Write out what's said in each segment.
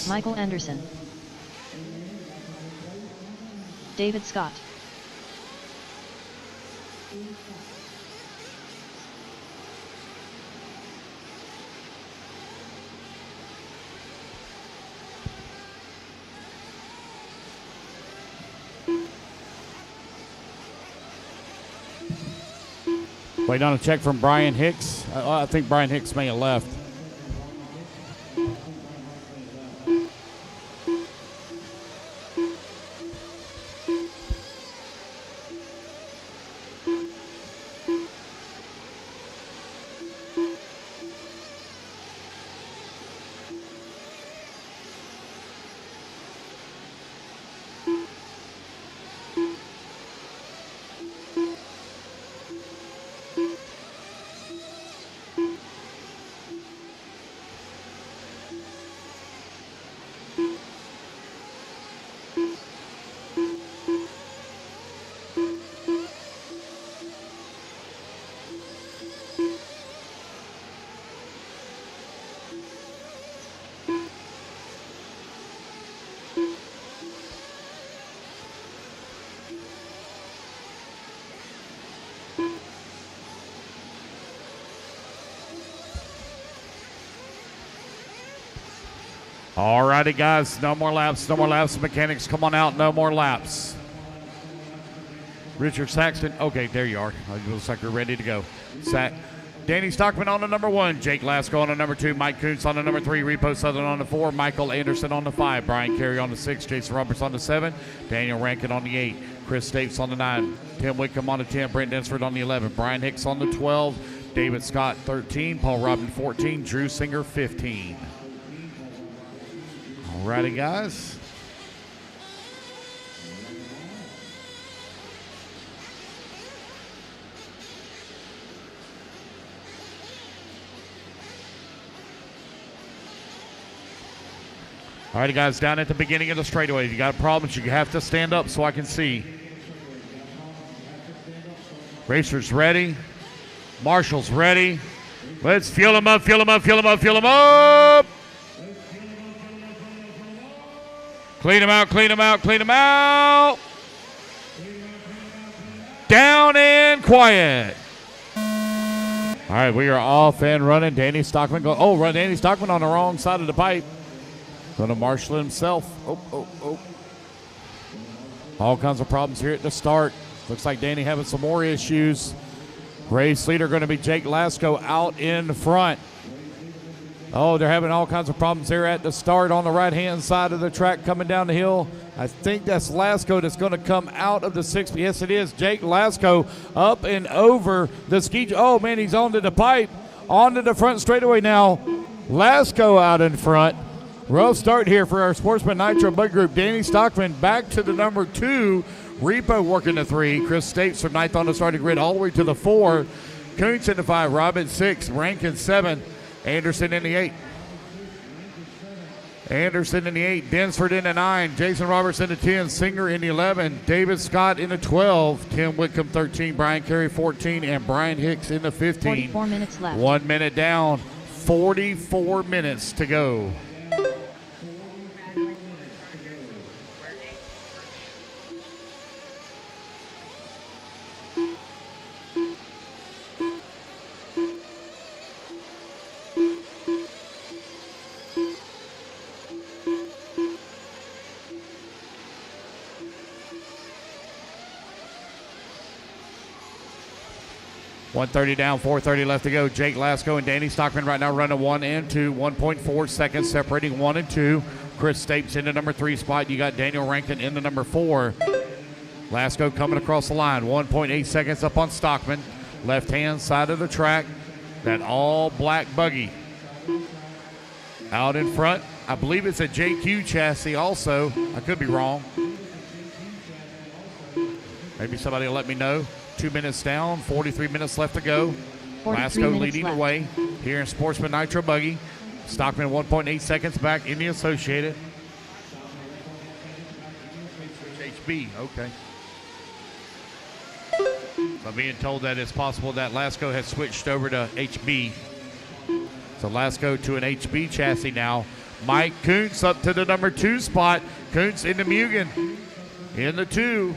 Michael Anderson. David Scott. Waiting on a check from Brian Hicks. I think Brian Hicks may have left. All righty, guys. No more laps. No more laps. Mechanics, come on out. No more laps. Richard Saxton. Okay, there you are. It looks like you're ready to go. Danny Stockman on the number 1. Jake Lasko on the number 2. Mike Kuntz on the number 3. Repo Southern on the 4. Michael Anderson on the 5. Brian Carey on the 6. Jason Roberts on the 7. Daniel Rankin on the 8. Chris Stapes on the 9. Tim Wickham on the 10. Brent Densford on the 11. Brian Hicks on the 12. David Scott 13. Paul Robin 14. Drew Singer 15. All righty, guys. All righty, guys, down at the beginning of the straightaway. If you got problems, you have to stand up so I can see. Racers ready. Marshall's ready. Let's fuel them up, fuel them up, fuel them up, fuel them up. Clean them out, clean them out, clean them out. Down and quiet. All right, we are off and running. Danny Stockman go. Oh, run Danny Stockman on the wrong side of the pipe. Going to marshal himself. Oh. All kinds of problems here at the start. Looks like Danny having some more issues. Race leader going to be Jake Lasko out in front. Oh, they're having all kinds of problems here at the start on the right-hand side of the track coming down the hill. I think that's Lasko that's going to come out of the 6th. Yes, it is. Jake Lasko up and over the ski. Oh, man, he's onto the pipe. Onto the front straightaway now. Lasko out in front. Rough start here for our Sportsman Nitro Bug Group. Danny Stockman back to the number 2. Repo working the 3. Chris Stapes from 9th on the starting grid all the way to the 4. Kuntz in the 5. Robin 6. Rankin 7. Anderson in the 8. Anderson in the 8. Densford in the 9. Jason Roberts in the 10. Singer in the 11. David Scott in the 12. Tim Whitcomb 13. Brian Carey 14. And Brian Hicks in the 15. 44 minutes left. 1 minute down. 44 minutes to go. .130 down, 4:30 left to go. Jake Lasko and Danny Stockman right now running 1 and 2. 1.4 seconds separating 1 and 2. Chris Stapes in the number 3 spot. You got Daniel Rankin in the number 4. Lasko coming across the line. 1.8 seconds up on Stockman. Left-hand side of the track. That all-black buggy. Out in front. I believe it's a JQ chassis also. I could be wrong. Maybe somebody will let me know. 2 minutes down, 43 minutes left to go. Lasko leading the way here in Sportsman Nitro Buggy. Stockman 1.8 seconds back in the Associated. HB, okay. So I'm being told that it's possible that Lasko has switched over to HB. So Lasko to an HB chassis now. Mike Kuntz up to the number 2 spot. Kuntz into Mugen in the 2.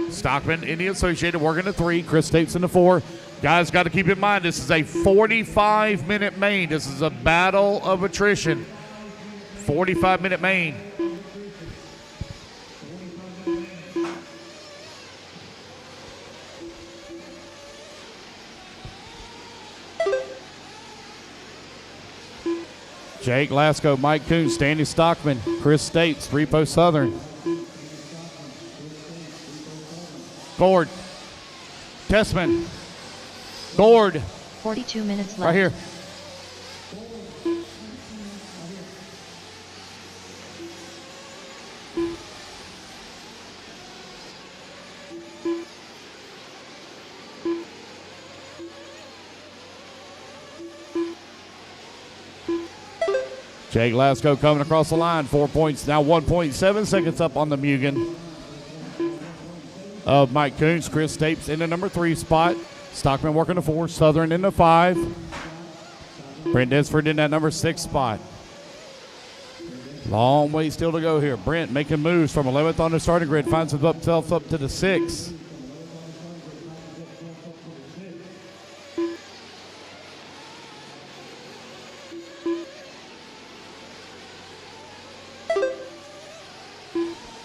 Stockman in the Associated working the 3. Chris Stapes in the 4. Guys, got to keep in mind, this is a 45-minute main. This is a battle of attrition. 45-minute main. Jake Lasco, Mike Kuntz, Danny Stockman, Chris Stapes, Repo Southern. Gord, Tessman, Gord. 42 minutes left. Right here. Jake Lasco coming across the line. 4 points, now 1.7 seconds up on the Mugen of Mike Kuntz. Chris Stapes in the number 3 spot. Stockman working the 4. Southern in the 5. Brent Desford in that number 6 spot. Long way still to go here. Brent making moves from 11th on the starting grid. Finds himself up to the 6.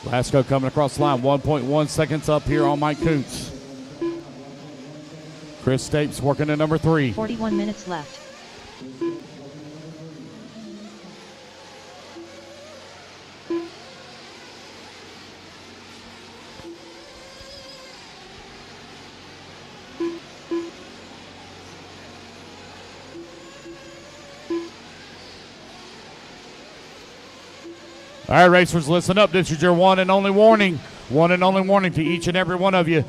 Lasco coming across the line, 1.1 seconds up here on Mike Kuntz. Chris Stapes working at number 3. 41 minutes left. All right, racers, listen up. This is your one and only warning. One and only warning to each and every one of you.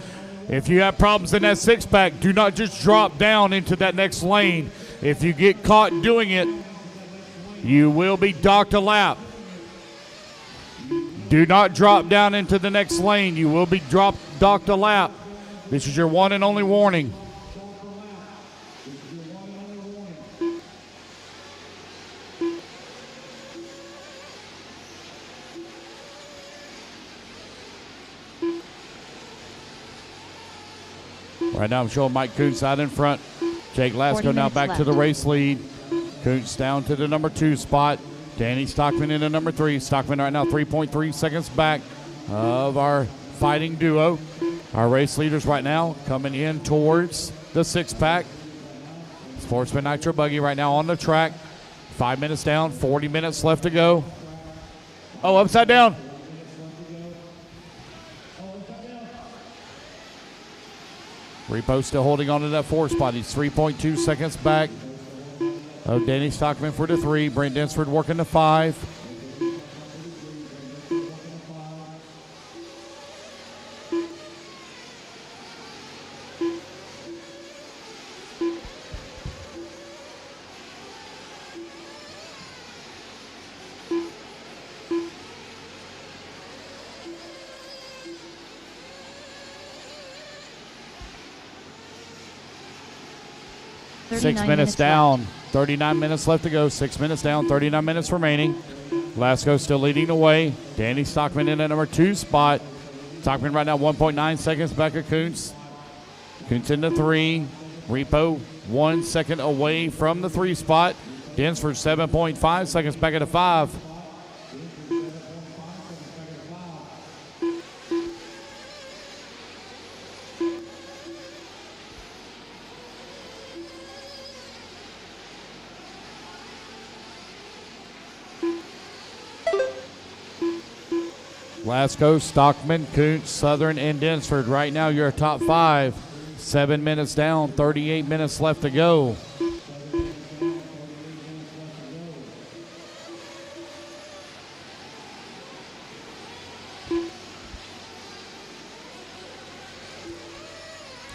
If you have problems in that 6-pack, do not just drop down into that next lane. If you get caught doing it, you will be docked a lap. Do not drop down into the next lane. You will be docked a lap. This is your one and only warning. Right now I'm showing Mike Kuntz out in front. Jake Lasco now back to the race lead. Kuntz down to the number 2 spot. Danny Stockman in the number 3. Stockman right now 3.3 seconds back of our fighting duo. Our race leaders right now coming in towards the 6-pack. Sportsman Nitro Buggy right now on the track. 5 minutes down, 40 minutes left to go. Oh, upside down. Repo still holding on to that 4 spot. He's 3.2 seconds back of Danny Stockman for the 3. Brent Densford working the 5. Six minutes down, 39 minutes left to go. 6 minutes down, 39 minutes remaining. Lasco still leading the way. Danny Stockman in at number 2 spot. Stockman right now 1.9 seconds back of Kuntz. Kuntz in the 3. Repo 1 second away from the 3 spot. Densford 7.5 seconds back at the 5. Lasco, Stockman, Kuntz, Southern, and Densford. Right now, your top 5. 7 minutes down, 38 minutes left to go.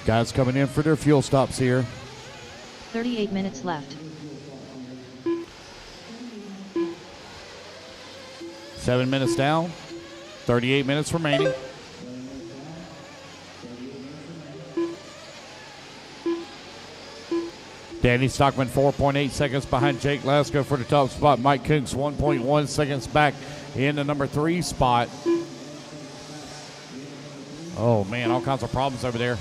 Guys coming in for their fuel stops here. 38 minutes left. 7 minutes down. 38 minutes remaining. Danny Stockman 4.8 seconds behind Jake Lasko for the top spot. Mike Koontz 1.1 seconds back in the number 3 spot. Oh, man, all kinds of problems over there.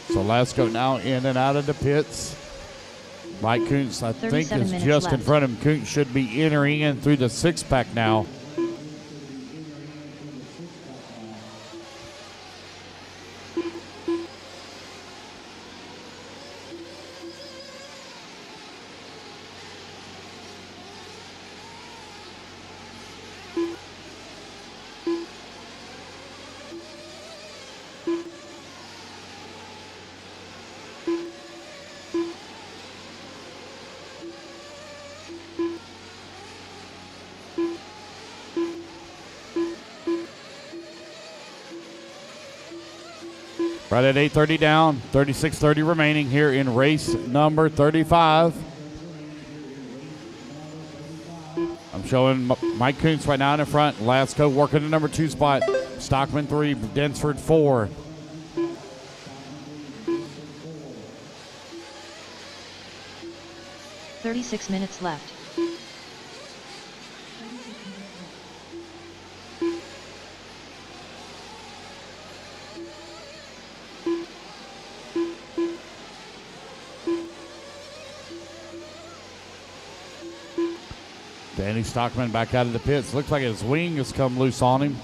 So Lasko now in and out of the pits. Mike Koontz, I think, is just in front of him. Koontz should be entering in through the 6-pack now. Right at 8:30 down, 36:30 remaining here in race number 35. I'm showing Mike Koontz right now in the front. Lasko working the number 2 spot. Stockman 3, Densford 4. "36 minutes left. Danny Stockman back out of the pits. Looks like his wing has come loose on him.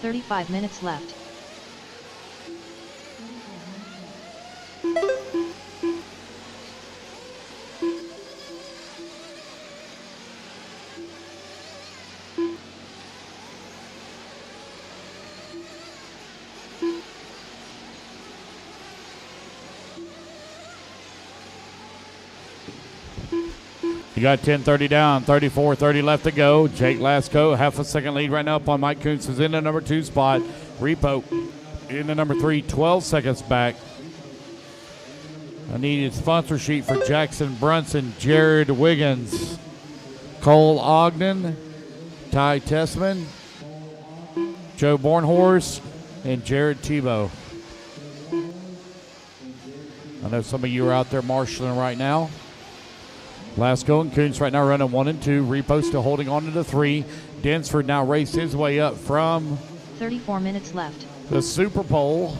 "35 minutes left. You got 10:30 down, 34:30 left to go. Jake Lasko, half a second lead right now up on Mike Koontz, is in the number 2 spot. Repo in the number 3, 12 seconds back. I need a sponsor sheet for Jackson Brunson, Jared Wiggins, Cole Ogden, Ty Tessman, Joe Bornhorst, and Jared Tebow. I know some of you are out there marshaling right now. Lasko and Koontz right now running 1 and 2. Repo still holding on to the 3. Densford now raced his way up from 34 minutes left. the Super Bowl.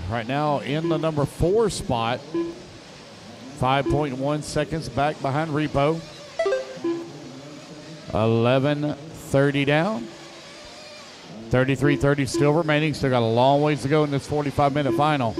Right now in the number 4 spot. 5.1 seconds back behind Repo. 11:30 down. 33:30 still remaining. Still got a long ways to go in this 45-minute final.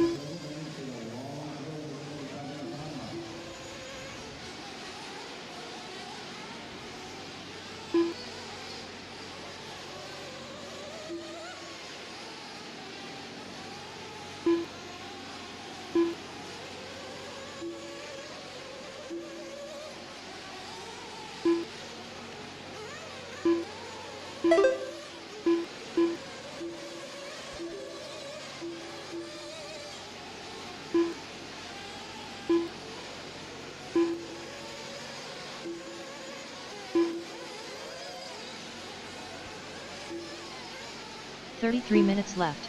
"33 minutes left.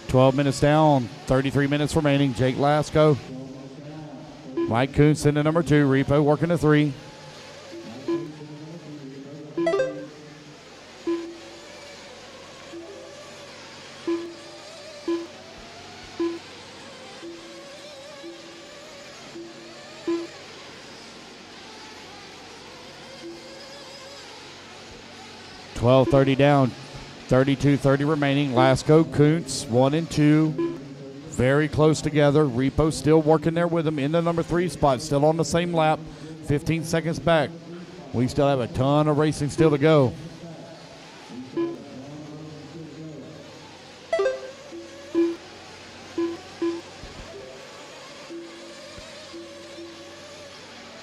"12 minutes down, 33 minutes remaining. Jake Lasko. Mike Koontz in the number 2. Repo working the 3. 12:30 down, 32:30 remaining. Lasco, Kuntz, 1 and 2. Very close together. Repo still working there with him in the number 3 spot, still on the same lap, 15 seconds back. We still have a ton of racing still to go.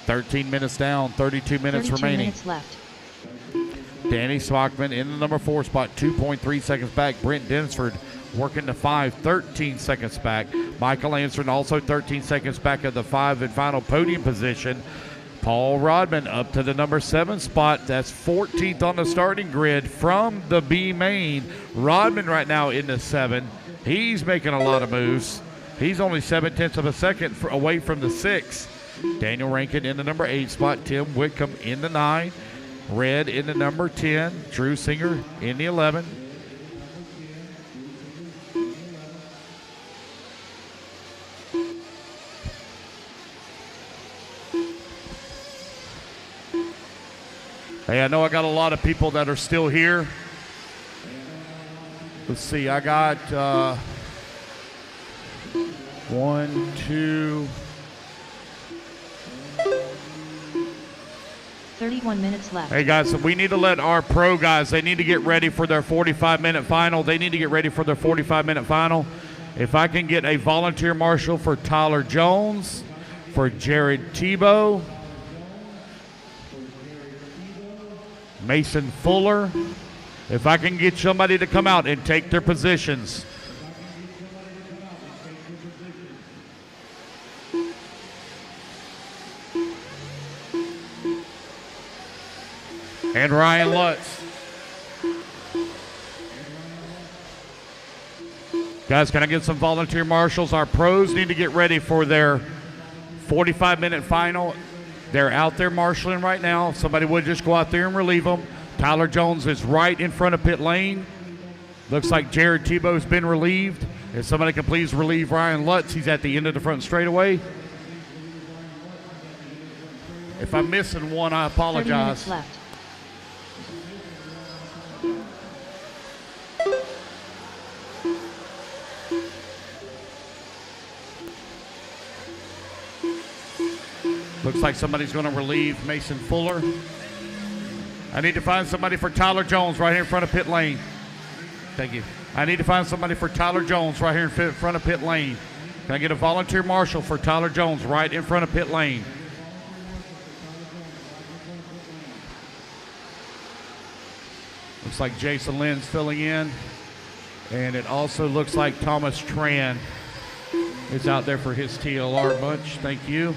$13 minutes down, 32 minutes 32 remaining. minutes left. Danny Smockman in the number 4 spot, 2.3 seconds back. Brent Dinsford working the 5, 13 seconds back. Michael Anderson also 13 seconds back of the 5 and final podium position. Paul Rodman up to the number 7 spot. That's 14th on the starting grid from the B main. Rodman right now in the 7. He's making a lot of moves. He's only 0.7 of a second away from the 6. Daniel Rankin in the number 8 spot. Tim Whitcomb in the 9. Red in the number 10. Drew Singer in the 11. Hey, I know I got a lot of people that are still here. Let's see, I got 1, 2... 31 minutes left. Hey guys, we need to let our pro guys, they need to get ready for their 45-minute final. They need to get ready for their 45-minute final. If I can get a volunteer marshal for Tyler Jones, for Jared Tebow, Mason Fuller, if I can get somebody to come out and take their positions. And Ryan Lutz. Guys, can I get some volunteer marshals? Our pros need to get ready for their 45-minute final. They're out there marshaling right now. If somebody would just go out there and relieve them. Tyler Jones is right in front of pit lane. Looks like Jared Tebow's been relieved. If somebody can please relieve Ryan Lutz, he's at the end of the front straightaway. If I'm missing one, I 30 apologize. minutes left. Looks like somebody's going to relieve Mason Fuller. I need to find somebody for Tyler Jones right here in front of pit lane. Thank you. I need to find somebody for Tyler Jones right here in front of pit lane. Can I get a volunteer marshal for Tyler Jones right in front of pit lane? Looks like Jason Lynn's filling in. And it also looks like Thomas Tran is out there for his TLR bunch. Thank you.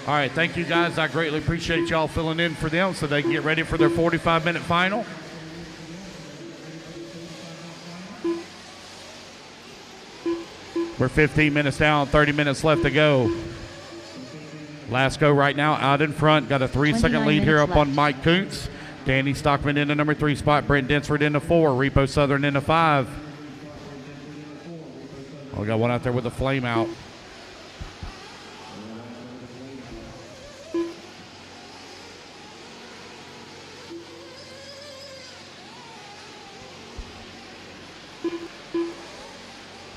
All right, thank you guys. I greatly appreciate y'all filling in for them so they can get ready for their 45-minute final. We're 15 minutes down, 30 minutes left to go. Lasco right now out in front. Got a 3-second lead here up left on Mike Kuntz. Danny Stockman in the number 3 spot. Brent Dinsford in the 4. Repo Southern in the 5. Oh, we got one out there with a flame out.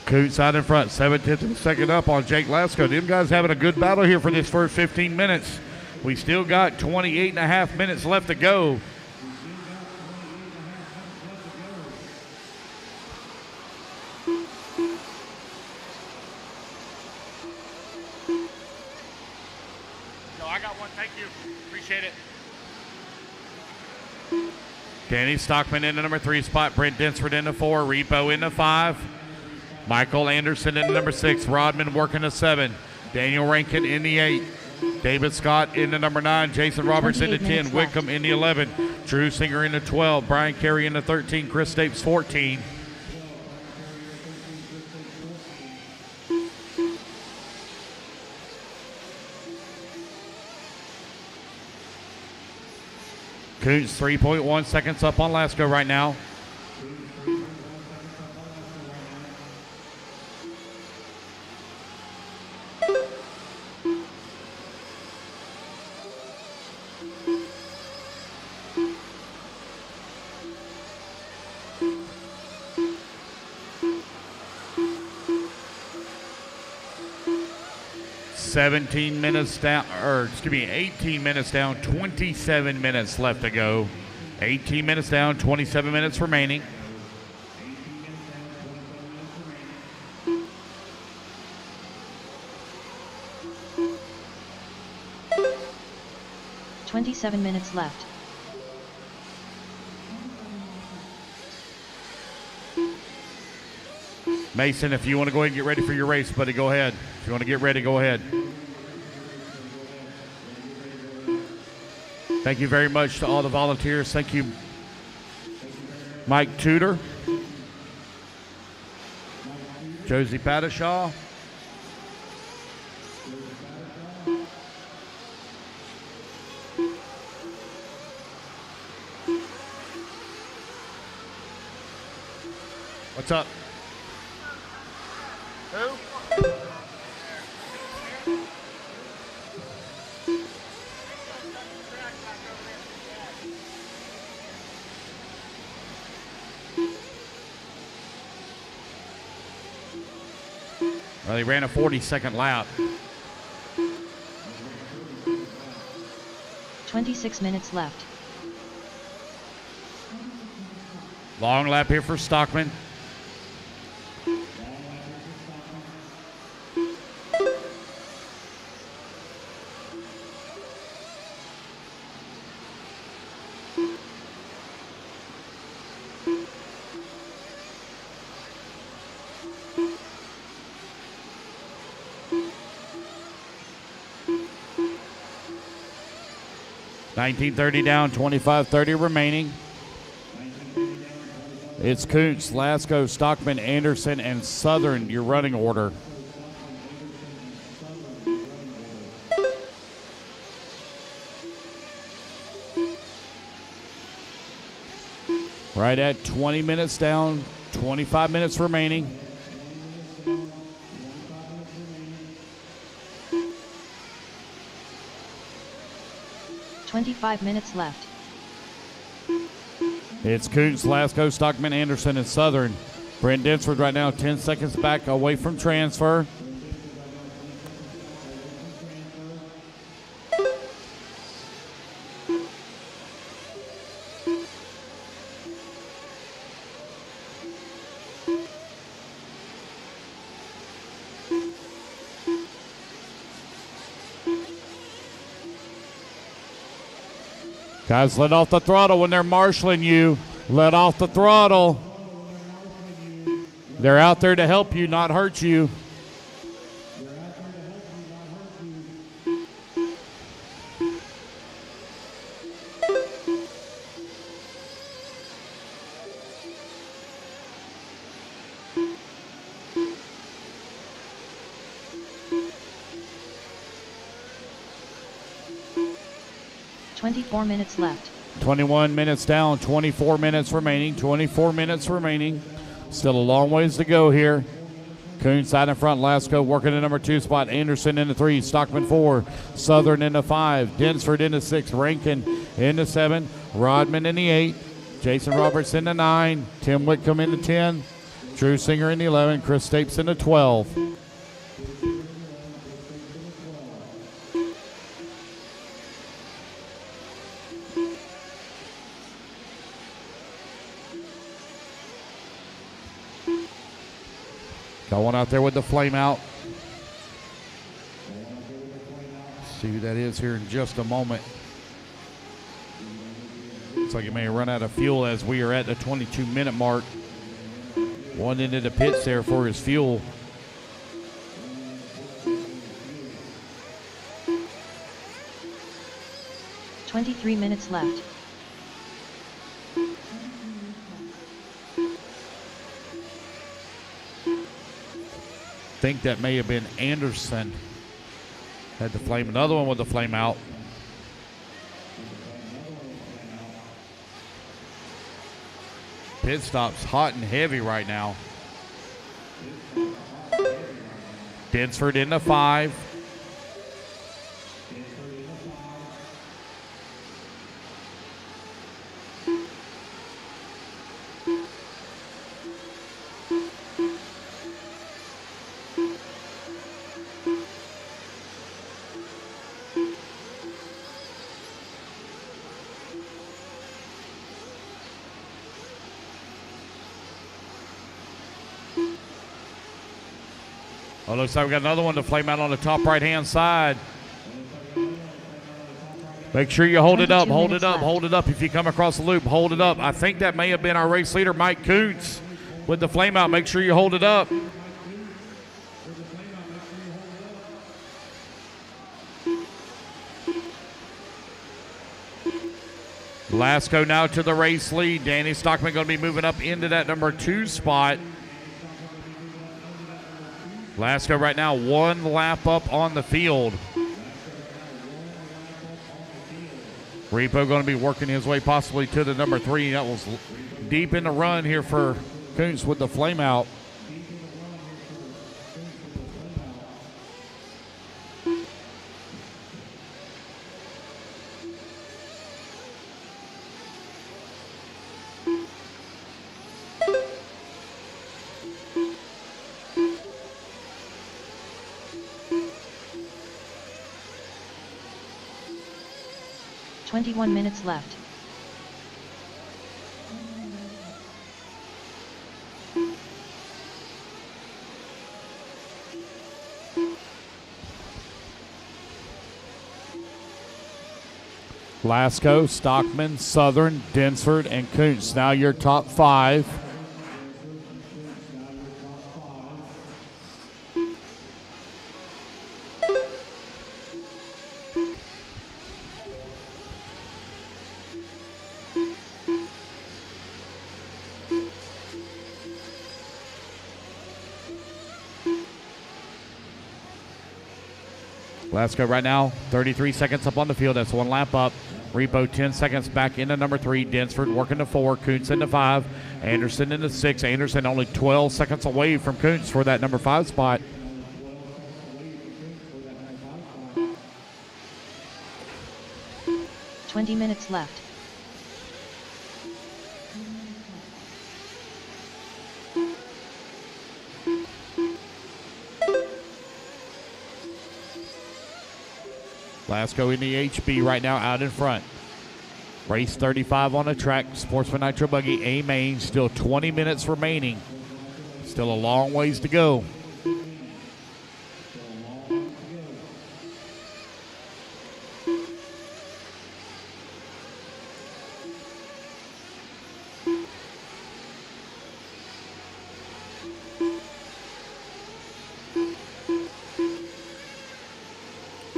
Kuntz out in front, 0.7 of a second up on Jake Lasco. Them guys having a good battle here for this first 15 minutes. We still got 28.5 minutes left to go. No, I got one. Thank you. Appreciate it. Danny Stockman in the number 3 spot. Brent Dinsford in the 4. Repo in the 5. Michael Anderson in the number 6. Rodman working the 7. Daniel Rankin in the 8. David Scott in the number 9. Jason Roberts in the 10. Whitcomb in the 11. Drew Singer in the 12. Brian Carey in the 13. Chris Stapes 14. Kuntz 3.1 seconds up on Lasco right now. 17 minutes down, or excuse me, 18 minutes down, 27 minutes left to go. 18 minutes down, 27 minutes remaining. "27 minutes left. Mason, if you want to go ahead and get ready for your race, buddy, go ahead. If you want to get ready, go ahead. Thank you very much to all the volunteers. Thank you, Mike Tudor, Josie Padishaw, what's up? Who? Well, he ran a 40-second lap. 26 minutes left. Long lap here for Stockman. $19.30 down, $25.30 remaining. It's Kuntz, Lasco, Stockman, Anderson, and Southern, your running order. Right at 20 minutes down, 25 minutes remaining. "25 minutes left. It's Kuntz, Lasco, Stockman, Anderson, and Southern. Brent Dinsford right now 10 seconds back away from transfer. Guys, let off the throttle when they're marshaling you. Let off the throttle. They're out there to help you, not hurt you. "24 minutes left. 21 minutes down, 24 minutes remaining, 24 minutes remaining. Still a long ways to go here. Kuntz out in front, Lasco working the number 2 spot, Anderson in the 3, Stockman 4, Southern in the 5, Dinsford in the 6, Rankin in the 7, Rodman in the 8, Jason Roberts in the 9, Tim Whitcomb in the 10, Drew Singer in the 11, Chris Stapes in the 12. Got one out there with the flame out. See who that is here in just a moment. Looks like it may run out of fuel as we are at the 22-minute mark. One into the pits there for his fuel. "23 minutes left. Think that may have been Anderson. Had the flame, another one with the flame out. Pit stop's hot and heavy right now. Dinsford in the 5. Oh, looks like we got another one to flame out on the top right-hand side. Make sure you hold it up, hold it up, left. hold it up. If you come across the loop, hold it up. I think that may have been our race leader, Mike Kuntz, with the flame out. Make sure you hold it up. Lasco now to the race lead. Danny Stockman going to be moving up into that number 2 spot. Lasco right now 1 lap up on the field. Repo going to be working his way possibly to the number 3. That was deep in the run here for Kuntz with the flame out. "21 minutes left. Lasco, Stockman, Southern, Densford, and Kuntz. Now your top 5. Lasco right now, 33 seconds up on the field. That's 1 lap up. Repo 10 seconds back into number 3. Densford working to 4. Kuntz into 5. Anderson into 6. Anderson only 12 seconds away from Kuntz for that number 5 spot. "20 minutes left. Lasco in the HB right now out in front. Race 35 on the track. Sportsman Nitro Buggy A main. Still 20 minutes remaining. Still a long ways to go.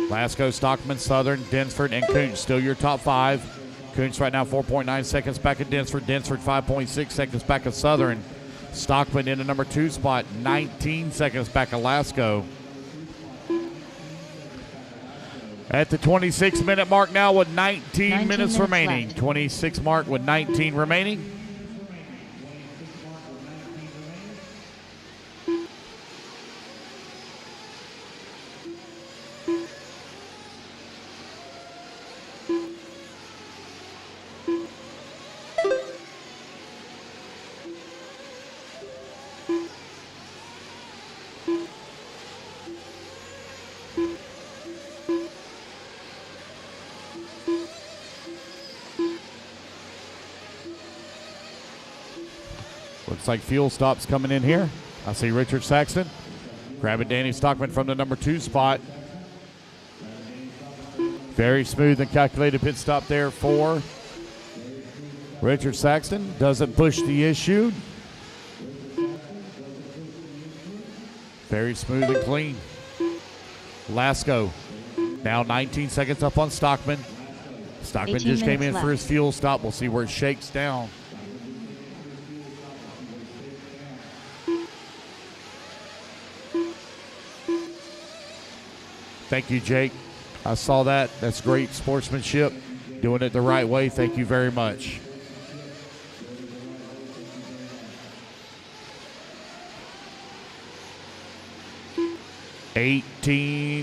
Lasco, Stockman, Southern, Densford, and Kuntz still your top 5. Kuntz right now 4.9 seconds back at Densford. Densford 5.6 seconds back at Southern. Stockman in the number 2 spot, 19 seconds back at Lasco. At the 26-minute mark now with 19 minutes remaining. Left. 26 mark with 19 remaining. Looks like fuel stops coming in here. I see Richard Saxton grabbing Danny Stockman from the number 2 spot. Very smooth and calculated pit stop there for Richard Saxton. Doesn't push the issue. Very smooth and clean. Lasco now 19 seconds up on Stockman. Stockman just came in for his fuel stop. We'll see where it shakes down. Thank you, Jake. I saw that. That's great sportsmanship. Doing it the right way. Thank you very much.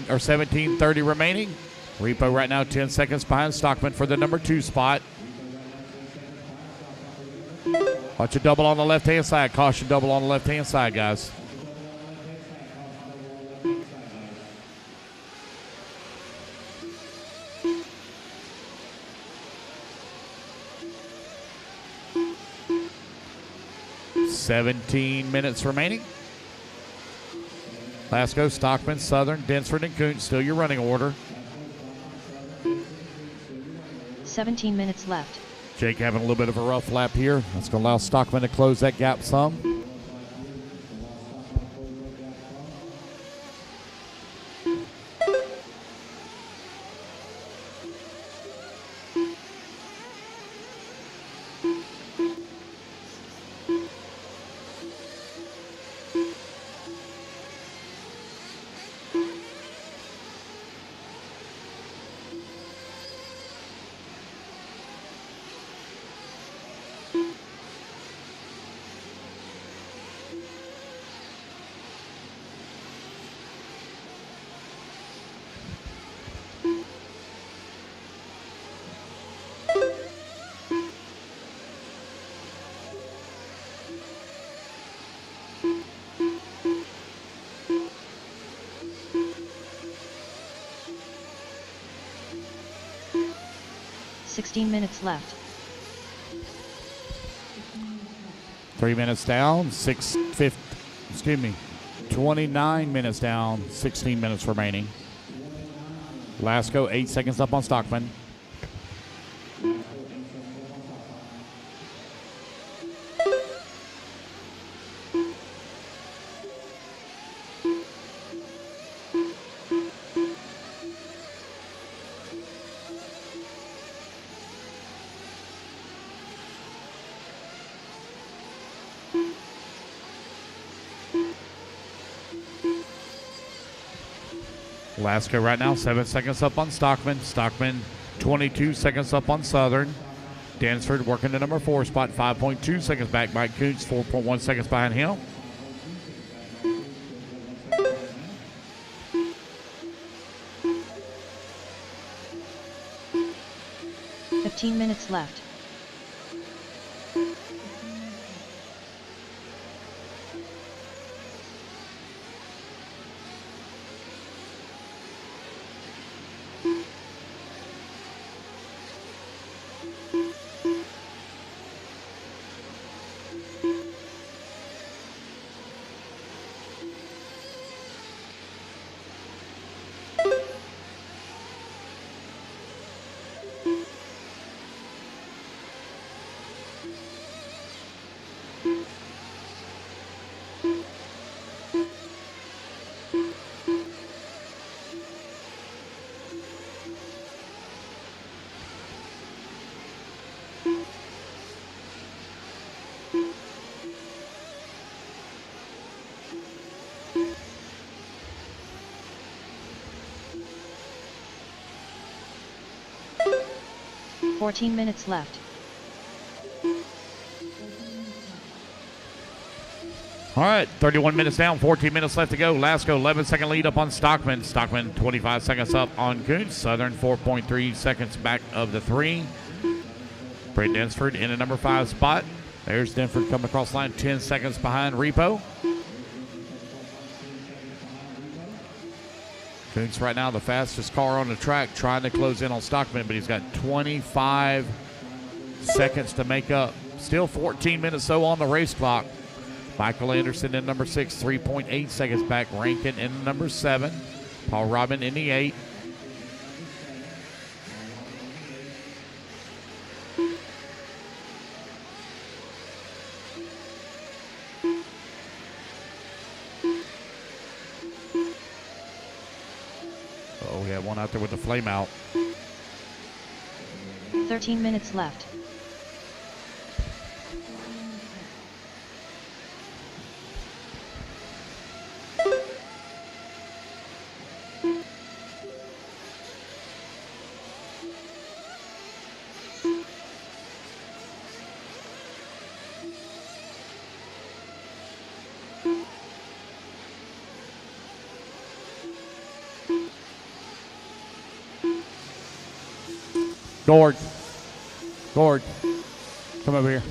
or 17:30 remaining. Repo right now 10 seconds behind Stockman for the number 2 spot. Watch a double on the left-hand side. Caution double on the left-hand side, guys. "17 minutes remaining. Lasco, Stockman, Southern, Densford, and Kuntz. Still your running order. 17 minutes left. Jake having a little bit of a rough lap here. That's going to allow Stockman to close that gap some. $16 minutes left. 3 minutes down, 29 minutes down, 16 minutes remaining. Lasco, 8 seconds up on Stockman. Lasco right now, 7 seconds up on Stockman. Stockman, 22 seconds up on Southern. Dansford working the number 4 spot, 5.2 seconds back by Kuntz, 4.1 seconds behind him. $15 minutes left. $14 minutes left. All right, 31 minutes down, 14 minutes left to go. Lasco, 11-second lead up on Stockman. Stockman, 25 seconds up on Kuntz. Southern, 4.3 seconds back of the 3. Brett Densford in a number 5 spot. There's Densford coming across the line, 10 seconds behind Repo. Kuntz right now the fastest car on the track, trying to close in on Stockman, but he's got 25 seconds to make up. Still 14 minutes so on the race clock. Michael Anderson in number 6, 3.8 seconds back. Rankin in number 7. Paul Robin in the 8. Oh, we have one out there with the flame out. 13 minutes left. Gord, come over here.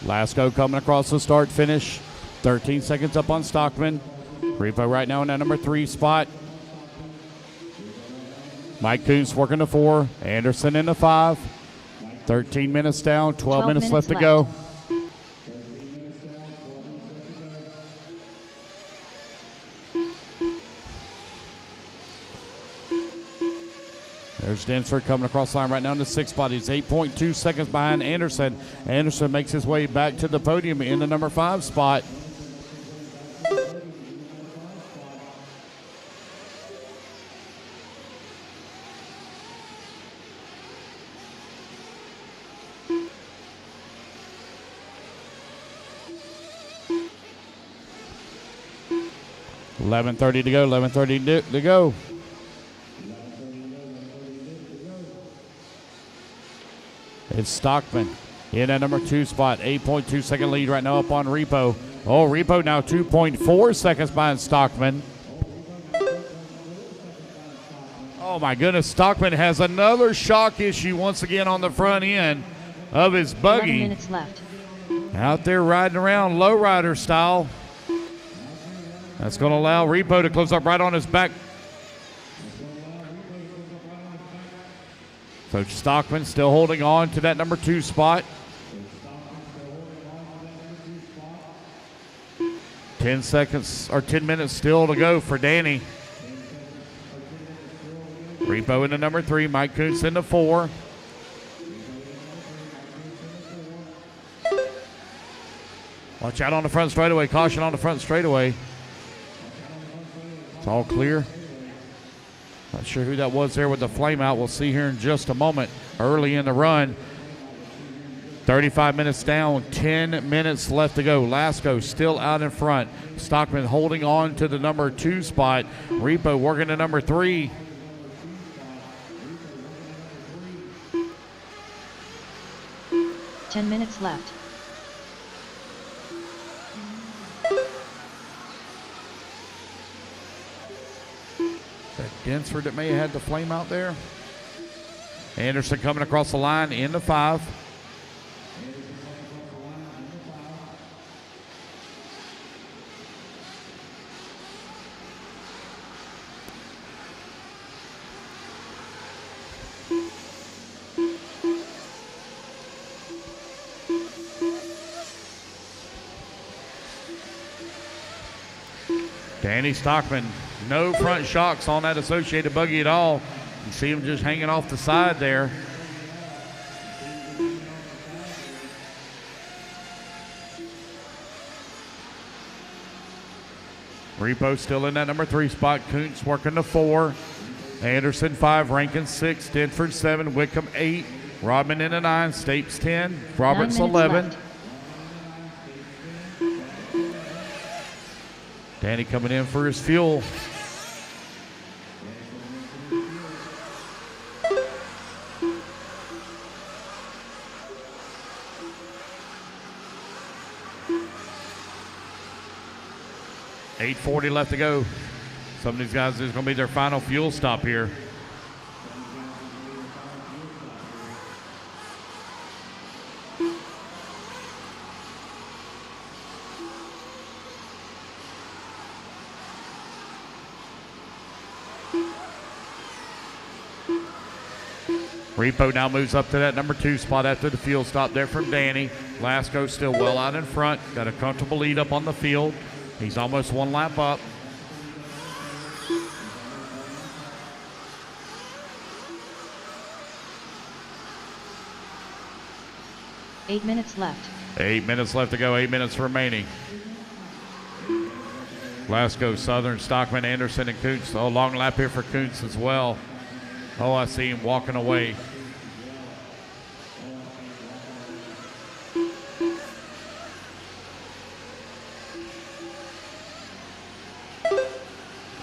Lasco coming across the start finish. 13 seconds up on Stockman. Repo right now in that number 3 spot. Mike Kuntz working the 4. Anderson in the 5. 13 minutes down, 12 minutes left to go. There's Densford coming across the line right now in the 6th spot. He's 8.2 seconds behind Anderson. Anderson makes his way back to the podium in the number 5 spot. $11:30 to go. 11:30 to go. It's Stockman in at number 2 spot. 8.2 second lead right now up on Repo. Oh, Repo now 2.4 seconds behind Stockman. Oh my goodness, Stockman has another shock issue once again on the front end of his buggy. 11 minutes left. Out there riding around lowrider style. That's going to allow Repo to close up right on his back. So Stockman still holding on to that number 2 spot. 10 seconds or 10 minutes still to go for Danny. Repo in the number 3, Mike Kuntz in the 4. Watch out on the front straightaway. Caution on the front straightaway. It's all clear. Not sure who that was there with the flame out. We'll see here in just a moment. Early in the run. 35 minutes down, 10 minutes left to go. Lasco still out in front. Stockman holding on to the number 2 spot. Repo working the number 3. Ten minutes left. That Densford that may have had the flame out there. Anderson coming across the line in the 5. Danny Stockman, no front shocks on that associated buggy at all. You see him just hanging off the side there. Repo still in that number 3 spot. Kuntz working the 4. Anderson 5, Rankin 6, Denford 7, Wickham 8, Rodman in the 9, Stapes 10, Roberts 11. Left. Danny coming in for his fuel. $8:40 left to go. Some of these guys, this is going to be their final fuel stop here. Repo now moves up to that number 2 spot after the fuel stop there from Danny. Lasco still well out in front. Got a comfortable lead up on the field. He's almost 1 lap up. Eight minutes left. 8 minutes left to go, 8 minutes remaining. Lasco, Southern, Stockman, Anderson, and Kuntz. Oh, long lap here for Kuntz as well. Oh, I see him walking away.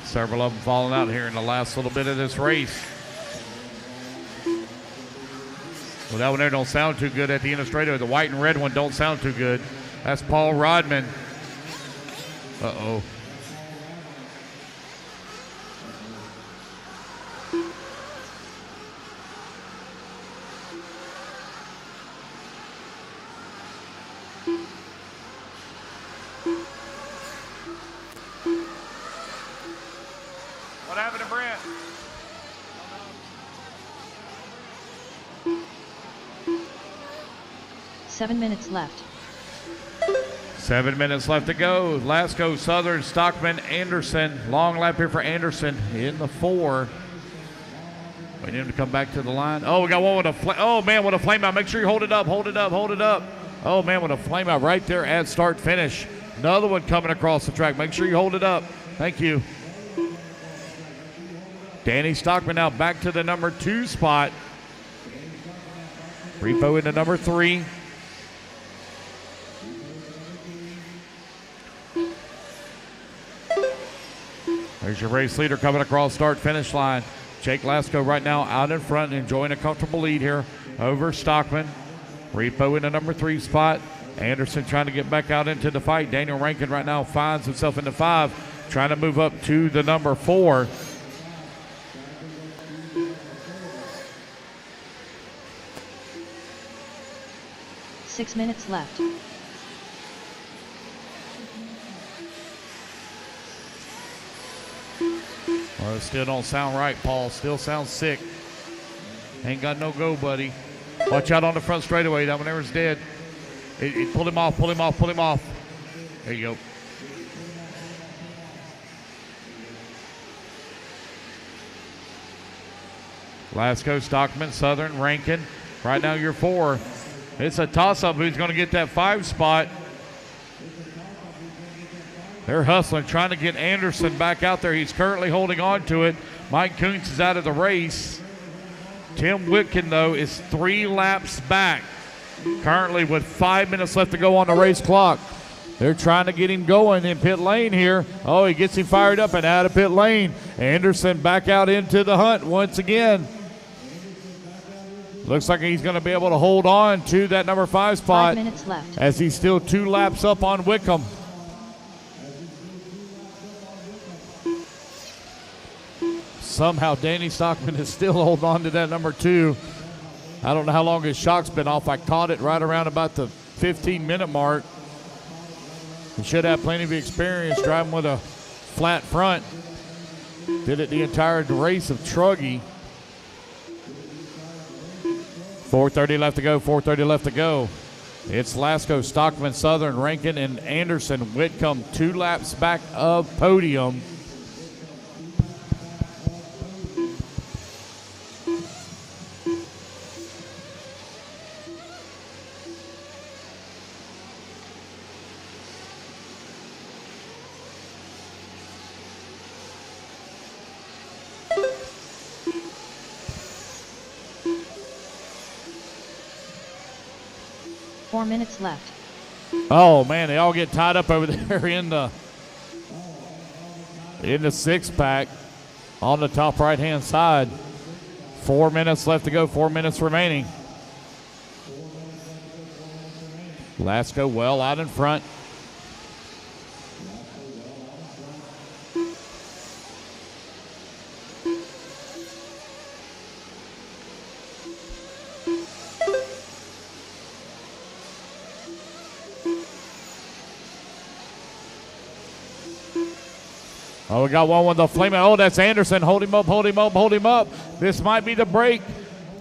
Several of them falling out here in the last little bit of this race. Well, that one there don't sound too good at the end of straightaway. The white and red one don't sound too good. That's Paul Rodman. Uh-oh. What happened to Brent? 7 minutes left. 7 minutes left to go. Lasco, Southern, Stockman, Anderson. Long lap here for Anderson in the 4. Waiting him to come back to the line. Oh, we got one with a flame. Oh, man, with a flame out. Make sure you hold it up, hold it up, hold it up. Oh, man, with a flame out right there at start finish. Another one coming across the track. Make sure you hold it up. Thank you. Danny Stockman now back to the number 2 spot. Repo into number 3. There's your race leader coming across start-finish line. Jake Lasco right now out in front, enjoying a comfortable lead here over Stockman. Repo in the number 3 spot. Anderson trying to get back out into the fight. Daniel Rankin right now finds himself in the 5, trying to move up to the number 4. Six minutes left. Well, it still don't sound right, Paul. Still sounds sick. Ain't got no go, buddy. Watch out on the front straightaway. That one there is dead. It pulled him off, pull him off, pull him off. There you go. Lasco, Stockman, Southern, Rankin. Right now you're 4. It's a toss-up who's going to get that 5 spot. They're hustling, trying to get Anderson back out there. He's currently holding on to it. Mike Kuntz is out of the race. Tim Whitkin, though, is 3 laps back. Currently with 5 minutes left to go on the race clock. They're trying to get him going in pit lane here. Oh, he gets him fired up and out of pit lane. Anderson back out into the hunt once again. Looks like he's going to be able to hold on to that number 5 spot. 5 minutes left. As he's still 2 laps up on Wickham. Somehow Danny Stockman is still holding on to that number 2. I don't know how long his shock's been off. I caught it right around about the 15-minute mark. He should have plenty of experience driving with a flat front. Did it the entire race of Truggy. 4:30 left to go, 4:30 left to go. It's Lasco, Stockman, Southern, Rankin, and Anderson. Whitcomb 2 laps back of podium. Four minutes left. Oh man, they all get tied up over there in the 6-pack on the top right-hand side. 4 minutes left to go, 4 minutes remaining. Lasco well out in front. Oh, we got one with the flame. Oh, that's Anderson. Hold him up, hold him up, hold him up. This might be the break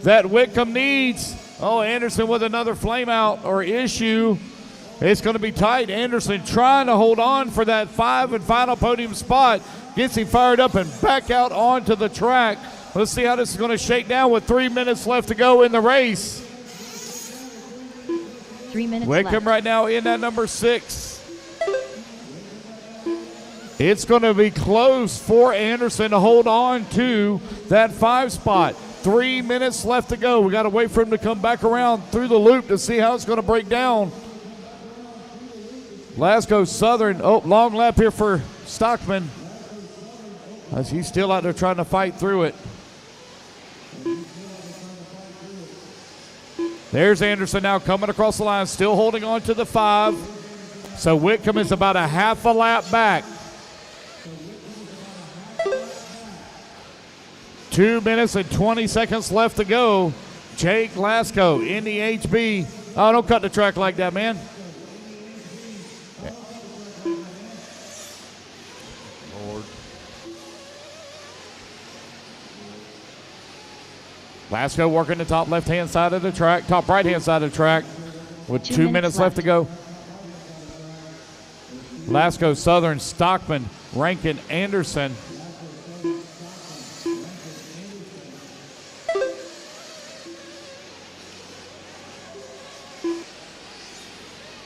that Whitcomb needs. Oh, Anderson with another flame out or issue. It's going to be tight. Anderson trying to hold on for that 5 and final podium spot. Gets him fired up and back out onto the track. Let's see how this is going to shake down with 3 minutes left to go in the race. 3 minutes Whitcomb left. right now in that number 6. It's going to be close for Anderson to hold on to that 5 spot. 3 minutes left to go. We got to wait for him to come back around through the loop to see how it's going to break down. Lasco, Southern. Oh, long lap here for Stockman. As he's still out there trying to fight through it. There's Anderson now coming across the line, still holding on to the 5. So Whitcomb is about a half a lap back. 2 minutes and 20 seconds left to go. Jake Lasco in the HB. Oh, don't cut the track like that, man. Lord. Lasco working the top left-hand side of the track, top right-hand side of the track. with 2 2 minutes left to go. Lasco, Southern, Stockman, Rankin, Anderson.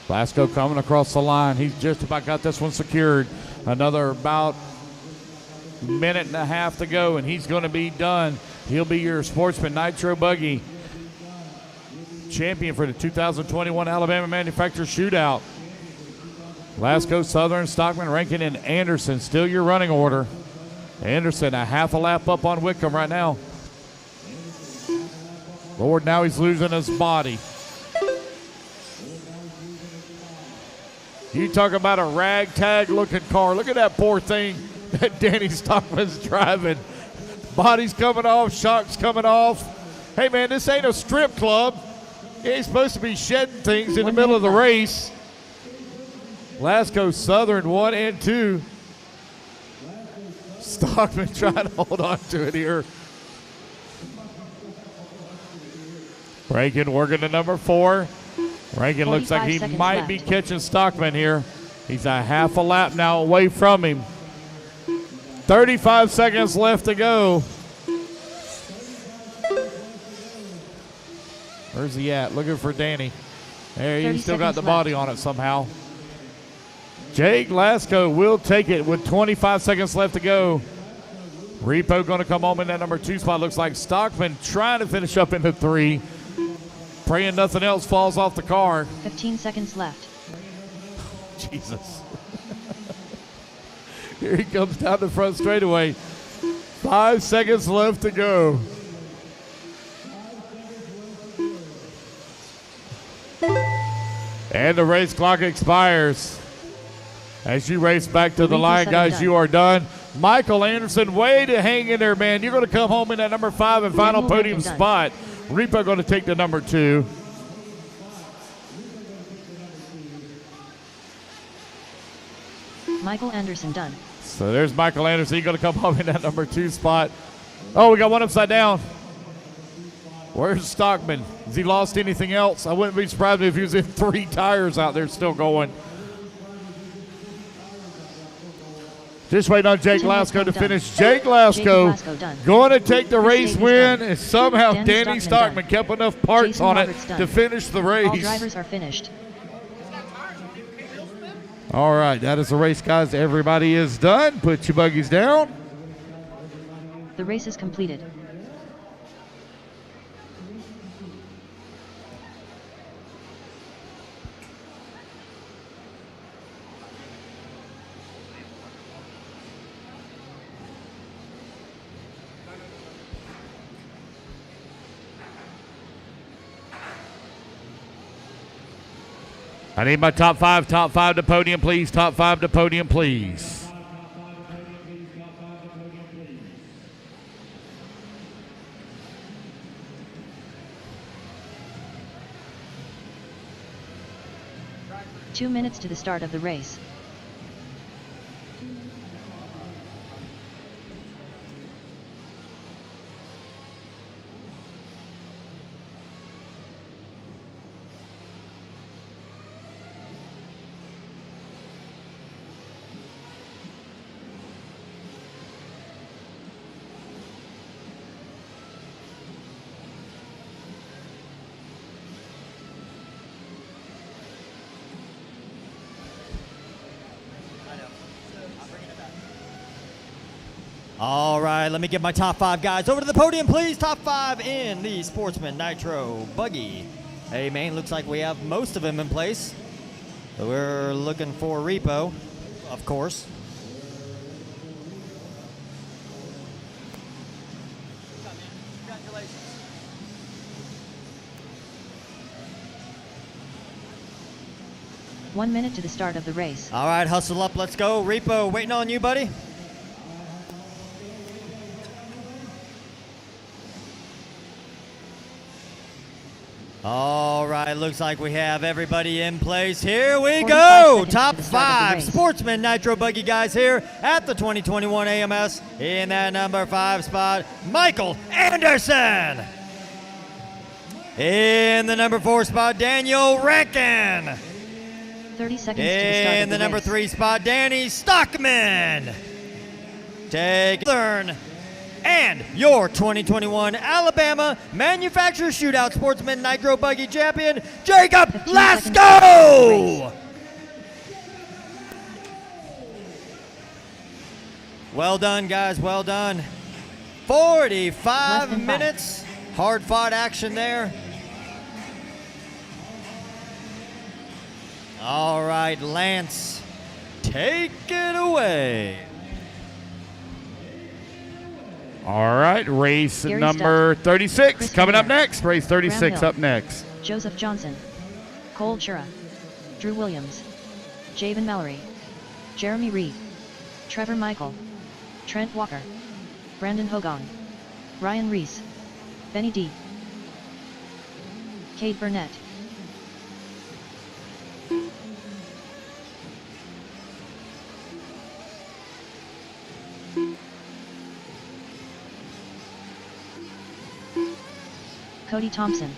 Lasco coming across the line. He's just about got this one secured. Another about minute and a half to go, and he's going to be done. He'll be your Sportsman Nitro Buggy champion for the 2021 Alabama Manufacturer Shootout. Lasco, Southern, Stockman, Rankin, and Anderson still your running order. Anderson a half a lap up on Wickham right now. Lord, now he's losing his body. You talk about a ragtag looking car. Look at that poor thing that Danny Stockman's driving. Body's coming off, shocks coming off. Hey man, this ain't a strip club. You ain't supposed to be shedding things in the middle of the race. Lasco, Southern 1 and 2. Stockman trying to hold on to it here. Rankin working to number 4. Rankin looks like he might be catching Stockman here. He's a half a lap now away from him. 35 seconds left to go. Where's he at? Looking for Danny. There, he's still got the body on it somehow. Jake Lasco will take it with 25 seconds left to go. Repo going to come home in that number 2 spot. Looks like Stockman trying to finish up into 3. Praying nothing else falls off the car. 15 seconds left. Jesus. Here he comes down the front straightaway. 5 seconds left to go. And the race clock expires. As you race back to the line, guys, you are done. Michael Anderson, way to hang in there, man. You're going to come home in that number 5 and final podium spot. Repo going to take the number 2. Michael Anderson done. So there's Michael Anderson. He's going to come home in that number 2 spot. Oh, we got one upside down. Where's Stockman? Has he lost anything else? I wouldn't be surprised if he was in 3 tires out there still going. Just waiting on Jake Lasco to finish. Jake Lasco going to take the race win, and somehow Danny Stockman kept enough parts on it to finish the race. All drivers are finished. All right, that is the race, guys. Everybody is done. Put your buggies down. The race is completed. I need my top 5 to podium, please. Top 5 to podium, please. Two minutes to the start of the race. All right, let me get my top 5 guys over to the podium, please. Top 5 in the Sportsman Nitro Buggy. Hey, man, looks like we have most of them in place. So we're looking for Repo, of course. Congratulations. One minute to the start of the race. All right, hustle up, let's go. Repo, waiting on you, buddy. All right, looks like we have everybody in place. Here we go. Top 5 Sportsman Nitro Buggy guys here at the 2021 AMS. In that number 5 spot, Michael Anderson. In the number 4 spot, Daniel Rankin. 30 seconds to the start In of the number race. 3 spot, Danny Stockman. Take third. And your 2021 Alabama Manufacturer Shootout Sportsman Nitro Buggy Champion, Jacob 15 Let's seconds to the start of the race. Go! Well done, guys. Well done. Less 45 than 5. minutes. Hard fought action there. All right, Lance, take it away. All right, race Gary number 36 Chris coming up Miller, next. Race 36 Graham up next. Joseph Johnson, Cole Chura, Drew Williams, Javen Mallory, Jeremy Reed, Trevor Michael, Trent Walker, Brandon Hogan, Ryan Reese, Benny D, Cade Burnett. Cody Thompson.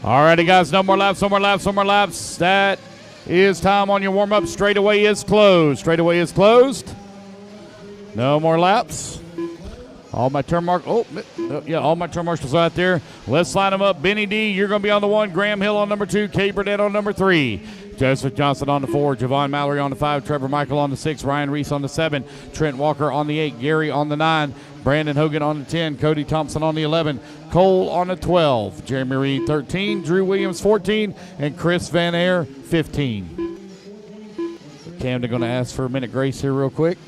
All righty, guys, no more laps, no more laps, no more laps. That is time on your warm-up. Straightaway is closed. Straightaway is closed. No more laps. All my turn marshals, all my turn marshals out there. Let's line them up. Benny D, you're going to be on the 1. Graham Hill on number 2. Kate Burnett on number 3. Joseph Johnson on the 4. Javon Mallory on the 5. Trevor Michael on the 6. Ryan Reese on the 7. Trent Walker on the 8. Gary on the 9. Brandon Hogan on the 10. Cody Thompson on the 11. Cole on the 12. Jeremy Reed 13. Drew Williams 14. And Chris Van Air 15. Camden going to ask for a minute grace here real quick.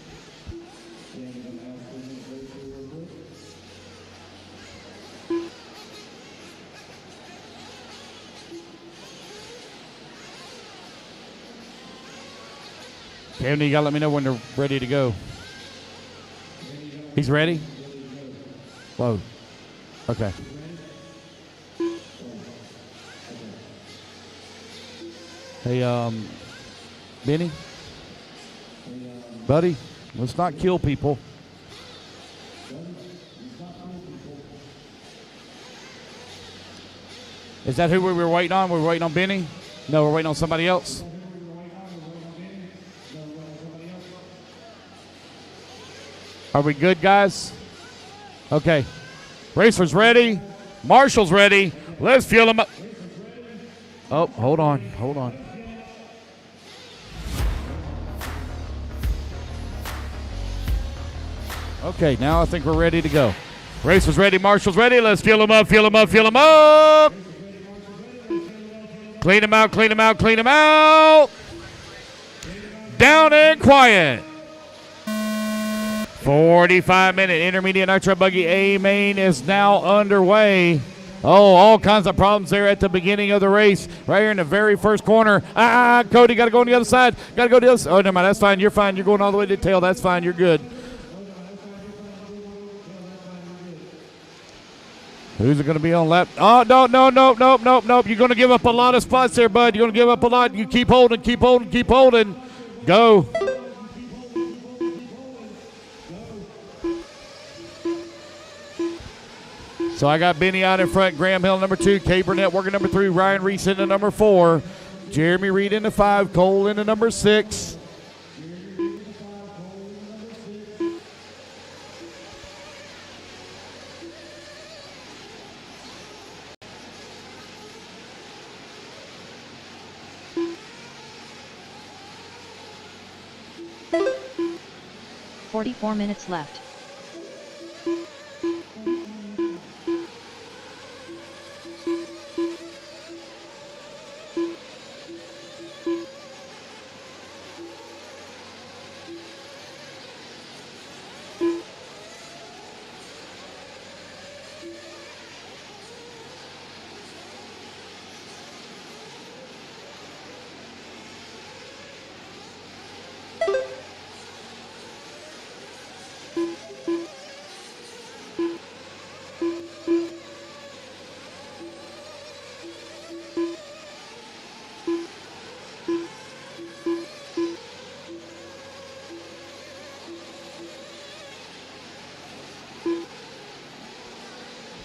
Camden, you got to let me know when they're ready to go. He's ready? Whoa. Okay. Hey, Benny? Buddy, let's not kill people. Is that who we were waiting on? We were waiting on Benny? No, we're waiting on somebody else. Are we good, guys? Okay. Racers ready. Marshall's ready. Let's fuel them up. Oh, hold on. Hold on. Okay, now I think we're ready to go. Racers ready. Marshall's ready. Let's fuel them up, fuel them up, fuel them up. Clean them out, clean them out, clean them out. Down and quiet. 45-minute intermediate nitro buggy A main is now underway. Oh, all kinds of problems there at the beginning of the race. Right here in the very first corner. Cody, got to go on the other side. Got to go to the other side. Oh, never mind. That's fine. You're fine. You're going all the way to the tail. That's fine. You're good. Who's it going to be on lap? Oh, no. You're going to give up a lot of spots there, bud. You're going to give up a lot. You keep holding, keep holding, keep holding. Go. So I got Benny out in front, Graham Hill number 2, Kay Burnett working number 3, Ryan Reese into number 4, Jeremy Reed into 5, Cole into number 6. "44 minutes left.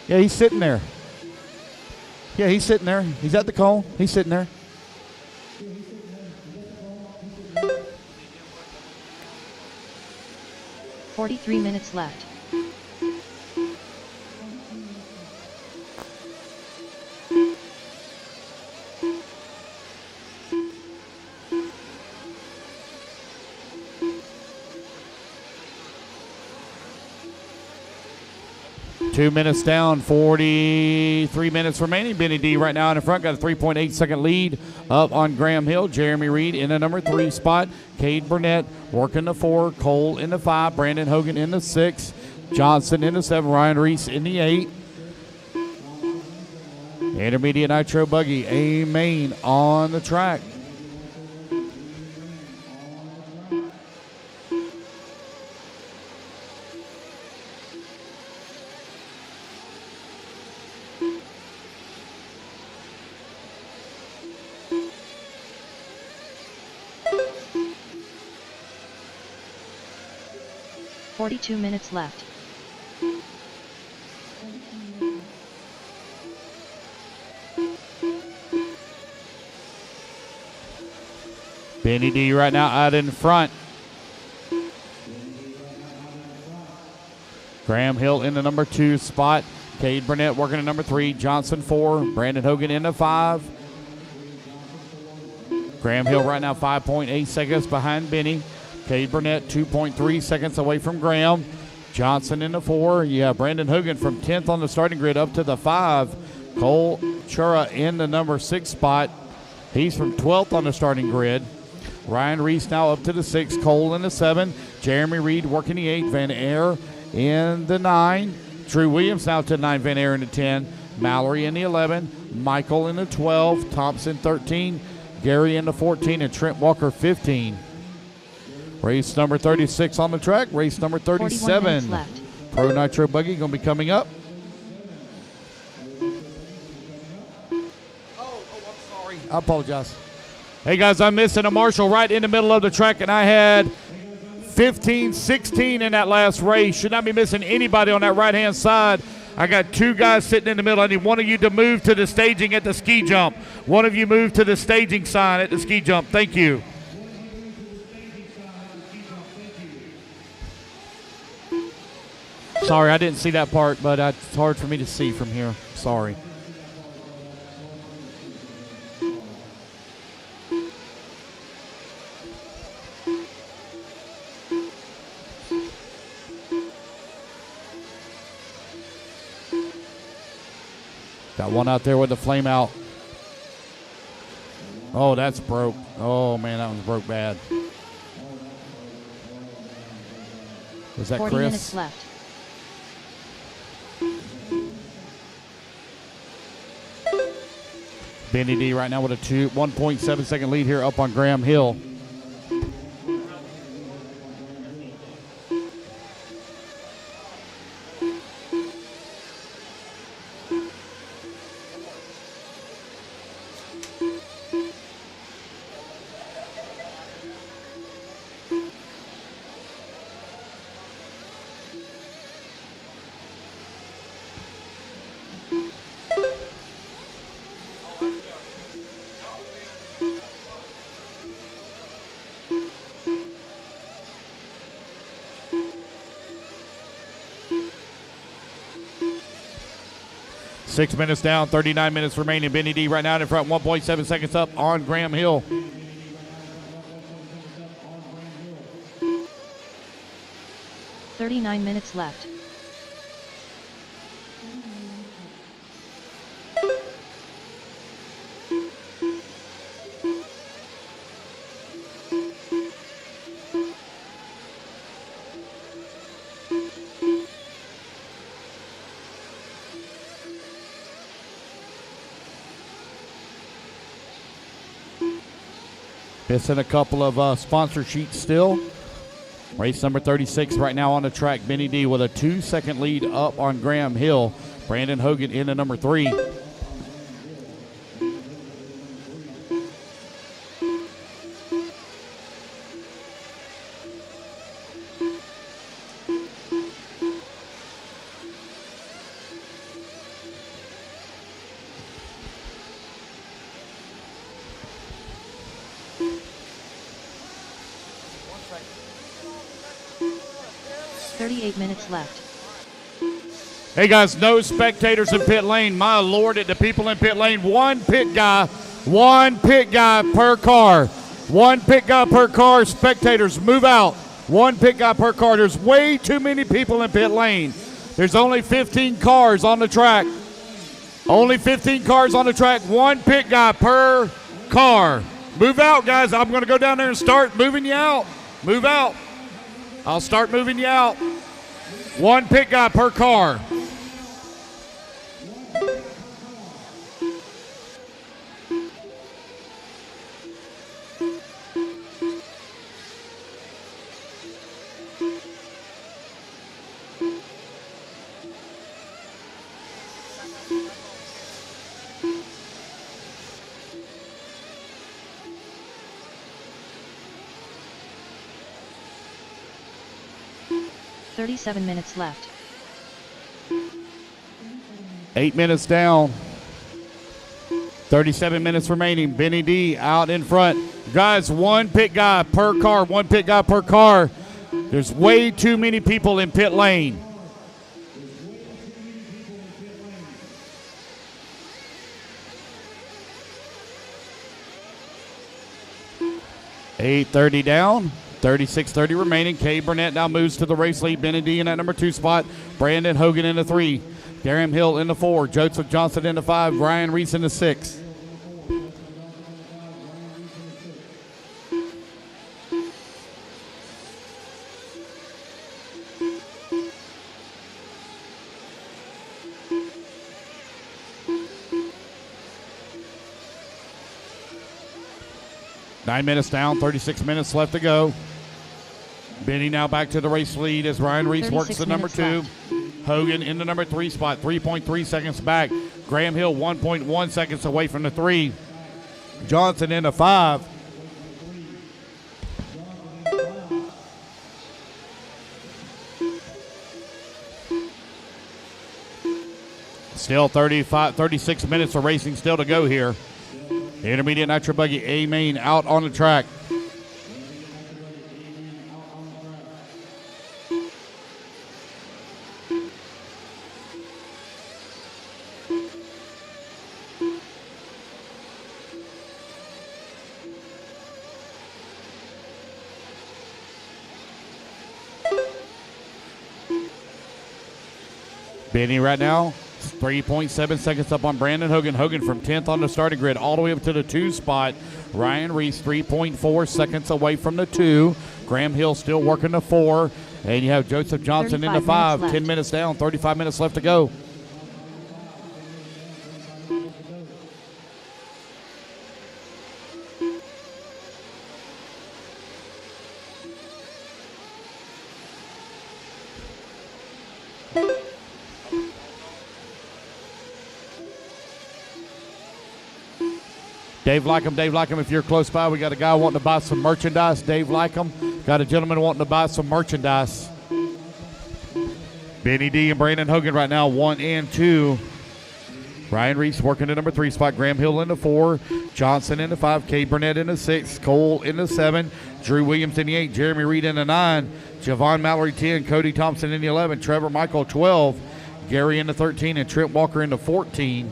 Yeah, he's sitting there. Yeah, he's sitting there. He's at the call. He's sitting there. "43 minutes left. Two minutes down, 43 minutes remaining. Benny D right now in front, got a 3.8 second lead up on Graham Hill. Jeremy Reed in the number 3 spot. Cade Burnett working the 4, Cole in the 5, Brandon Hogan in the 6, Johnson in the 7, Ryan Reese in the 8. Intermediate Nitro Buggy, A main on the track. "42 minutes left. Benny D right now out in front. Graham Hill in the number 2 spot. Cade Burnett working at number 3. Johnson 4. Brandon Hogan in the 5. Graham Hill right now 5.8 seconds behind Benny. Cade Burnett 2.3 seconds away from Graham. Johnson in the 4. Yeah, Brandon Hogan from 10th on the starting grid up to the 5. Cole Chura in the number 6 spot. He's from 12th on the starting grid. Ryan Reese now up to the 6. Cole in the 7. Jeremy Reed working the 8. Van Air in the 9. Drew Williams now to 9. Van Air in the 10. Mallory in the 11. Michael in the 12. Thompson 13. Gary in the 14. And Trent Walker 15. Race number 36 on the track. Race number 37. Pro Nitro Buggy going to be coming up. Oh, I'm sorry. I apologize. Hey, guys, I'm missing a marshal right in the middle of the track, and I had 15, 16 in that last race. Should not be missing anybody on that right-hand side. I got 2 guys sitting in the middle. I need one of you to move to the staging at the ski jump. One of you move to the staging sign at the ski jump. Thank you. Sorry, I didn't see that part, but it's hard for me to see from here. Sorry. Got one out there with the flame out. Oh, that's broke. Oh, man, that one's broke bad. Was that 40 Chris? minutes left. Benny D right now with a 1.7 second lead here up on Graham Hill. 6 minutes down, 39 minutes remaining. Benny D right now in front, 1.7 seconds up on Graham Hill. "39 minutes left. Missing a couple of sponsor sheets still. Race number 36 right now on the track. Benny D with a 2-second lead up on Graham Hill. Brandon Hogan into number 3. Minutes left. Hey guys, no spectators in pit lane. My Lord, at the people in pit lane, one pit guy per car. One pit guy per car. Spectators, move out. One pit guy per car. There's way too many people in pit lane. There's only 15 cars on the track. Only 15 cars on the track. One pit guy per car. Move out, guys. I'm going to go down there and start moving you out. Move out. I'll start moving you out. One pit guy per car. "37 minutes left. 8 minutes down. 37 minutes remaining. Benny D out in front. Guys, one pit guy per car. One pit guy per car. There's way too many people in pit lane. $8:30 down. 36:30 remaining. Kay Burnett now moves to the race lead. Benny D in that number 2 spot. Brandon Hogan in the 3. Graham Hill in the 4. Joseph Johnson in the 5. Ryan Reese in the 6. Nine minutes down, 36 minutes left to go. Benny now back to the race lead as Ryan Reese works the number 2. Left. Hogan in the number 3 spot, 3.3 seconds back. Graham Hill 1.1 seconds away from the 3. Johnson in the 5. Still 36 minutes of racing still to go here. The intermediate nitro buggy A-Main out on the track. Benny right now, 3.7 seconds up on Brandon Hogan. Hogan from 10th on the starting grid all the way up to the 2 spot. Ryan Reese 3.4 seconds away from the 2. Graham Hill still working the 4. And you have Joseph Johnson in the 5. 10 minutes down, 35 minutes left to go. Dave Lycum, if you're close by, we got a guy wanting to buy some merchandise. Dave Lycum, got a gentleman wanting to buy some merchandise. Benny D and Brandon Hogan right now, 1 and 2. Ryan Reese working the number 3 spot. Graham Hill in the 4. Johnson in the 5. Kay Burnett in the 6. Cole in the 7. Drew Williams in the 8. Jeremy Reed in the 9. Javon Mallory 10. Cody Thompson in the 11. Trevor Michael 12. Gary in the 13, and Trent Walker in the 14.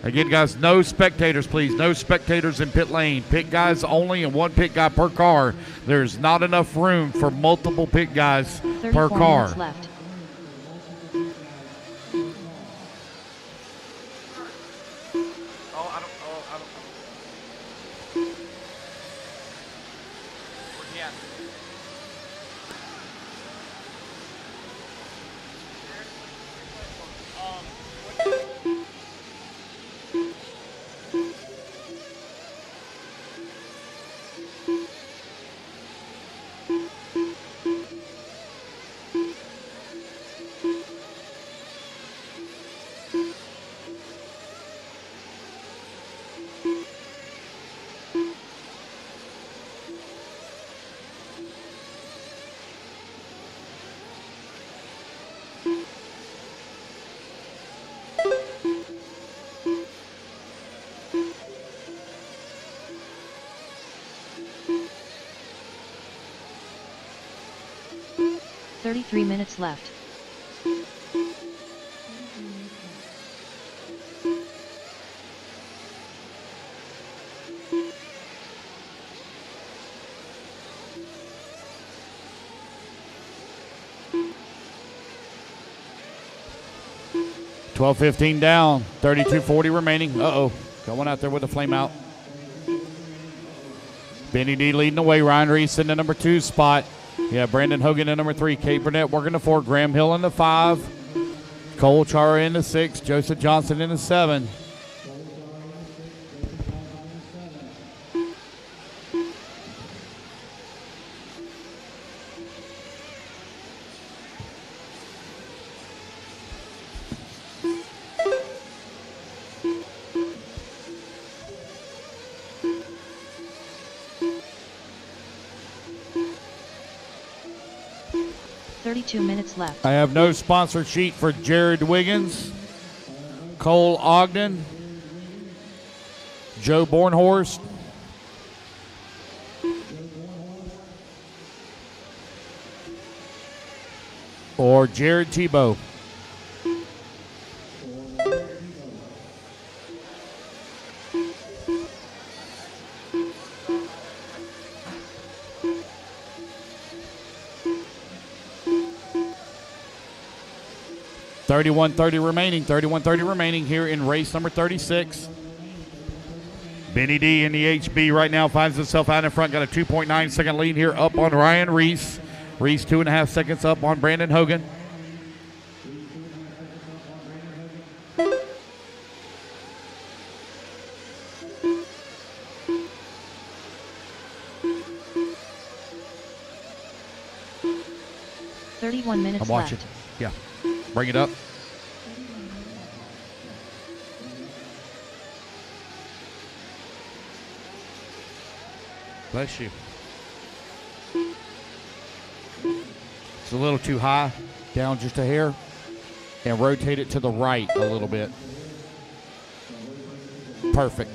Again, guys, no spectators, please. No spectators in pit lane. Pit guys only and one pit guy per car. There's not enough room for multiple pit guys per car. 34 minutes left. Thirty-three minutes left. $12:15 down, 32:40 remaining. Uh-oh, going out there with a flame out. Benny D leading the way. Ryan Reese in the number 2 spot. Yeah, Brandon Hogan in number 3. Kate Burnett working the 4. Graham Hill in the 5. Cole Chara in the 6. Joseph Johnson in the 7. Minutes left. I have no sponsor sheet for Jared Wiggins, Cole Ogden, Joe Bornhorst, or Jared Tebow. $31:30 remaining here in race number 36. Benny D in the HB right now finds himself out in front. Got a 2.9 second lead here up on Ryan Reese. Reese 2.5 seconds up on Brandon Hogan. I'm watching. Left. Yeah. Bring it up. Bless you. It's a little too high. Down just a hair. And rotate it to the right a little bit. Perfect.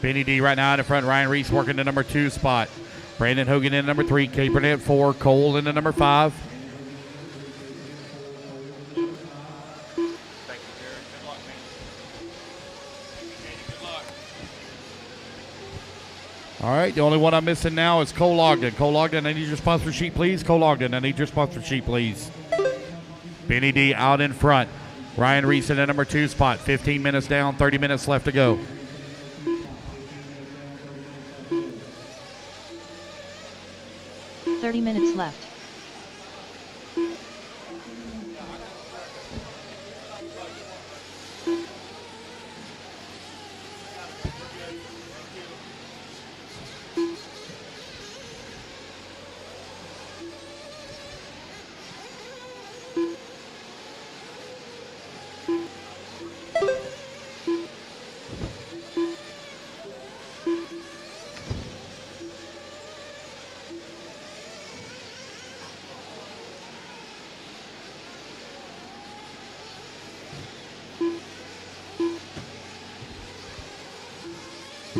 Benny D right now in the front. Ryan Reese working the number 2 spot. Brandon Hogan in number 3. Kate Burnett 4. Cole in the number 5. All right, the only one I'm missing now is Cole Ogden. Cole Ogden, I need your sponsor sheet, please. Cole Ogden, I need your sponsor sheet, please. Benny D out in front. Ryan Reese in the number 2 spot. 15 minutes down, 30 minutes left to go. Minutes left.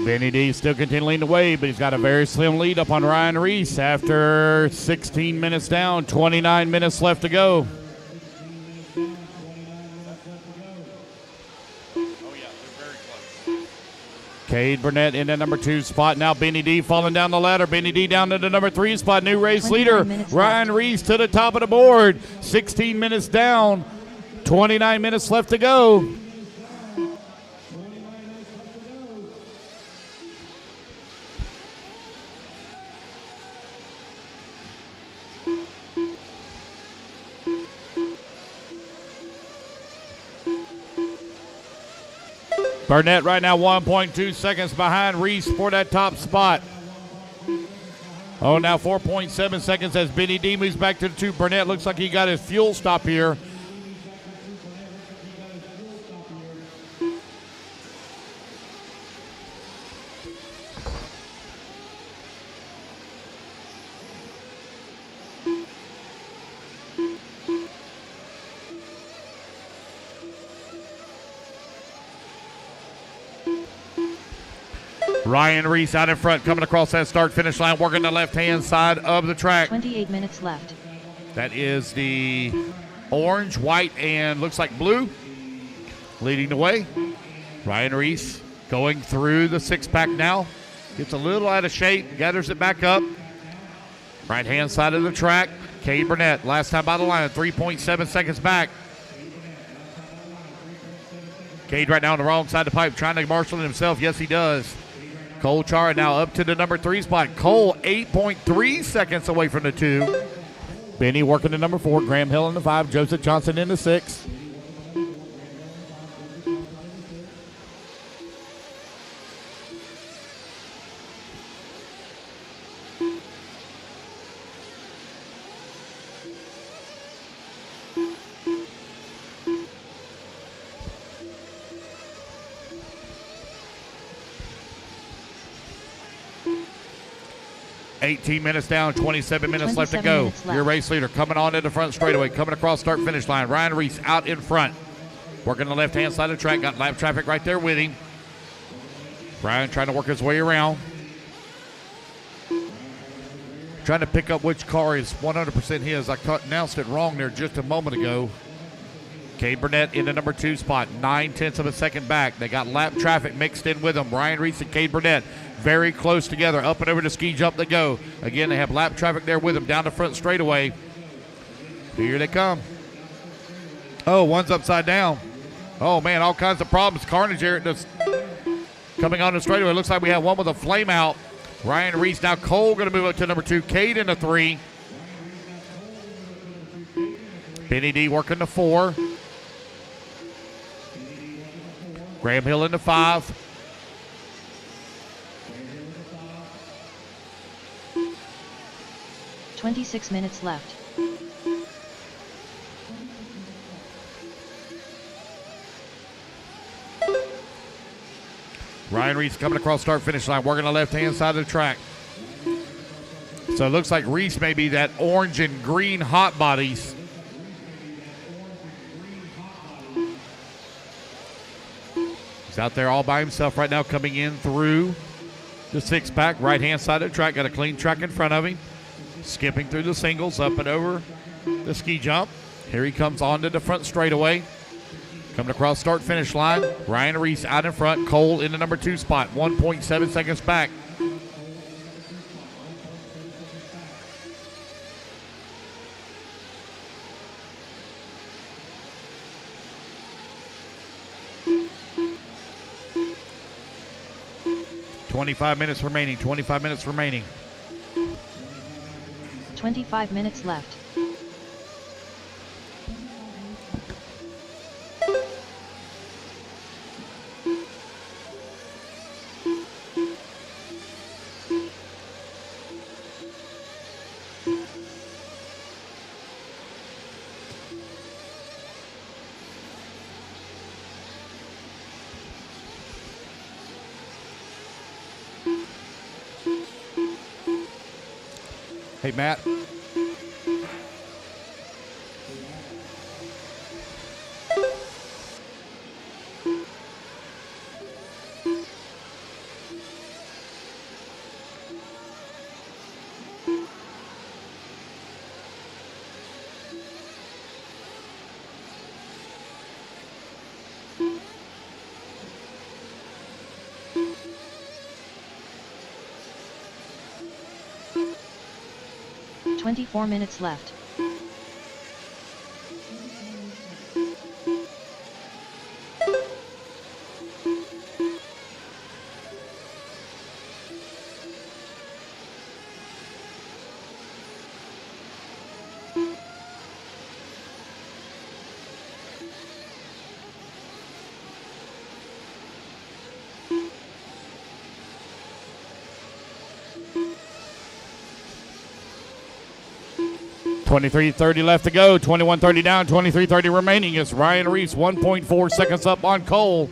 Benny D still continuing to wait, but he's got a very slim lead up on Ryan Reese after 16 minutes down, 29 minutes left to go. Cade Burnett in the number 2 spot. Now Benny D falling down the ladder. Benny D down to the number 3 spot. New race leader, Ryan Reese to the top of the board. 16 minutes down, 29 minutes left to go. Burnett right now 1.2 seconds behind Reese for that top spot. Oh, now 4.7 seconds as Benny D moves back to the 2. Burnett looks like he got his fuel stop here. Ryan Reese out in front, coming across that start-finish line, working the left-hand side of the track. 28 minutes left. That is the orange, white, and looks like blue leading the way. Ryan Reese going through the 6-pack now. Gets a little out of shape, gathers it back up. Right-hand side of the track, Cade Burnett, last time by the line, 3.7 seconds back. Cade right now on the wrong side of the pipe, trying to marshal it himself. Yes, he does. Cole Chara now up to the number 3 spot. Cole 8.3 seconds away from the 2. Benny working the number 4. Graham Hill in the 5. Joseph Johnson in the 6. $18 minutes down, 27 minutes left to go. Your race leader coming on to the front straightaway, coming across start-finish line. Ryan Reese out in front. Working the left-hand side of the track. Got lap traffic right there with him. Ryan trying to work his way around. Trying to pick up which car is 100% his. I announced it wrong there just a moment ago. Cade Burnett in the number 2 spot, 9/10 of a second back. They got lap traffic mixed in with them. Ryan Reese and Cade Burnett very close together. Up and over the ski jump they go. Again, they have lap traffic there with them down the front straightaway. Here they come. Oh, one's upside down. Oh, man, all kinds of problems. Carnage here coming on the straightaway. Looks like we have one with a flame out. Ryan Reese now. Cole going to move up to number 2. Cade in the 3. Benny D working the 4. Graham Hill in the 5. $26 minutes left. Ryan Reese coming across start-finish line, working the left-hand side of the track. So it looks like Reese may be that orange and green hot bodies. He's out there all by himself right now, coming in through the 6-pack, right-hand side of the track. Got a clean track in front of him. Skipping through the singles, up and over the ski jump. Here he comes onto the front straightaway. Coming across start-finish line. Ryan Reese out in front. Cole in the number 2 spot, 1.7 seconds back. $25 minutes remaining. 25 minutes remaining. 25 minutes left. Hey, Matt. 24 minutes left. .23:30 left to go. 21:30 down. 23:30 remaining. It's Ryan Reese 1.4 seconds up on Cole.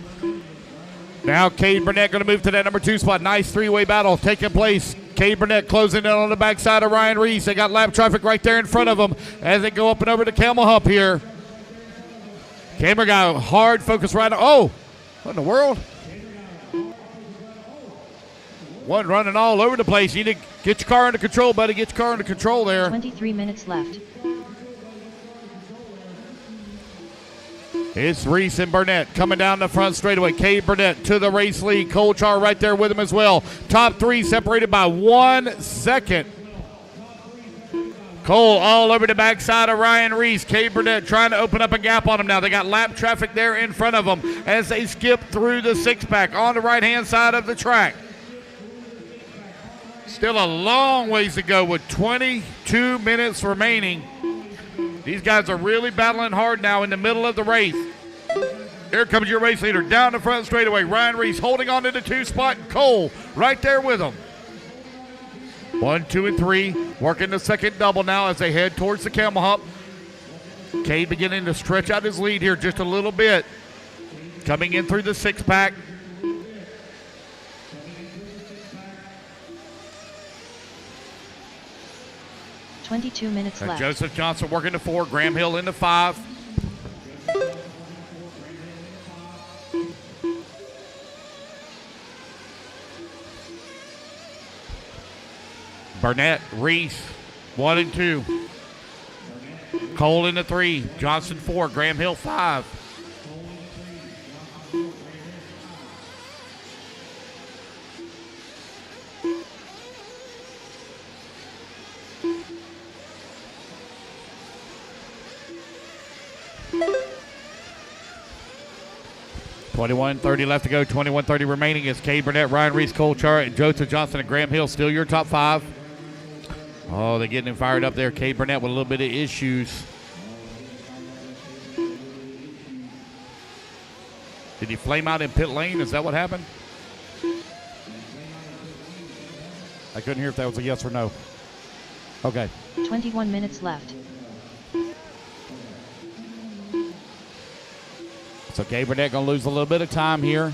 Now Cade Burnett going to move to that number 2 spot. Nice three-way battle taking place. Cade Burnett closing in on the backside of Ryan Reese. They got lap traffic right there in front of them as they go up and over the Camel Hump here. Camera got hard focus right on. Oh, what in the world? One running all over the place. You need to get your car under control, buddy. Get your car under control there. 23 minutes left. It's Reese and Burnett coming down the front straightaway. Cade Burnett to the race lead. Cole Char right there with him as well. Top three separated by 1 second. Cole all over the backside of Ryan Reese. Cade Burnett trying to open up a gap on him now. They got lap traffic there in front of them as they skip through the six-pack on the right-hand side of the track. Still a long ways to go with 22 minutes remaining. These guys are really battling hard now in the middle of the race. Here comes your race leader down the front straightaway. Ryan Reese holding on to the 2 spot. Cole right there with him. 1, 2, and 3 working the second double now as they head towards the Camel Hump. Cade beginning to stretch out his lead here just a little bit. Coming in through the six-pack. $22 minutes left. Joseph Johnson working the 4. Graham Hill in the 5. Burnett, Reese, 1 and 2. Cole in the 3. Johnson 4. Graham Hill 5. .21:30 left to go. 21:30 remaining. Is Cade Burnett, Ryan Reese, Cole Char, and Joseph Johnson and Graham Hill still your top 5. Oh, they're getting him fired up there. Cade Burnett with a little bit of issues. Did he flame out in pit lane? Is that what happened? I couldn't hear if that was a yes or no. Okay. 21 minutes left. So Cade Burnett going to lose a little bit of time here.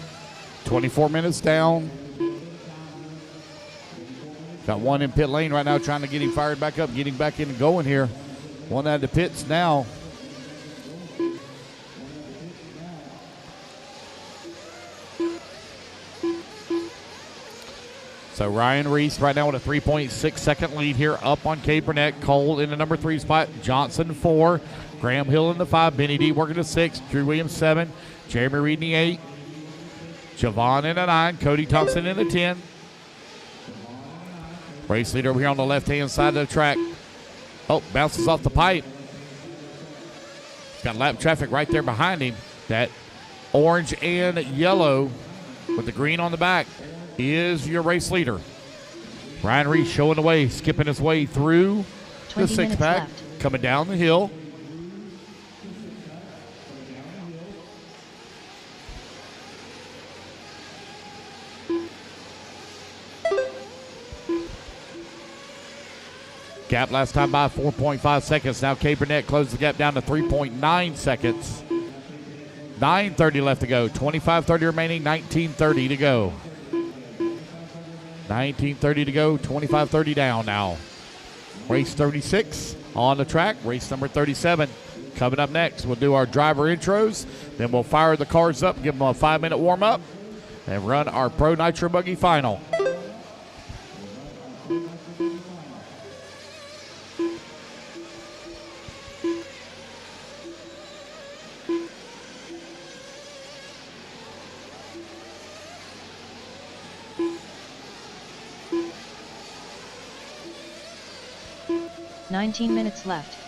24 minutes down. Got one in pit lane right now trying to get him fired back up, getting back in and going here. One out of the pits now. So Ryan Reese right now with a 3.6 second lead here up on Cade Burnett. Cole in the number 3 spot. Johnson 4. Graham Hill in the 5. Benny D working the 6. Drew Williams 7. Jeremy Reed in the 8. Javon in the 9. Cody Thompson in the 10. Race leader over here on the left-hand side of the track. Oh, bounces off the pipe. Got lap traffic right there behind him. That orange and yellow with the green on the back is your race leader. Ryan Reese showing the way, skipping his way through the 6-pack, coming down the hill. Gap last time by 4.5 seconds. Now Cade Burnett closed the gap down to 3.9 seconds. 9:30 left to go. 25:30 remaining. 19:30 to go. 19:30 to go. 25:30 down now. Race 36 on the track. Race number 37 coming up next. We'll do our driver intros. Then we'll fire the cars up, give them a 5-minute warm-up, and run our Pro Nitro Buggy final. 19 minutes left.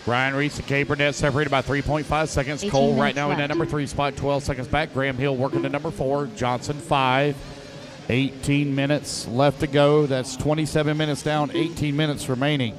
Ryan Reese and Cade Burnett separated by 3.5 seconds. 18 Cole right minutes now in that left. number 3 spot, 12 seconds back. Graham Hill working the number 4. Johnson 5. 18 minutes left to go. That's 27 minutes down, 18 minutes remaining.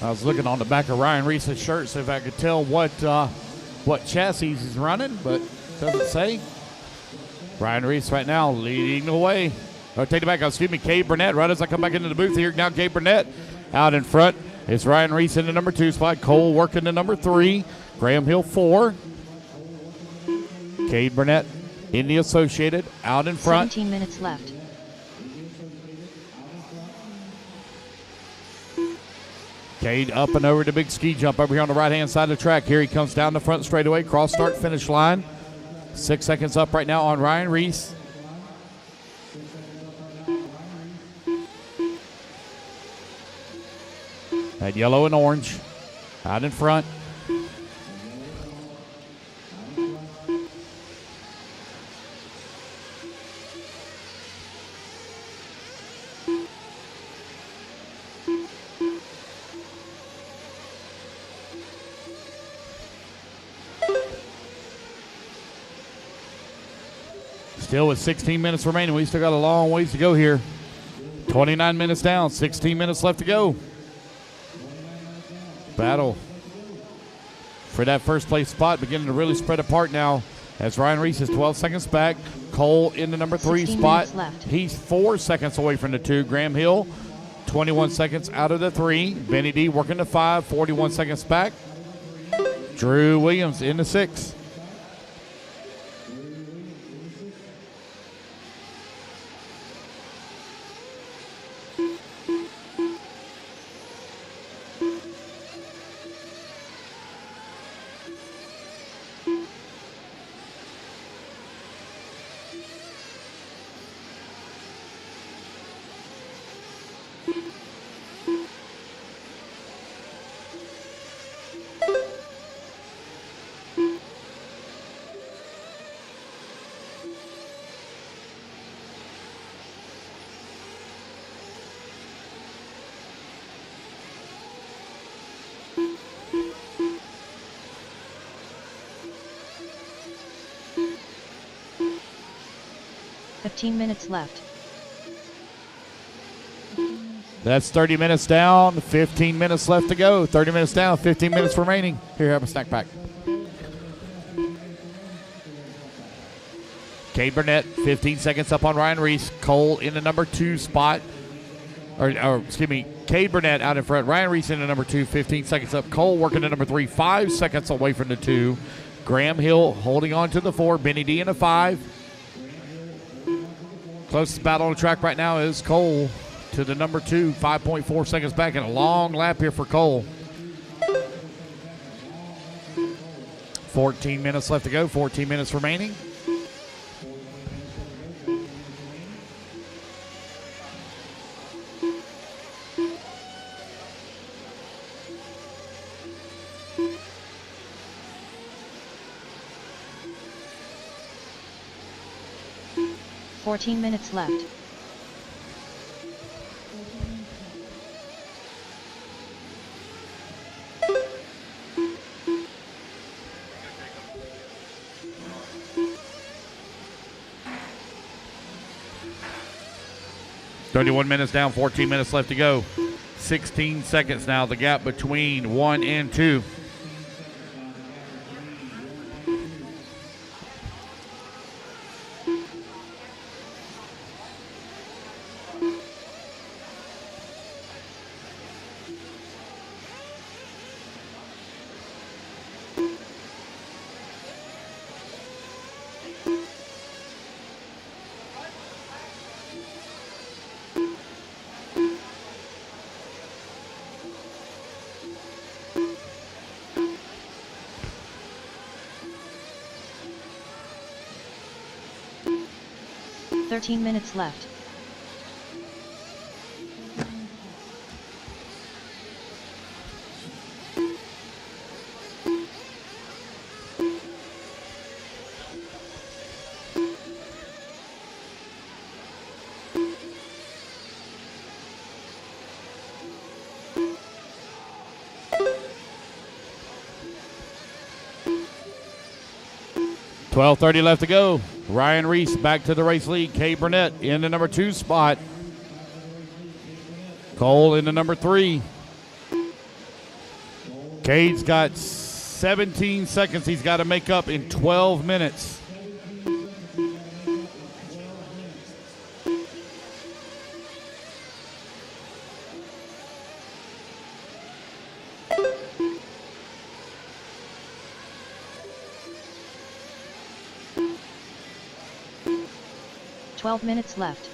I was looking on the back of Ryan Reese's shirt, so if I could tell what chassis he's running, but doesn't say. Ryan Reese right now leading the way. Oh, take it back. Excuse me, Cade Burnett. Right as I come back into the booth here, now Cade Burnett out in front. It's Ryan Reese in the number 2 spot. Cole working the number 3. Graham Hill 4. Cade Burnett in the Associated out in front. 17 minutes left. Cade up and over the big ski jump over here on the right-hand side of the track. Here he comes down the front straightaway, cross start, finish line. 6 seconds up right now on Ryan Reese. That yellow and orange out in front. Still with 16 minutes remaining. We still got a long ways to go here. 29 minutes down, 16 minutes left to go. Battle for that first place spot beginning to really spread apart now as Ryan Reese is 12 seconds back. Cole in the number 3 spot. He's 4 seconds away from the 2. Graham Hill, 21 seconds out of the 3. Benny D working the 5, 41 seconds back. Drew Williams in the 6. Fifteen minutes left. That's 30 minutes down, 15 minutes left to go. 30 minutes down, 15 minutes remaining. Here, have a snack pack. Cade Burnett, 15 seconds up on Ryan Reese. Cole in the number 2 spot. Excuse me, Cade Burnett out in front. Ryan Reese in the number 2, 15 seconds up. Cole working the number 3, 5 seconds away from the 2. Graham Hill holding on to the 4. Benny D in the 5. Closest battle on the track right now is Cole to the number 2, 5.4 seconds back, and a long lap here for Cole. 14 minutes left to go, 14 minutes remaining. 14 minutes left. "31 minutes down, 14 minutes left to go. 16 seconds now, the gap between 1 and 2. Thirteen minutes left. $12:30 left to go. Ryan Reese back to the race lead. Kay Burnett in the number 2 spot. Cole in the number 3. Cade's got 17 seconds he's got to make up in 12 minutes. Twelve minutes left.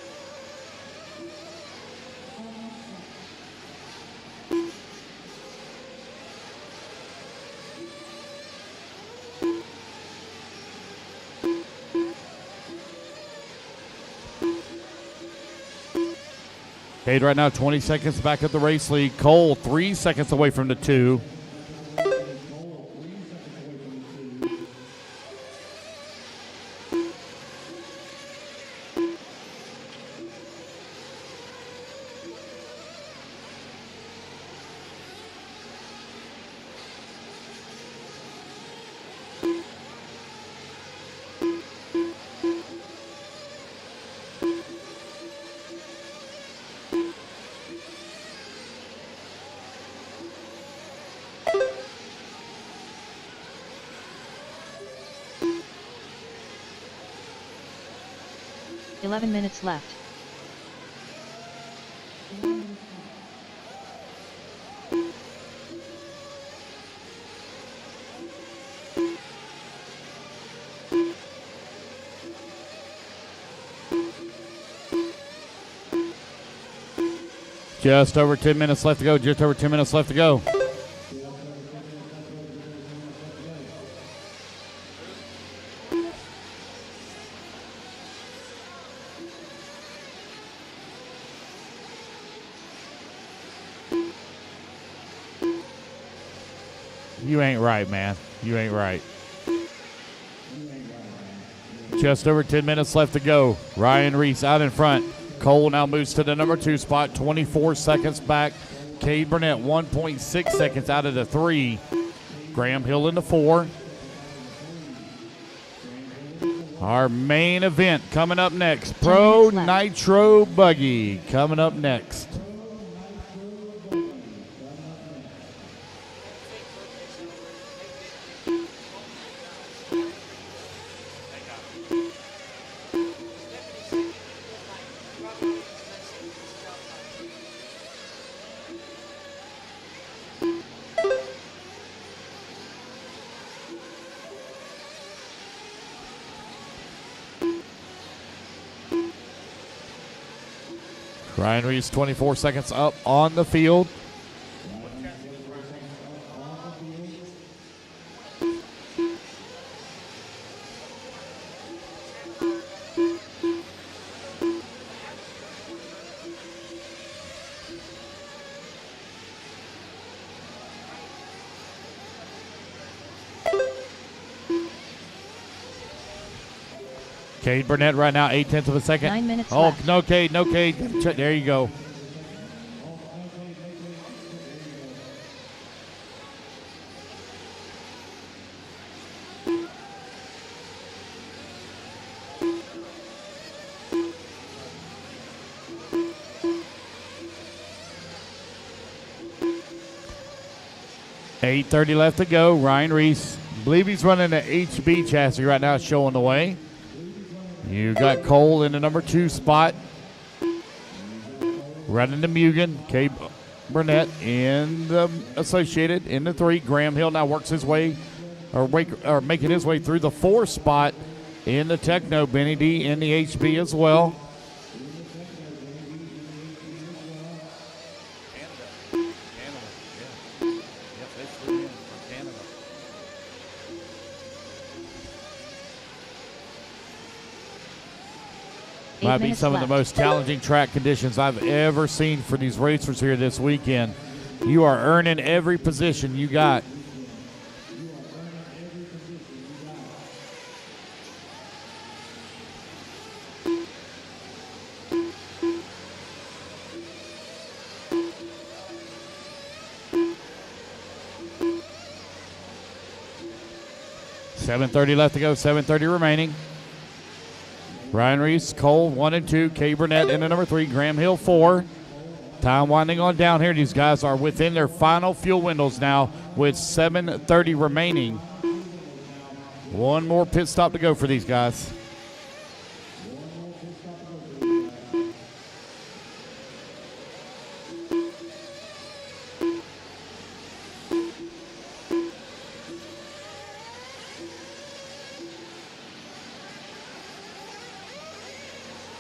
Cade right now 20 seconds back at the race lead. Cole 3 seconds away from the 2. $11 minutes left. Just over 10 minutes left to go. Just over 10 minutes left to go. You ain't right, man. You ain't right. Just over 10 minutes left to go. Ryan Reese out in front. Cole now moves to the number 2 spot, 24 seconds back. Cade Burnett 1.6 seconds out of the 3. Graham Hill in the 4. Our main event coming up next. Pro Nitro Buggy coming up next. Ryan Reese 24 seconds up on the field. Cade Burnett right now, 0.8 of a second. 9 minutes Oh, left. no, Cade, no, Cade. There you go. $8:30 left to go. Ryan Reese, I believe he's running the HB chassis right now, showing the way. You got Cole in the number 2 spot. Running the Mugen. Cade Burnett in the Associated in the 3. Graham Hill now works his way, or making his way through the 4 spot in the Techno. Benny D in the HB as well. 8 Might be minutes some left. of the most challenging track conditions I've ever seen for these racers here this weekend. You are earning every position you got. $7:30 left to go, 7:30 remaining. Ryan Reese, Cole 1 and 2, Cade Burnett in the number 3, Graham Hill 4. Time winding on down here. These guys are within their final fuel windows now with 7:30 remaining. One more pit stop to go for these guys.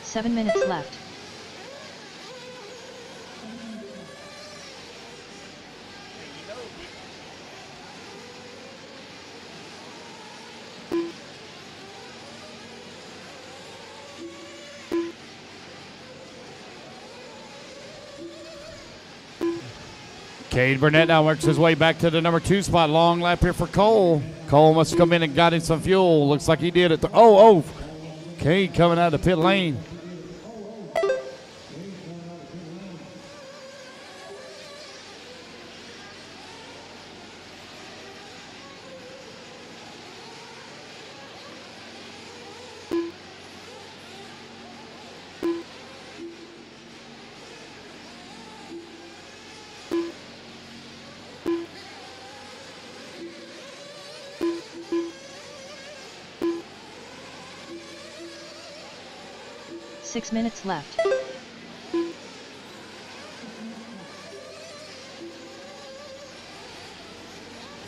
Seven minutes left. Cade Burnett now works his way back to the number 2 spot. Long lap here for Cole. Cole must have come in and got him some fuel. Looks like he did it. Cade coming out of the pit lane. Six minutes left.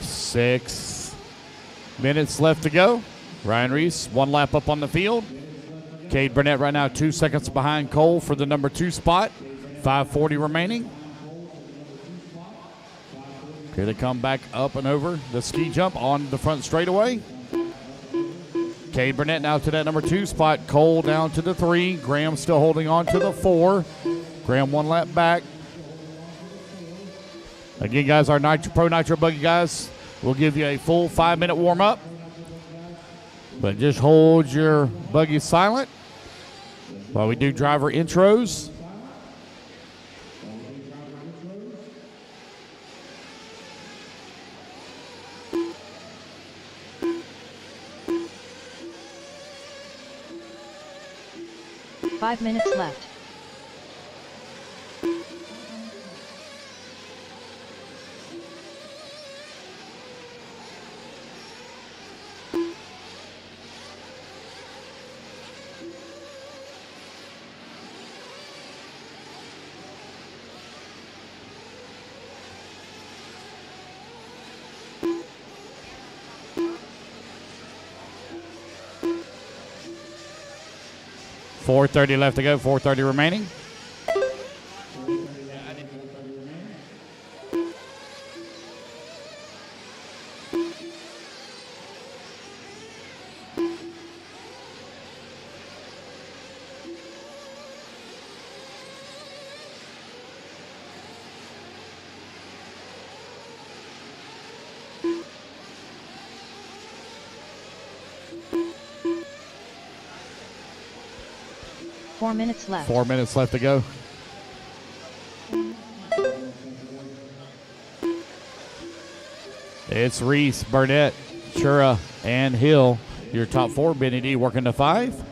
Six minutes left to go. Ryan Reese, 1 lap up on the field. Cade Burnett right now 2 seconds behind Cole for the number 2 spot. 5:40 remaining. Here they come back up and over the ski jump on the front straightaway. Cade Burnett now to that number 2 spot. Cole down to the 3. Graham still holding on to the 4. Graham 1 lap back. Again, guys, our Pro Nitro Buggy guys will give you a full 5-minute warm-up. But just hold your buggy silent while we do driver intros. Five minutes left. $4:30 left to go, 4:30 remaining. 4 minutes left. 4 minutes left to go. It's Reese, Burnett, Chura, and Hill. Your top 4. Benny D working to 5.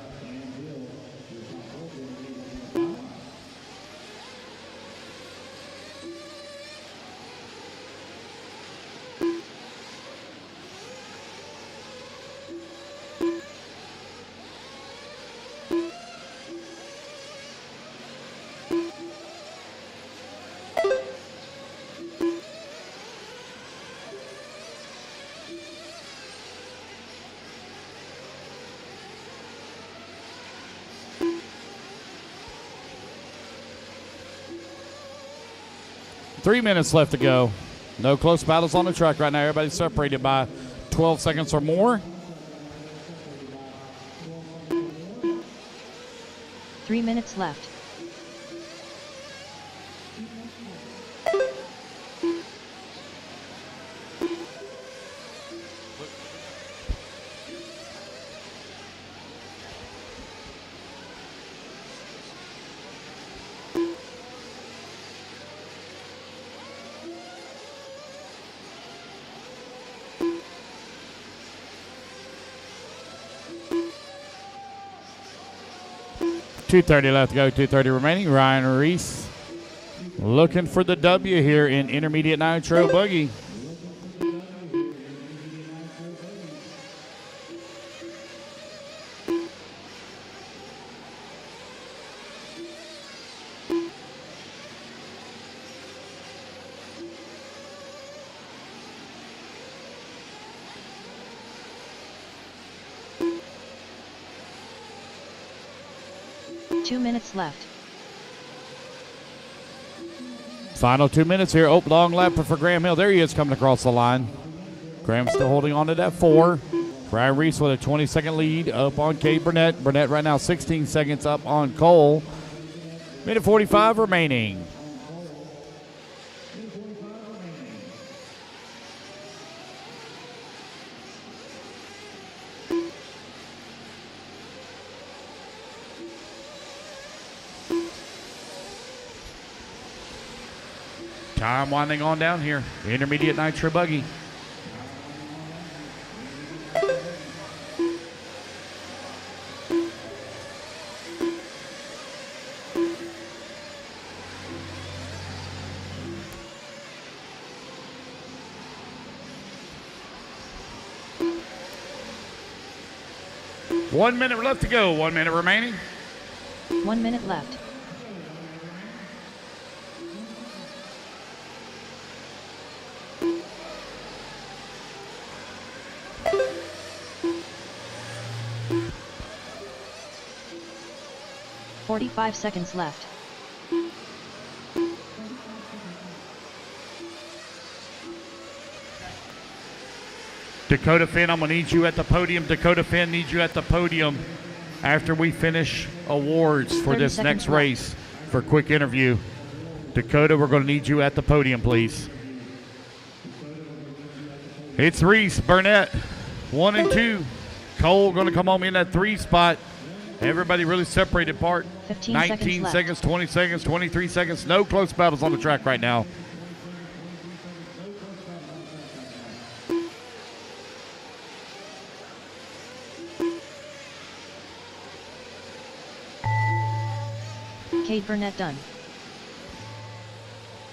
Three minutes left to go. No close battles on the track right now. Everybody's separated by 12 seconds or more. 3 minutes left. .230 left to go, 2:30 remaining. Ryan Reese looking for the W here in Intermediate Nitro Buggy. Two minutes left. Final 2 minutes here. Oh, long lap for Graham Hill. There he is coming across the line. Graham still holding on to that 4. Ryan Reese with a 20-second lead up on Cade Burnett. Burnett right now 16 seconds up on Cole. Minute 45 remaining. Time winding on down here. Intermediate Nitro Buggy. One minute left to go. 1 minute remaining. 1 minute left. .45 seconds left. Dakota Finn, I'm going to need you at the podium. Dakota Finn needs you at the podium after we finish awards for this next race for a quick interview. Dakota, we're going to need you at the podium, please. It's Reese, Burnett, 1 and 2. Cole going to come home in that 3 spot. Everybody really separated apart. 19 seconds, 20 seconds, 23 seconds. No close battles on the track right now. Cade Burnett done.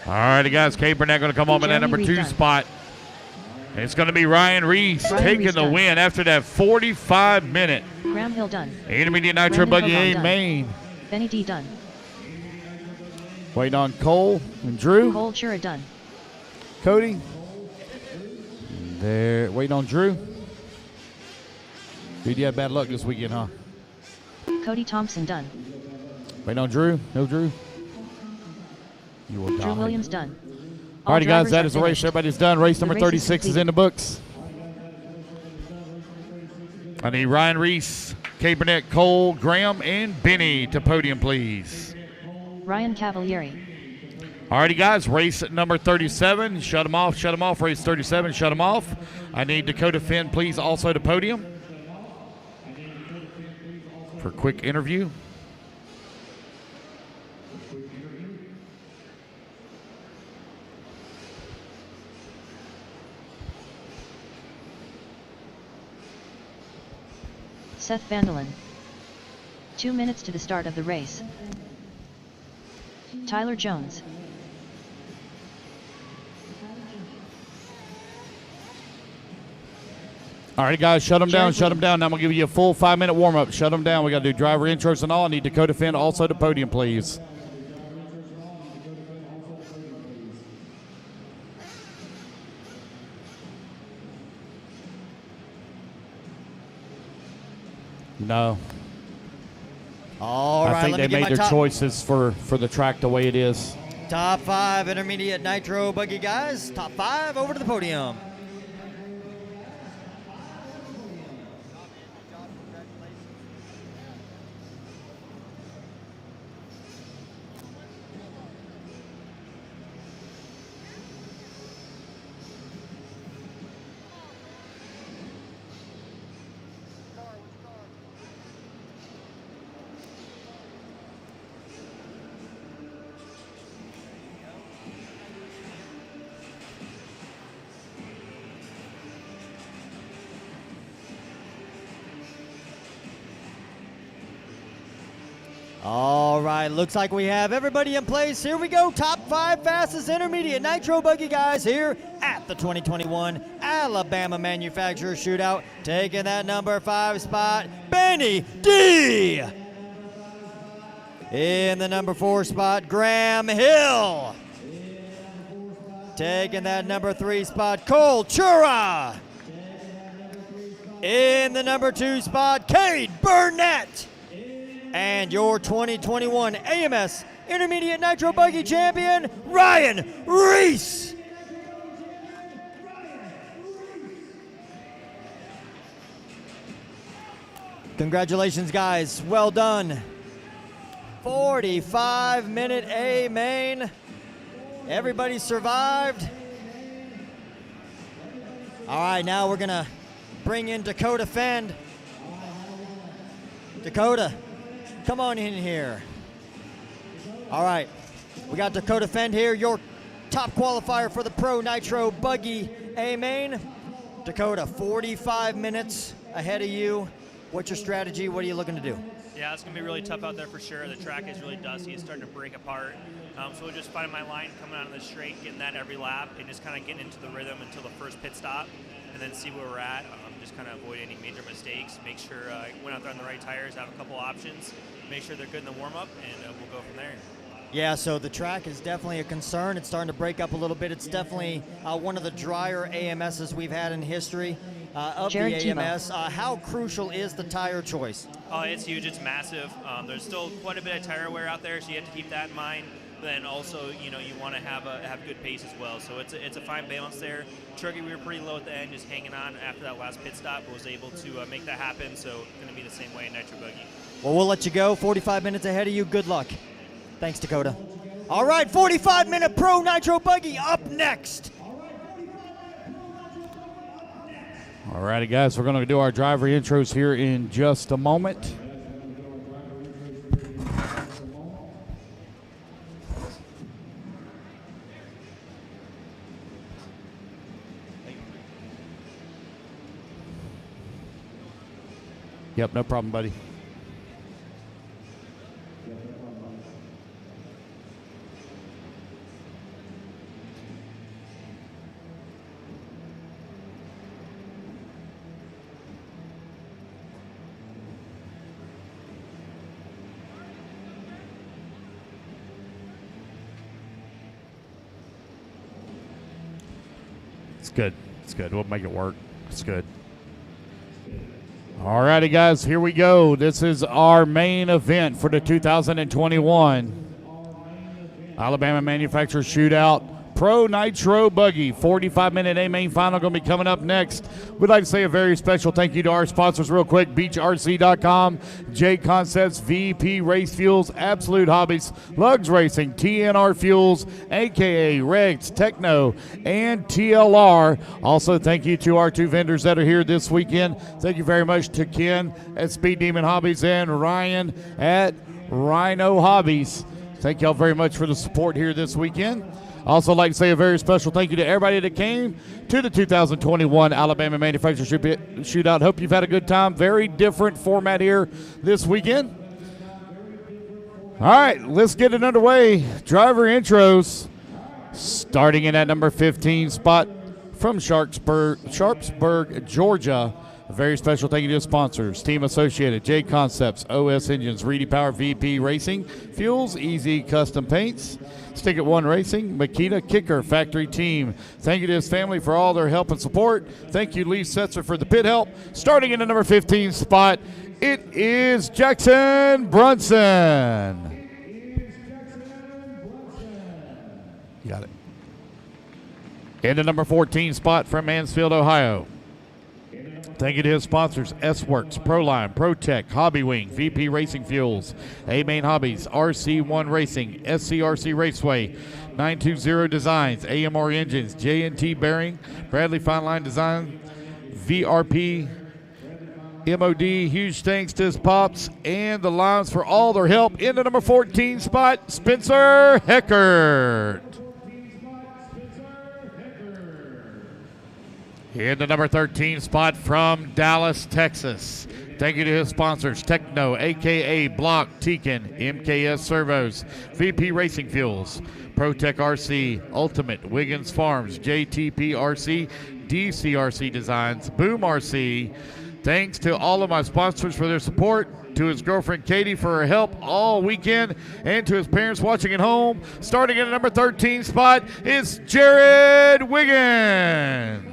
All righty, guys. Cade Burnett going to come home in that number 2 spot. And it's going to be Ryan Reese taking the win after that 45-minute. Graham Hill done. Intermediate Nitro Buggy A main. Benny D done. Waiting on Cole and Drew. Cole Chura done. Cody. There, waiting on Drew. Dude, you had bad luck this weekend, huh? Cody Thompson done. Waiting on Drew. No Drew. You will die. Drew Williams done. All righty, guys, that is the race. Everybody's done. Race number 36 is in the books. I need Ryan Reese, Cade Burnett, Cole, Graham, and Benny to podium, please. Ryan Cavalieri. All righty, guys, race number 37. Shut them off, shut them off. Race 37, shut them off. I need Dakota Finn, please, also to podium for a quick interview. Seth Vandelin. 2 minutes to the start of the race. Tyler Jones. All right, guys, shut them down, Jared shut them down. Now I'm going to give you a full 5-minute warm-up. Shut them down. We got to do driver intros and all. I need Dakota Finn also to podium, please. No. All right, I think let they me get made my their top, choices for the track the way it is. top 5 intermediate nitro buggy guys. Top 5 over to the podium. All right, looks like we have everybody in place. Here we go, top 5 fastest intermediate nitro buggy guys here at the 2021 Alabama Manufacturer Shootout. Taking that number 5 spot, Benny D. In the number 4 spot, Graham Hill. Taking that number 3 spot, Cole Chura. In the number 2 spot, Cade Burnett. And your 2021 AMS Intermediate Nitro Buggy Champion, Ryan Reese. Congratulations, guys. Well done. 45-minute A main. Everybody survived. All right, now we're going to bring in Dakota Fend. Dakota, come on in here. All right, we got Dakota Fend here, your top qualifier for the Pro Nitro Buggy A main. Dakota, 45 minutes ahead of you. What's your strategy? What are you looking to do? Yeah, it's going to be really tough out there for sure. The track is really dusty. It's starting to break apart. So we're just finding my line coming out of the straight, getting that every lap, and just kind of getting into the rhythm until the first pit stop, and then see where we're at. Just kind of avoid any major mistakes. Make sure I went out there on the right tires, have a couple options, make sure they're good in the warm-up, and we'll go from there. Yeah, so the track is definitely a concern. It's starting to break up a little bit. It's definitely one of the drier AMSs we've had in history of Jared the AMS. How crucial is the tire choice? Oh, it's huge. It's massive. There's still quite a bit of tire wear out there, so you have to keep that in mind. But then also, you know, you want to have good pace as well. So it's a fine balance there. Truckee, we were pretty low at the end, just hanging on after that last pit stop, but was able to make that happen. So going to be the same way in Nitro Buggy. Well, we'll let you go. 45 minutes ahead of you. Good luck. Thanks, Dakota. All right, 45-minute Pro Nitro Buggy up next. All righty, guys, we're going to do our driver intros here in just a moment. Yep, no problem, buddy. It's good. It's good. We'll make it work. It's good. All righty, guys, here we go. This is our main event for the 2021 Alabama Manufacturer Shootout Pro Nitro Buggy. 45-minute A-Main final going to be coming up next. We'd like to say a very special thank you to our sponsors real quick. BeachRC.com, J Concepts, VP Race Fuels, Absolute Hobbies, Lugs Racing, TNR Fuels, a.k.a. Rex, Techno, and TLR. Also, thank you to our two vendors that are here this weekend. Thank you very much to Ken at Speed Demon Hobbies and Ryan at Rhino Hobbies. Thank y'all very much for the support here this weekend. Also like to say a very special thank you to everybody that came to the 2021 Alabama Manufacturer Shootout. Hope you've had a good time. Very different format here this weekend. All right, let's get it underway. Driver intros. Starting in at number 15 spot from Sharpsburg, Georgia. A very special thank you to the sponsors. Team Associated, J Concepts, OS Engines, Reedy Power, VP Racing, Fuels, Easy Custom Paints, Stick It One Racing, Makita Kicker Factory Team. Thank you to his family for all their help and support. Thank you, Lee Setzer, for the pit help. Starting in the number 15 spot, it is Jackson Brunson. You got it. In the number 14 spot from Mansfield, Ohio. Thank you to his sponsors, S-Works, Proline, ProTech, Hobby Wing, VP Racing Fuels, A-Main Hobbies, RC1 Racing, SCRC Raceway, 920 Designs, AMR Engines, J&T Bearing, Bradley Fine Line Design, VRP, MOD. Huge thanks to his pops and the Lions for all their help. In the number 14 spot, Spencer Heckert. In the number 13 spot from Dallas, Texas. Thank you to his sponsors, Techno, a.k.a. Block, Tekin, MKS Servos, VP Racing Fuels, ProTech RC, Ultimate, Wiggins Farms, JTP RC, DCRC Designs, Boom RC. Thanks to all of my sponsors for their support, to his girlfriend Katie for her help all weekend, and to his parents watching at home. Starting at the number 13 spot is Jared Wiggins.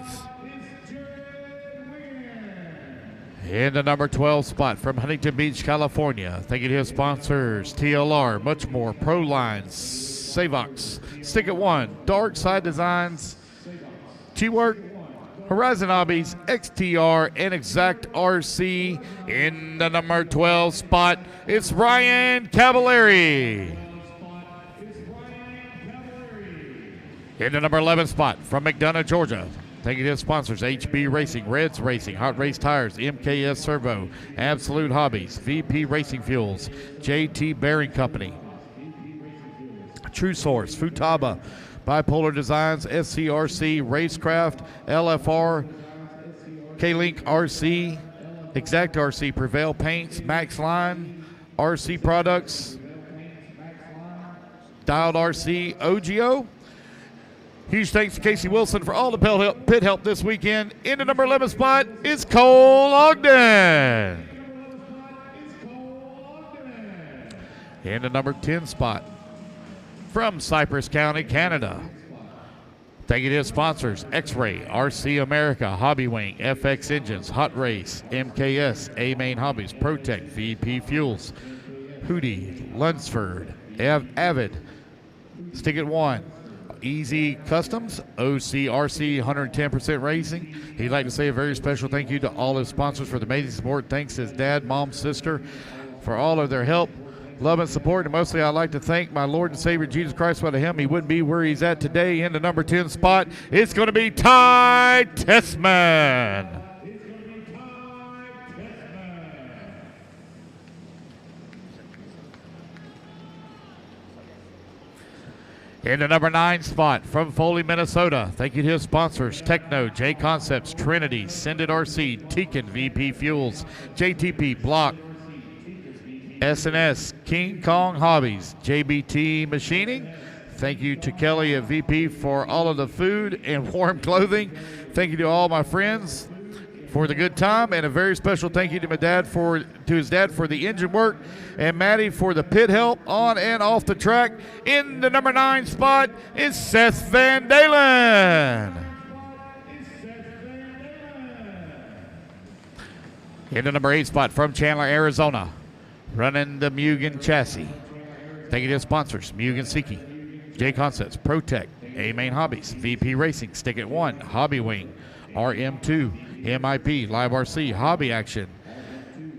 In the number 12 spot from Huntington Beach, California. Thank you to his sponsors, TLR, much more, ProLines, Savox, Stick It One, Dark Side Designs, T-Work, Horizon Hobbies, XTR, and Exact RC. In the number 12 spot, it's Ryan Cavallari. In the number 11 spot from McDonough, Georgia. Thank you to his sponsors, HB Racing, Reds Racing, Hot Race Tires, MKS Servo, Absolute Hobbies, VP Racing Fuels, JT Bearing Company, True Source, Futaba, Bipolar Designs, SCRC, Racecraft, LFR, K-Link RC, Exact RC, Prevail Paints, Max Line, RC Products, Dialed RC, OGO. Huge thanks to Casey Wilson for all the pit help this weekend. In the number 11 spot is Cole Ogden. In the number 10 spot from Cypress County, Canada. Thank you to his sponsors, X-Ray, RC America, Hobby Wing, FX Engines, Hot Race, MKS, A-Main Hobbies, ProTech, VP Fuels, Hootie, Lunsford, Avid, Stick It One, Easy Customs, OCRC 110% Racing. He'd like to say a very special thank you to all his sponsors for the amazing support. Thanks to his dad, mom, sister for all of their help, love, and support. And mostly I'd like to thank my Lord and Savior Jesus Christ. Without him, he wouldn't be where he's at today. In the number 10 spot, it's going to be Ty Tessman. In the number 9 spot from Foley, Minnesota. Thank you to his sponsors, Techno, J Concepts, Trinity, Sendit RC, Tekin, VP Fuels, JTP, Block, S&S, King Kong Hobbies, JBT Machining. Thank you to Kelly at VP for all of the food and warm clothing. Thank you to all my friends for the good time, and a very special thank you to his dad for the engine work, and Maddie for the pit help on and off the track. In the number 9 spot is Seth Van Dalen. In the number 8 spot from Chandler, Arizona, running the Mugen chassis. Thank you to his sponsors, Mugen Siki, J Concepts, ProTech, A-Main Hobbies, VP Racing, Stick It One, Hobby Wing, RM2, MIP, Live RC, Hobby Action,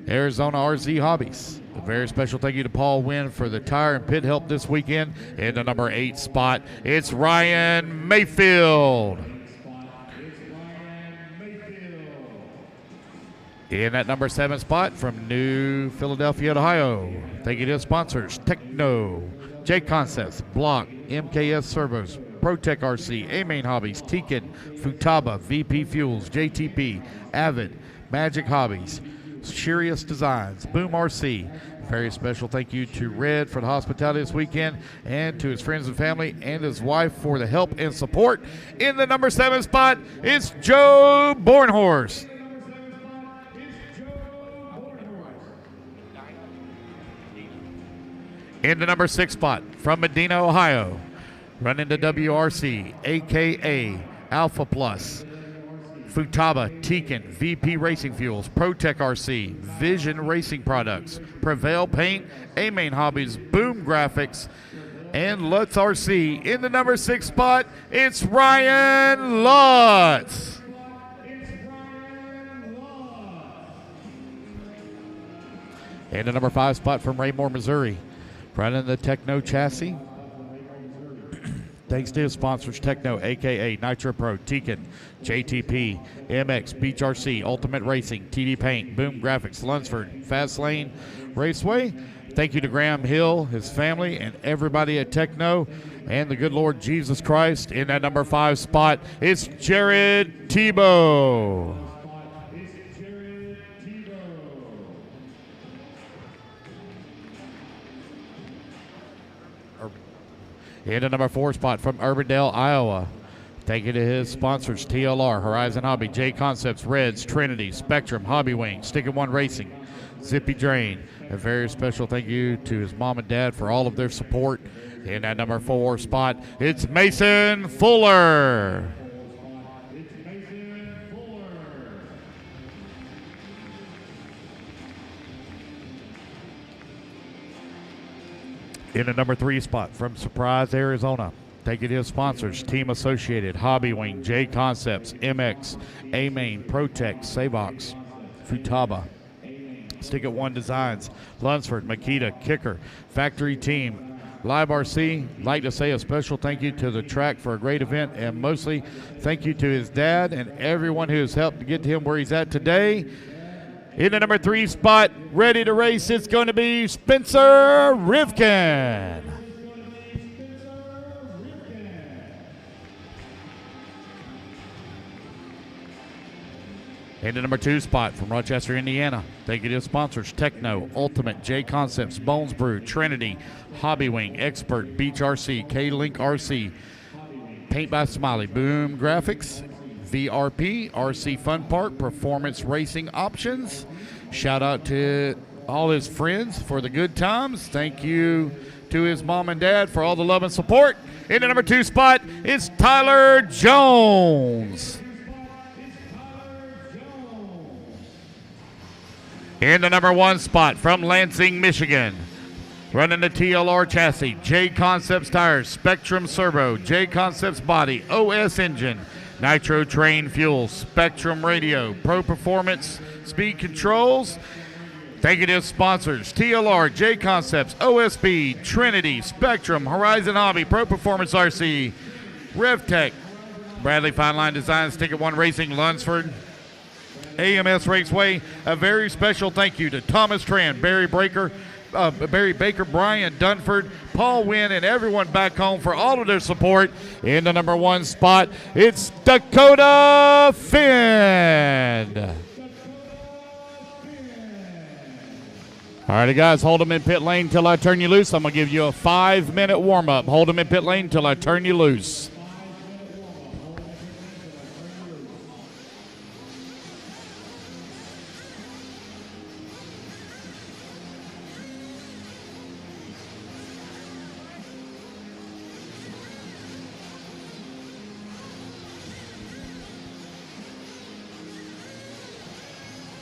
Arizona RZ Hobbies. A very special thank you to Paul Wynn for the tire and pit help this weekend. In the number 8 spot, it's Ryan Mayfield. In that number 7 spot from New Philadelphia, Ohio. Thank you to the sponsors, Techno, J Concepts, Block, MKS Servos, ProTech RC, A-Main Hobbies, Tekin, Futaba, VP Fuels, JTP, Avid, Magic Hobbies, Sirius Designs, Boom RC. Very special thank you to Red for the hospitality this weekend, and to his friends and family and his wife for the help and support. In the number 7 spot, it's Joe Bornhorst. In the number 6 spot, from Medina, Ohio, running the WRC, a.k.a. Alpha Plus, Futaba, Tekin, VP Racing Fuels, ProTech RC, Vision Racing Products, Prevail Paint, A-Main Hobbies, Boom Graphics, and Lutz RC. In the number 6 spot, it's Ryan Lutz. In the number 5 spot, from Raymore, Missouri, running the Techno chassis. Thanks to his sponsors, Techno, a.k.a. Nitro Pro, Tekin, JTP, MX, Beach RC, Ultimate Racing, TD Paint, Boom Graphics, Lunsford, Fast Lane Raceway. Thank you to Graham Hill, his family, and everybody at Techno, and the good Lord Jesus Christ. In that number 5 spot, it's Jared Tebow. In the number 4 spot, from Urbandale, Iowa. Thank you to his sponsors, TLR, Horizon Hobby, J Concepts, Reds, Trinity, Spectrum, Hobby Wing, Stick and One Racing, Zippy Drain. A very special thank you to his mom and dad for all of their support. In that number 4 spot, it's Mason Fuller. In the number 3 spot, from Surprise, Arizona, thank you to his sponsors, Team Associated, Hobby Wing, J Concepts, MX, A-Main, ProTech, Savox, Futaba, Stick at One Designs, Lunsford, Makita, Kicker, Factory Team, Live RC. Like to say a special thank you to the track for a great event, and mostly thank you to his dad and everyone who has helped to get to him where he's at today. In the number 3 spot, ready to race, it's going to be Spencer Rivkin. In the number 2 spot, from Rochester, Indiana, thank you to sponsors, Techno, Ultimate, J Concepts, Bones Brew, Trinity, Hobby Wing, Expert, Beach RC, K-Link RC, Paint by Smiley, Boom Graphics, VRP, RC Fun Park, Performance Racing Options. Shout out to all his friends for the good times. Thank you to his mom and dad for all the love and support. In the number 2 spot, it's Tyler Jones. In the number 1 spot, from Lansing, Michigan, running the TLR chassis, J Concepts tires, Spectrum Servo, J Concepts body, OS engine, Nitro Train fuel, Spectrum radio, Pro Performance speed controls. Thank you to sponsors, TLR, J Concepts, OSB, Trinity, Spectrum, Horizon Hobby, Pro Performance RC, RevTech, Bradley Fine Line Designs, Stick at One Racing, Lunsford, AMS Raceway. A very special thank you to Thomas Tran, Barry Baker, Brian Dunford, Paul Wynn, and everyone back home for all of their support. In the number 1 spot, it's Dakota Finn. All righty, guys, hold them in pit lane till I turn you loose. I'm going to give you a 5-minute warm-up. Hold them in pit lane till I turn you loose.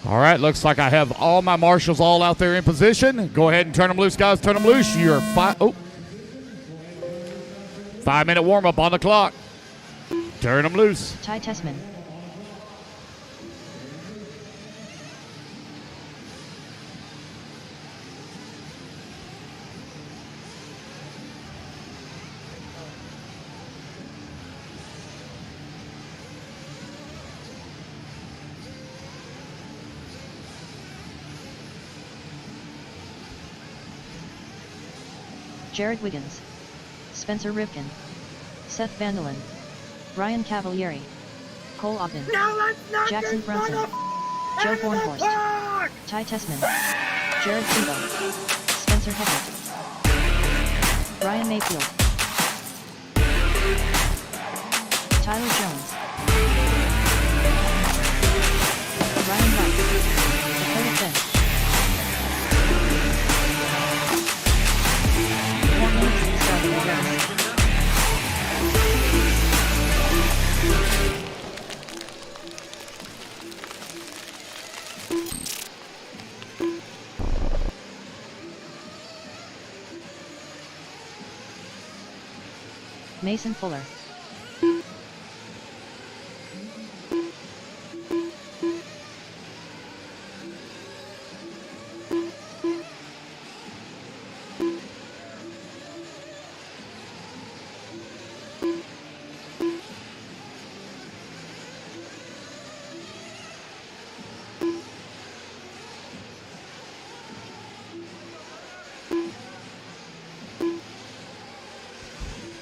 All right, looks like I have all my marshals all out there in position. Go ahead and turn them loose, guys. Turn them loose. You're 5-minute warm-up on the clock. Turn them loose. Ty Tessman. Jared Wiggins, Spencer Rivkin, Seth Vandelin, Ryan Cavalieri, Cole Ogden, Jackson Brunson, Joe Bornhorst, Ty Tessman, Jared Tebow, Spencer Heckert, Ryan Mayfield, Tyler Jones, Ryan Wright, Dakota Finn. 4 minutes to the start of the race. Mason Fuller,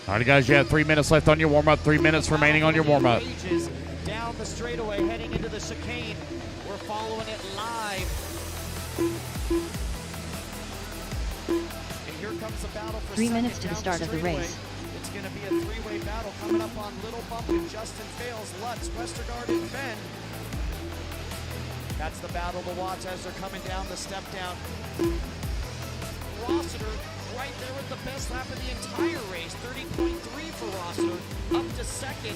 All right, guys, you have 3 minutes left on your warm-up, 3 minutes remaining on your warm-up. Down the straightaway, heading into the chicane. We're following it live. And here comes the battle for 3 minutes to the start of the race. It's going to be a three-way battle coming up on Little Bump and Justin Fales, Lutz, Westergaard, and Fenn. That's the battle to watch as they're coming down the step down. Rossiter right there with the best lap of the entire race, 30.3 for Rossiter, up to second.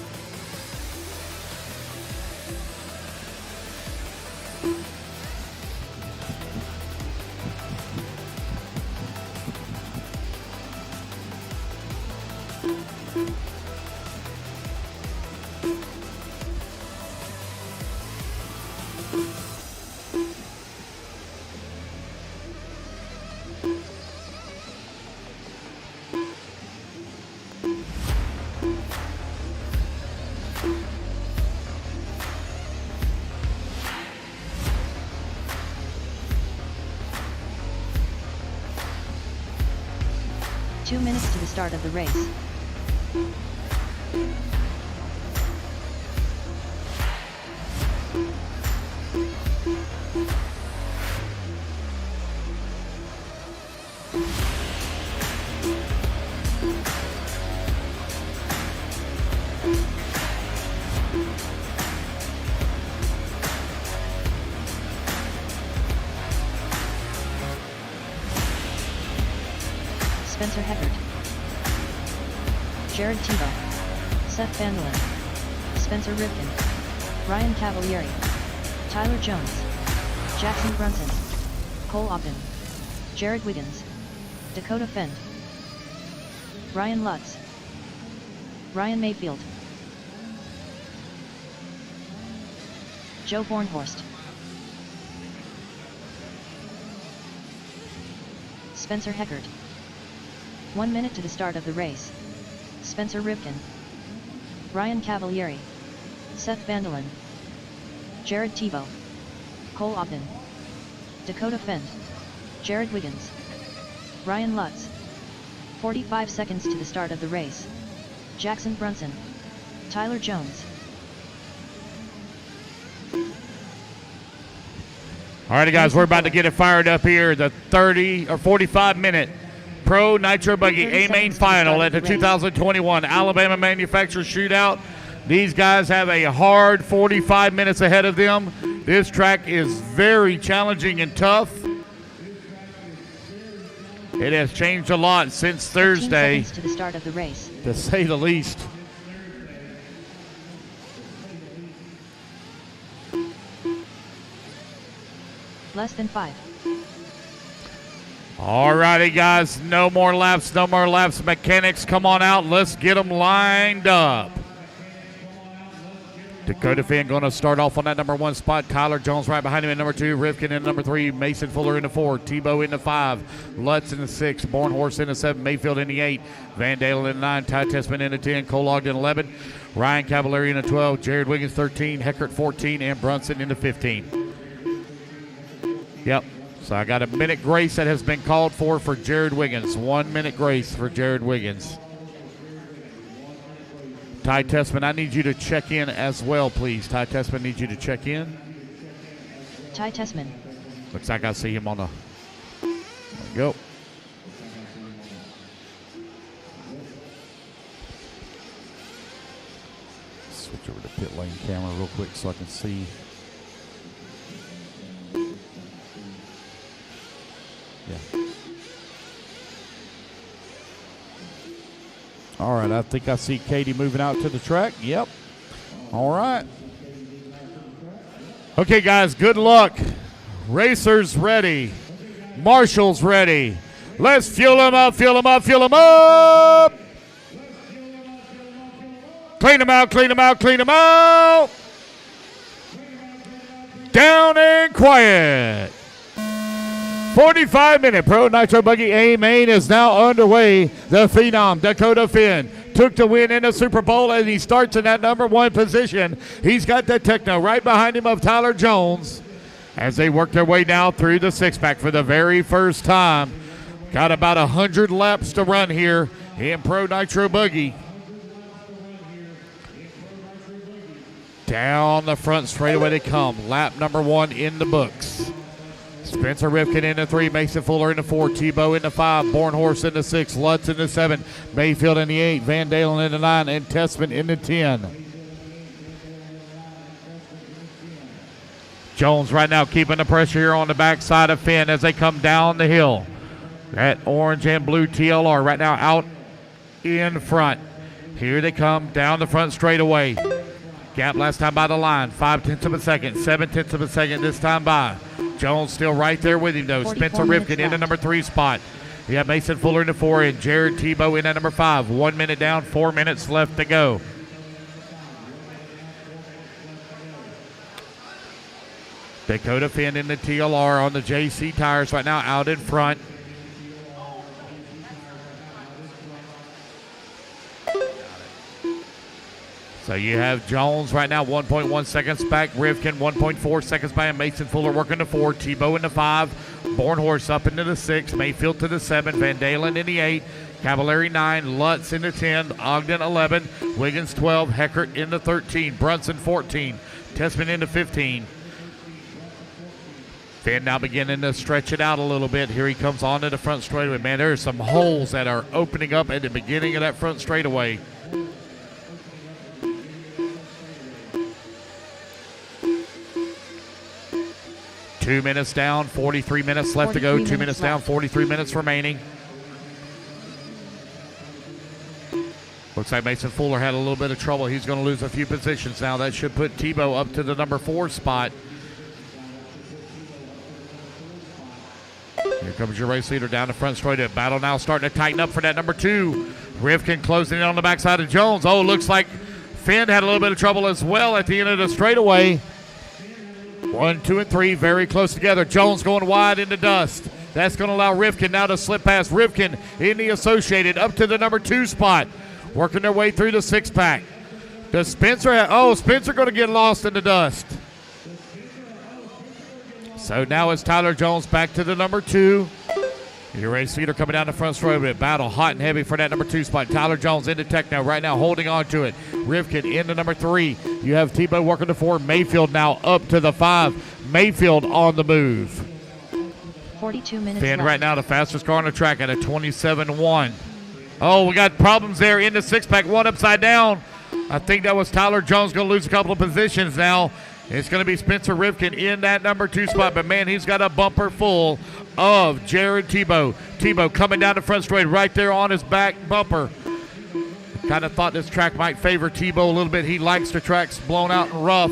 Two minutes to the start of the race. Spencer Heckert, Jared Tebow, Seth Vandelin, Spencer Rivkin, Ryan Cavalieri, Tyler Jones, Jackson Brunson, Cole Ogden, Jared Wiggins, Dakota Fend, Ryan Lutz, Ryan Mayfield, Joe Bornhorst, Spencer Heckert. 1 minute to the start of the race. Spencer Rivkin, Ryan Cavalieri, Seth Vandelin, Jared Tebow, Cole Ogden, Dakota Fend, Jared Wiggins, Ryan Lutz. 45 seconds to the start of the race. Jackson Brunson, Tyler Jones. All right, guys, we're about to get it fired up here. The 30 or 45-minute Pro Nitro Buggy A-Main Final at the 2021 Alabama Manufacturers Shootout. These guys have a hard 45 minutes ahead of them. This track is very challenging and tough. It has changed a lot since Thursday, to the start of the race, to say the least. Less than 5. All righty, guys, no more laps, no more laps. Mechanics, come on out. Let's get them lined up. Dakota Finn going to start off on that number 1 spot. Tyler Jones right behind him in number 2. Rivkin in number 3. Mason Fuller in the 4. Tebow in the 5. Lutz in the 6. Bornhorst in the 7. Mayfield in the 8. Van Dalen in the 9. Ty Tessman in the 10. Cole Ogden 11. Ryan Cavalieri in the 12. Jared Wiggins 13. Heckert 14. And Brunson in the 15. Yep. So I got a minute grace that has been called for Jared Wiggins. 1 minute grace for Jared Wiggins. Ty Tessman, I need you to check in as well, please. Ty Tessman needs you to check in. Ty Tessman. Looks like I see him on the. There we go. Switch over to pit lane camera real quick so I can see. Yeah. All right, I think I see Katie moving out to the track. Yep. All right. Okay, guys, good luck. Racers ready. Marshall's ready. Let's fuel them up, fuel them up, fuel them up. Clean them out, clean them out, clean them out. Down and quiet. 45-minute Pro Nitro Buggy A main is now underway. The Phenom, Dakota Finn, took the win in the Super Bowl, and he starts in that number 1 position. He's got the Techno right behind him of Tyler Jones as they work their way now through the 6-pack for the very first time. Got about 100 laps to run here in Pro Nitro Buggy. Down the front straightaway they come. Lap number 1 in the books. Spencer Rifkin in the 3, Mason Fuller in the 4, Tebow in the 5, Bornhorst in the 6, Lutz in the 7, Mayfield in the 8, Van Dalen in the 9, and Tessman in the 10. Jones right now keeping the pressure here on the backside of Finn as they come down the hill. That orange and blue TLR right now out in front. Here they come down the front straightaway. Gap last time by the line, 0.5 of a second, 0.7 of a second this time by. Jones still right there with him, though. Spencer Rifkin in the number 3 spot. You have Mason Fuller in the 4 and Jared Tebow in at number 5. 1 minute down, 4 minutes left to go. Dakota Finn in the TLR on the JC tires right now out in front. So you have Jones right now 1.1 seconds back, Rifkin 1.4 seconds back, and Mason Fuller working the 4, Tebow in the 5, Bornhorst up into the 6, Mayfield to the 7, Van Dalen in the 8, Cavallari 9, Lutz in the 10, Ogden 11, Wiggins 12, Heckert in the 13, Brunson 14, Tessman in the 15. Finn now beginning to stretch it out a little bit. Here he comes onto the front straightaway. Man, there's some holes that are opening up at the beginning of that front straightaway. Two minutes down, 43 minutes left to go. 2 minutes down, 43 minutes remaining. Looks like Mason Fuller had a little bit of trouble. He's going to lose a few positions now. That should put Tebow up to the number 4 spot. Here comes your race leader down the front straight. Battle now starting to tighten up for that number 2. Rifkin closing in on the backside of Jones. Oh, looks like Finn had a little bit of trouble as well at the end of the straightaway. 1, 2, and 3 very close together. Jones going wide in the dust. That's going to allow Rifkin now to slip past. Rifkin in the Associated up to the number 2 spot. Working their way through the 6-pack. Does Spencer Spencer going to get lost in the dust. So now it's Tyler Jones back to the number 2. Your race leader coming down the front straightaway. Battle hot and heavy for that number 2 spot. Tyler Jones into Techno right now holding on to it. Rifkin into number 3. You have Tebow working the 4. Mayfield now up to the 5. Mayfield on the move. 42 minutes Finn left. right now the fastest car on the track at a 27.1. Oh, we got problems there in the 6-pack. One upside down. I think that was Tyler Jones going to lose a couple of positions now. It's going to be Spencer Rifkin in that number 2 spot. But, man, he's got a bumper full of Jared Tebow. Tebow coming down the front straight right there on his back bumper. Kind of thought this track might favor Tebow a little bit. He likes the tracks blown out and rough.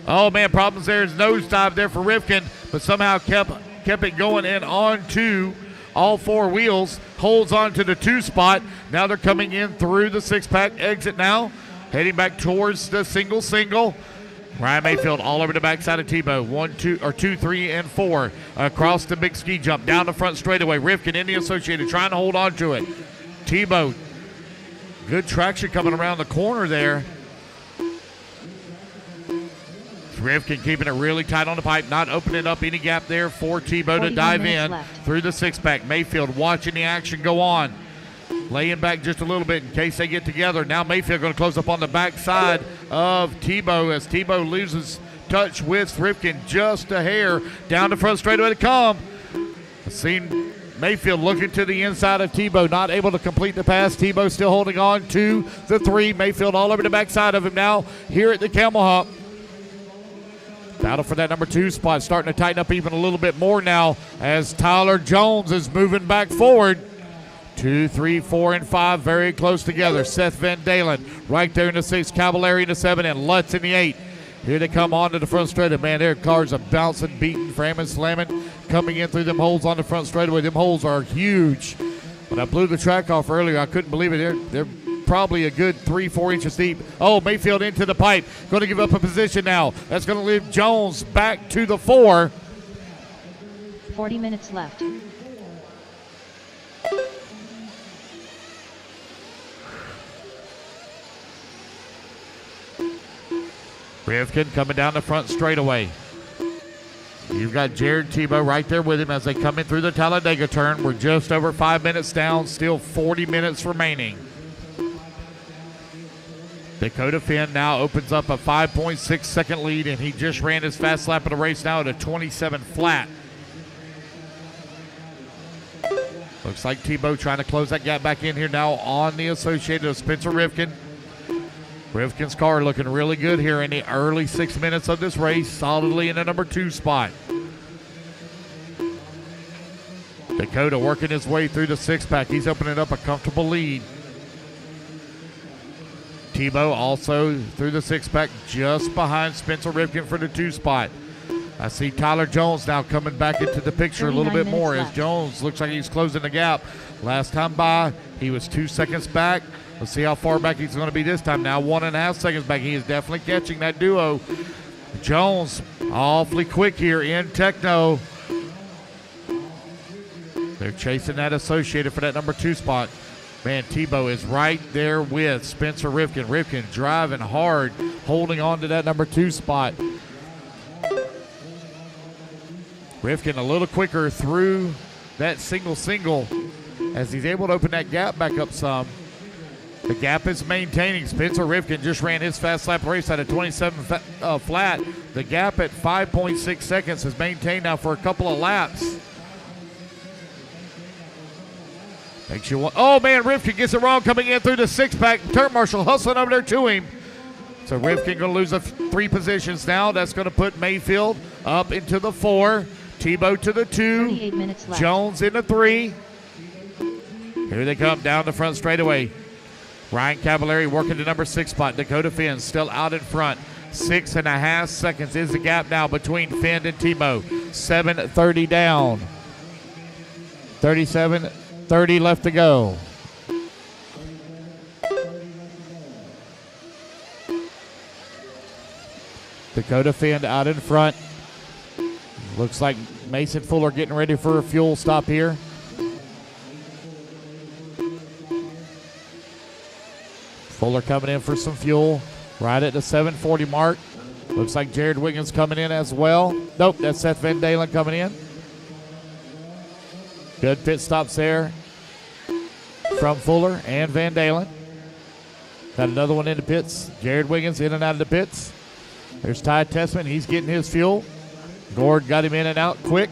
Oh, man, problems there. His nosedive there for Rifkin, but somehow kept it going and on to all 4 wheels. Holds on to the 2 spot. Now they're coming in through the 6-pack exit now. Heading back towards the single. Ryan Mayfield all over the backside of Tebow. 2, 3, and 4 across the big ski jump down the front straightaway. Rifkin in the Associated trying to hold on to it. Tebow, good traction coming around the corner there. Rifkin keeping it really tight on the pipe, not opening up any gap there for Tebow to dive in through the 6-pack. Mayfield watching the action go on. laying back just a little bit in case they get together. Now Mayfield going to close up on the backside of Tebow as Tebow loses touch with Rifkin just a hair. Down the front straightaway to come. I've seen Mayfield looking to the inside of Tebow, not able to complete the pass. Tebow still holding on to the 3. Mayfield all over the backside of him now here at the Camel Hump. Battle for that number 2 spot, starting to tighten up even a little bit more now as Tyler Jones is moving back forward. 2, 3, 4, and 5 very close together. Seth Van Dalen right there in the 6, Cavallari in the 7, and Lutz in the 8. Here they come on to the front straightaway. Man, their cars are bouncing, beating, framming, slamming, coming in through them holes on the front straightaway. Them holes are huge. When I blew the track off earlier, I couldn't believe it. They're probably a good 3-4 inches deep. Oh, Mayfield into the pipe. Going to give up a position now. That's going to leave Jones back to the 4. 40 minutes left. Rifkin coming down the front straightaway. You've got Jared Tebow right there with him as they come in through the Talladega turn. We're just over 5 minutes down, still 40 minutes remaining. Dakota Finn now opens up a 5.6 second lead, and he just ran his fast lap of the race now at a 27 flat. Looks like Tebow trying to close that gap back in here now on the associated of Spencer Rifkin. Rifkin's car looking really good here in the early 6 minutes of this race, solidly in the number 2 spot. Dakota working his way through the 6-pack. He's opening up a comfortable lead. Tebow also through the 6-pack just behind Spencer Rifkin for the 2 spot. I see Tyler Jones now coming back into the picture a little bit more as Jones looks like he's closing the gap. Last time by, he was 2 seconds back. Let's see how far back he's going to be this time. Now 1.5 seconds back. He is definitely catching that duo. Jones awfully quick here in Techno. They're chasing that associated for that number 2 spot. Man, Tebow is right there with Spencer Rifkin. Rifkin driving hard, holding on to that number 2 spot. Rifkin a little quicker through that single as he's able to open that gap back up some. The gap is maintaining. Spencer Rifkin just ran his fast lap race at a 27 flat. The gap at 5.6 seconds is maintained now for a couple of laps. Makes you want. Oh man, Rifkin gets it wrong coming in through the 6-pack. Turn marshal hustling over there to him. So Rifkin going to lose 3 positions now. That's going to put Mayfield up into the 4. Tebow to the 2. 38 minutes left. Jones in the 3. Here they come down the front straightaway. Ryan Cavallari working the number 6 spot. Dakota Finn still out in front. 6.5 seconds is the gap now between Finn and Tebow. 7:30 down. 37:30 left to go. Dakota Finn out in front. Looks like Mason Fuller getting ready for a fuel stop here. Fuller coming in for some fuel right at the 7:40 mark. Looks like Jared Wiggins coming in as well. Nope, that's Seth Van Dalen coming in. Good pit stops there from Fuller and Van Dalen. Got another one in the pits. Jared Wiggins in and out of the pits. There's Ty Tessman. He's getting his fuel. Gord got him in and out quick.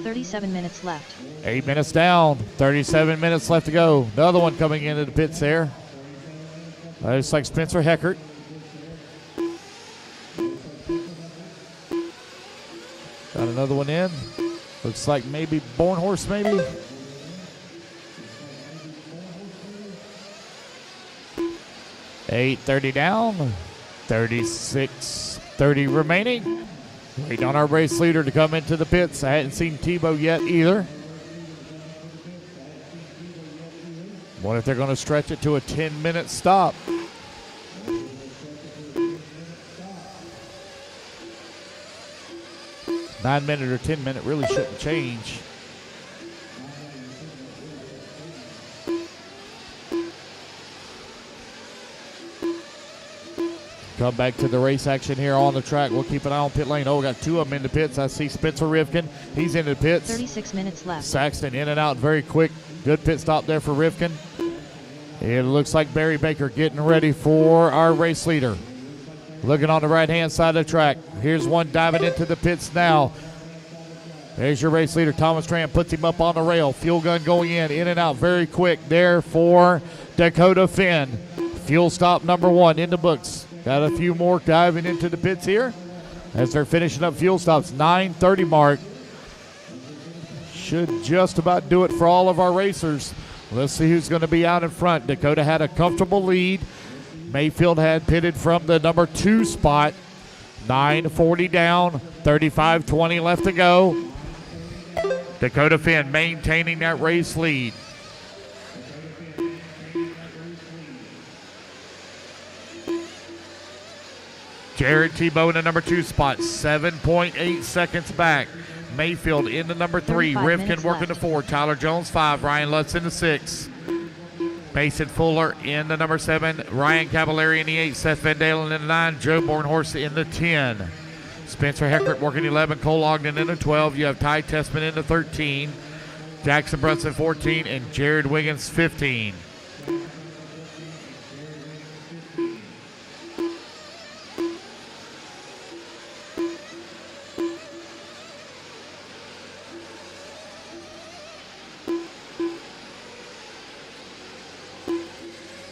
37 minutes left. 8 minutes down. 37 minutes left to go. Another one coming into the pits there. Looks like Spencer Heckert. Got another one in. Looks like maybe Bornhorst, maybe. $8:30 down. 36:30 remaining. Waiting on our race leader to come into the pits. I hadn't seen Tebow yet either. What if they're going to stretch it to a 10-minute stop? Nine-minute or 10-minute really shouldn't change. Come back to the race action here on the track. We'll keep an eye on pit lane. Oh, we got 2 of them in the pits. I see Spencer Rifkin. He's in the pits. 36 minutes left. Saxton in and out very quick. Good pit stop there for Rifkin. It looks like Barry Baker getting ready for our race leader. Looking on the right-hand side of the track. Here's one diving into the pits now. There's your race leader. Thomas Tran puts him up on the rail. Fuel gun going in and out very quick there for Dakota Finn. Fuel stop number 1 in the books. Got a few more diving into the pits here as they're finishing up fuel stops. 9:30 mark. Should just about do it for all of our racers. Let's see who's going to be out in front. Dakota had a comfortable lead. Mayfield had pitted from the number 2 spot. 9:40 down, 35:20 left to go. Dakota Finn maintaining that race lead. Jared Tebow in the number 2 spot, 7.8 seconds back. Mayfield in the number 3. Rivkin working the 4. Tyler Jones 5. Ryan Lutz in the 6. Mason Fuller in the number 7. Ryan Cavallari in the 8. Seth Van Dalen in the 9. Joe Bornhorst in the 10. Spencer Heckert working 11. Cole Ogden in the 12. You have Ty Tessman in the 13. Jackson Brunson 14. And Jared Wiggins 15.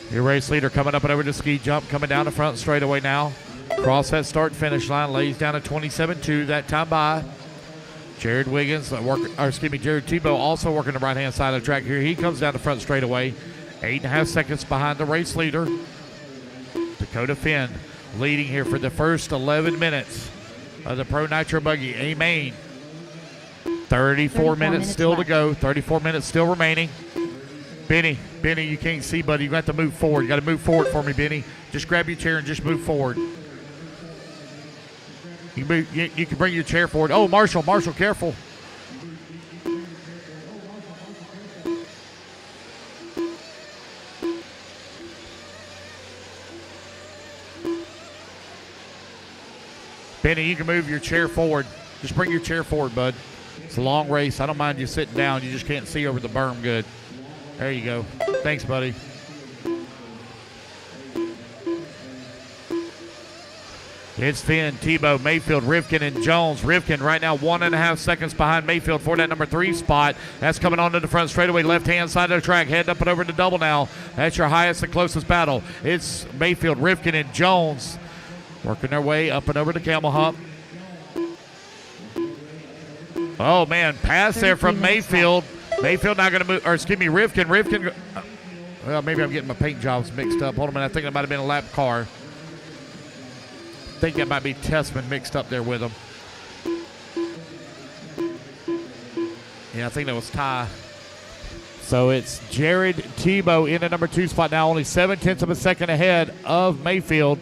Your race leader coming up and over to ski jump, coming down the front straightaway now. Cross that start finish line, lays down at 27.2 that time by. Jared Wiggins, Jared Tebow also working the right-hand side of the track here. He comes down the front straightaway, 8.5 seconds behind the race leader. Dakota Finn leading here for the first 11 minutes of the Pro Nitro Buggy A-Main. 34 minutes still left to go, 34 minutes still remaining. Benny, you can't see, buddy. You got to move forward. You got to move forward for me, Benny. Just grab your chair and just move forward. You can bring your chair forward. Oh, Marshall, careful. Benny, you can move your chair forward. Just bring your chair forward, bud. It's a long race. I don't mind you sitting down. You just can't see over the berm good. There you go. Thanks, buddy. It's Finn, Tebow, Mayfield, Rivkin, and Jones. Rivkin right now 1.5 seconds behind Mayfield for that number 3 spot. That's coming onto the front straightaway, left-hand side of the track. Heading up and over to double now. That's your highest and closest battle. It's Mayfield, Rivkin, and Jones working their way up and over to Camel Hump. Oh, man, pass there from Mayfield. Mayfield not going to move, or excuse me, Rivkin. Well, maybe I'm getting my paint jobs mixed up. Hold on a minute. I think it might have been a lap car. I think that might be Tessman mixed up there with him. Yeah, I think that was Ty. So it's Jared Tebow in the number 2 spot now, only 0.7 of a second ahead of Mayfield.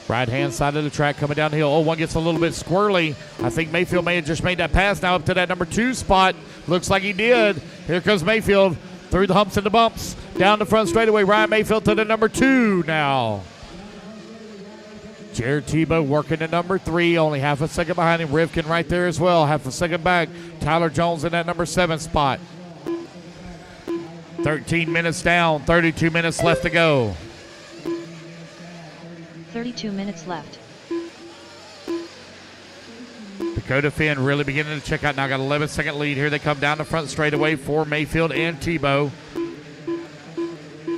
Right-hand side of the track coming down the hill. Oh, one gets a little bit squirrely. I think Mayfield may have just made that pass now up to that number 2 spot. Looks like he did. Here comes Mayfield through the humps and the bumps. Down the front straightaway. Ryan Mayfield to the number 2 now. Jared Tebow working the number 3. Only half a second behind him. Rivkin right there as well. Half a second back. Tyler Jones in that number 7 spot. 13 minutes down. 32 minutes left to go. 32 minutes left. Dakota Finn really beginning to check out now. Got 11-second lead. Here they come down the front straightaway for Mayfield and Tebow.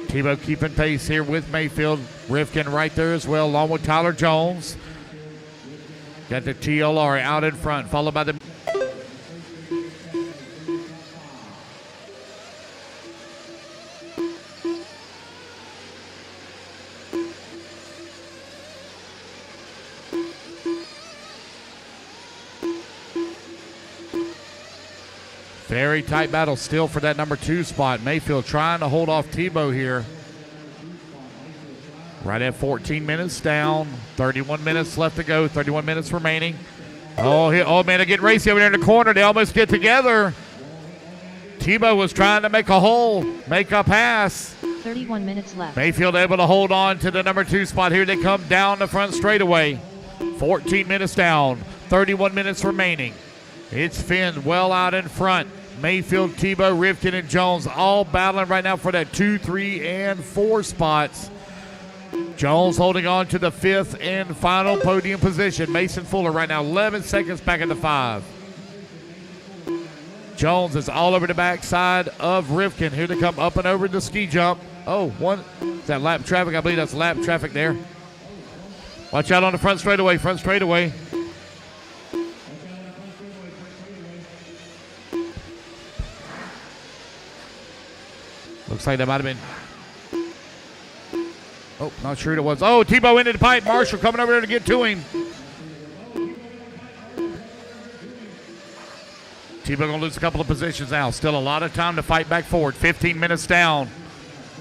Tebow keeping pace here with Mayfield. Rivkin right there as well, along with Tyler Jones. Got the TLR out in front, followed by the... Very tight battle still for that number 2 spot. Mayfield trying to hold off Tebow here. Right at 14 minutes down. 31 minutes left to go. 31 minutes remaining. Oh, man, they're getting racy over there in the corner. They almost get together. Tebow was trying to make a pass. 31 minutes left. Mayfield able to hold on to the number 2 spot. Here they come down the front straightaway. 14 minutes down. 31 minutes remaining. It's Finn well out in front. Mayfield, Tebow, Rifkin, and Jones all battling right now for that 2, 3, and 4 spots. Jones holding on to the 5th and final podium position. Mason Fuller right now 11 seconds back at the 5. Jones is all over the backside of Rifkin. Here they come up and over the ski jump. Oh, one. Is that lap traffic? I believe that's lap traffic there. Watch out on the front straightaway. Front straightaway. Looks like that might have been. Oh, not sure it was. Oh, Tebow into the pipe. Marshall coming over there to get to him. Tebow going to lose a couple of positions now. Still a lot of time to fight back forward. 15 minutes down.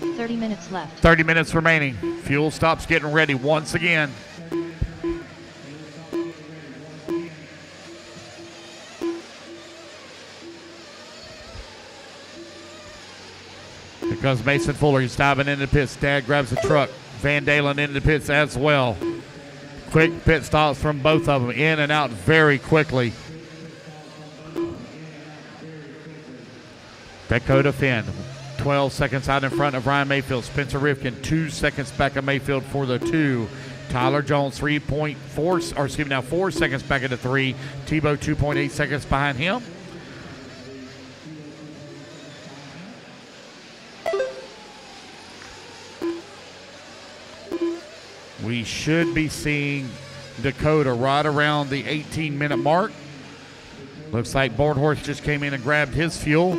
30 minutes left. 30 minutes remaining. Fuel stops getting ready once again. Here comes Mason Fuller. He's diving into the pits. Dad grabs the truck. Van Dalen into the pits as well. Quick pit stops from both of them. In and out very quickly. Dakota Finn, 12 seconds out in front of Ryan Mayfield. Spencer Rifkin, 2 seconds back of Mayfield for the 2. Tyler Jones, 4 seconds back at the 3. Tebow, 2.8 seconds behind him. We should be seeing Dakota right around the 18-minute mark. Looks like Bornhorst just came in and grabbed his fuel.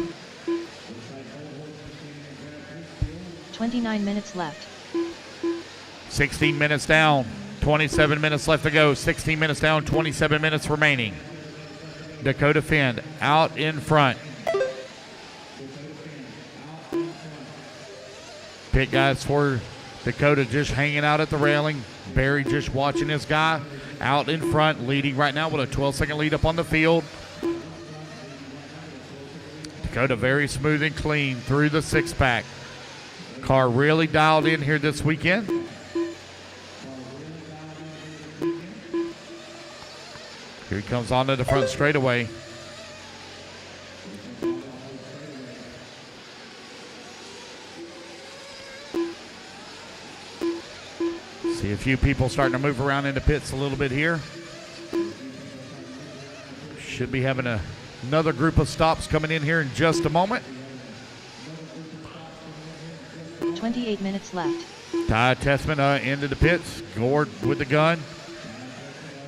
29 minutes left. 16 minutes down, 27 minutes left to go. 16 minutes down, 27 minutes remaining. Dakota Finn out in front. Pit guys for Dakota just hanging out at the railing. Barry just watching this guy out in front, leading right now with a 12-second lead up on the field. Dakota very smooth and clean through the 6-pack. Car really dialed in here this weekend. Here he comes onto the front straightaway. See a few people starting to move around in the pits a little bit here. Should be having another group of stops coming in here in just a moment. 28 minutes left. Ty Tessman into the pits. Gord with the gun.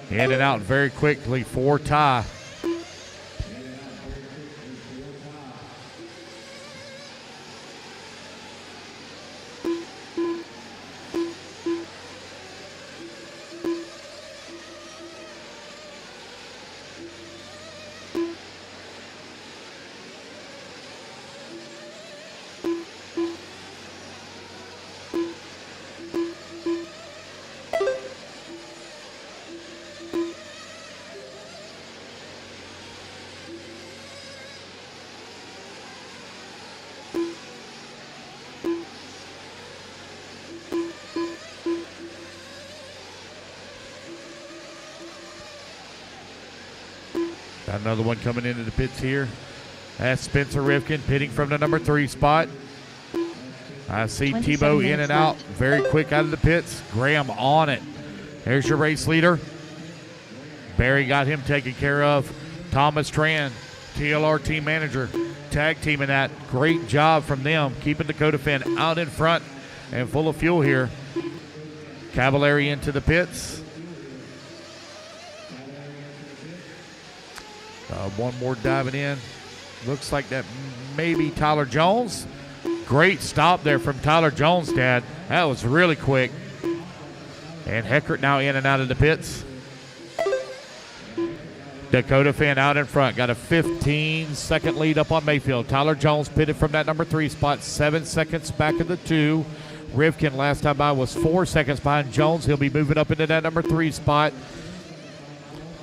In and out very quickly for Ty. Got another one coming into the pits here. That's Spencer Rifkin pitting from the number 3 spot. I see Tebow in and out very quick out of the pits. Graham on it. There's your race leader. Barry got him taken care of. Thomas Tran, TLR team manager, tag teaming that. Great job from them, keeping Dakota Finn out in front and full of fuel here. Cavallari into the pits. One more diving in. Looks like that may be Tyler Jones. Great stop there from Tyler Jones, Dad. That was really quick. And Heckert now in and out of the pits. Dakota Finn out in front. Got a 15-second lead up on Mayfield. Tyler Jones pitted from that number 3 spot. 7 seconds back of the 2. Rifkin last time by was 4 seconds behind Jones. He'll be moving up into that number 3 spot.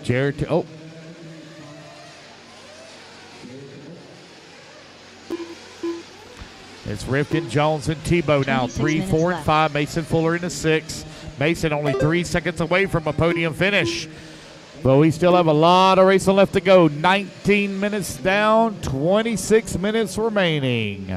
Jared, it's Rifkin, Jones, and Tebow now. 3, 4, and 5. Mason Fuller in the 6. Mason only 3 seconds away from a podium finish. But we still have a lot of racing left to go. 19 minutes down, 26 minutes remaining.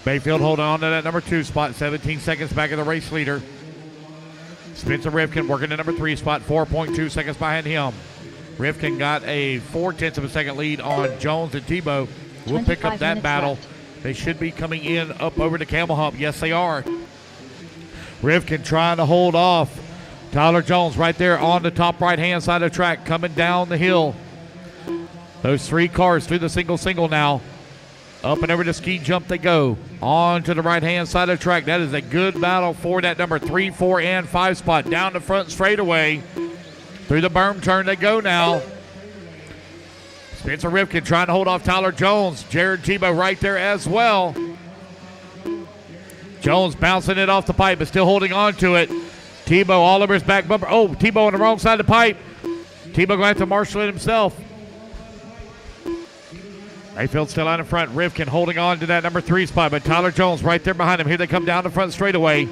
Mayfield holding on to that number 2 spot, 17 seconds back of the race leader. Spencer Rivkin working the number 3 spot, 4.2 seconds behind him. Rivkin got a 0.4 of a second lead on Jones and Tebow. We'll pick up that battle. Left. They should be coming in up over the Camel Hump. Yes, they are. Rivkin trying to hold off. Tyler Jones right there on the top right-hand side of the track coming down the hill. Those 3 cars through the single now. Up and over the ski jump they go. On to the right-hand side of the track. That is a good battle for that number 3, 4, and 5 spot. Down the front straightaway. Through the berm turn they go now. Spencer Rivkin trying to hold off Tyler Jones. Jared Tebow right there as well. Jones bouncing it off the pipe, but still holding on to it. Tebow all over his back bumper. Oh, Tebow on the wrong side of the pipe. Tebow going to have to marshal it himself. Mayfield still out in front. Rivkin holding on to that number 3 spot, but Tyler Jones right there behind him. Here they come down the front straightaway.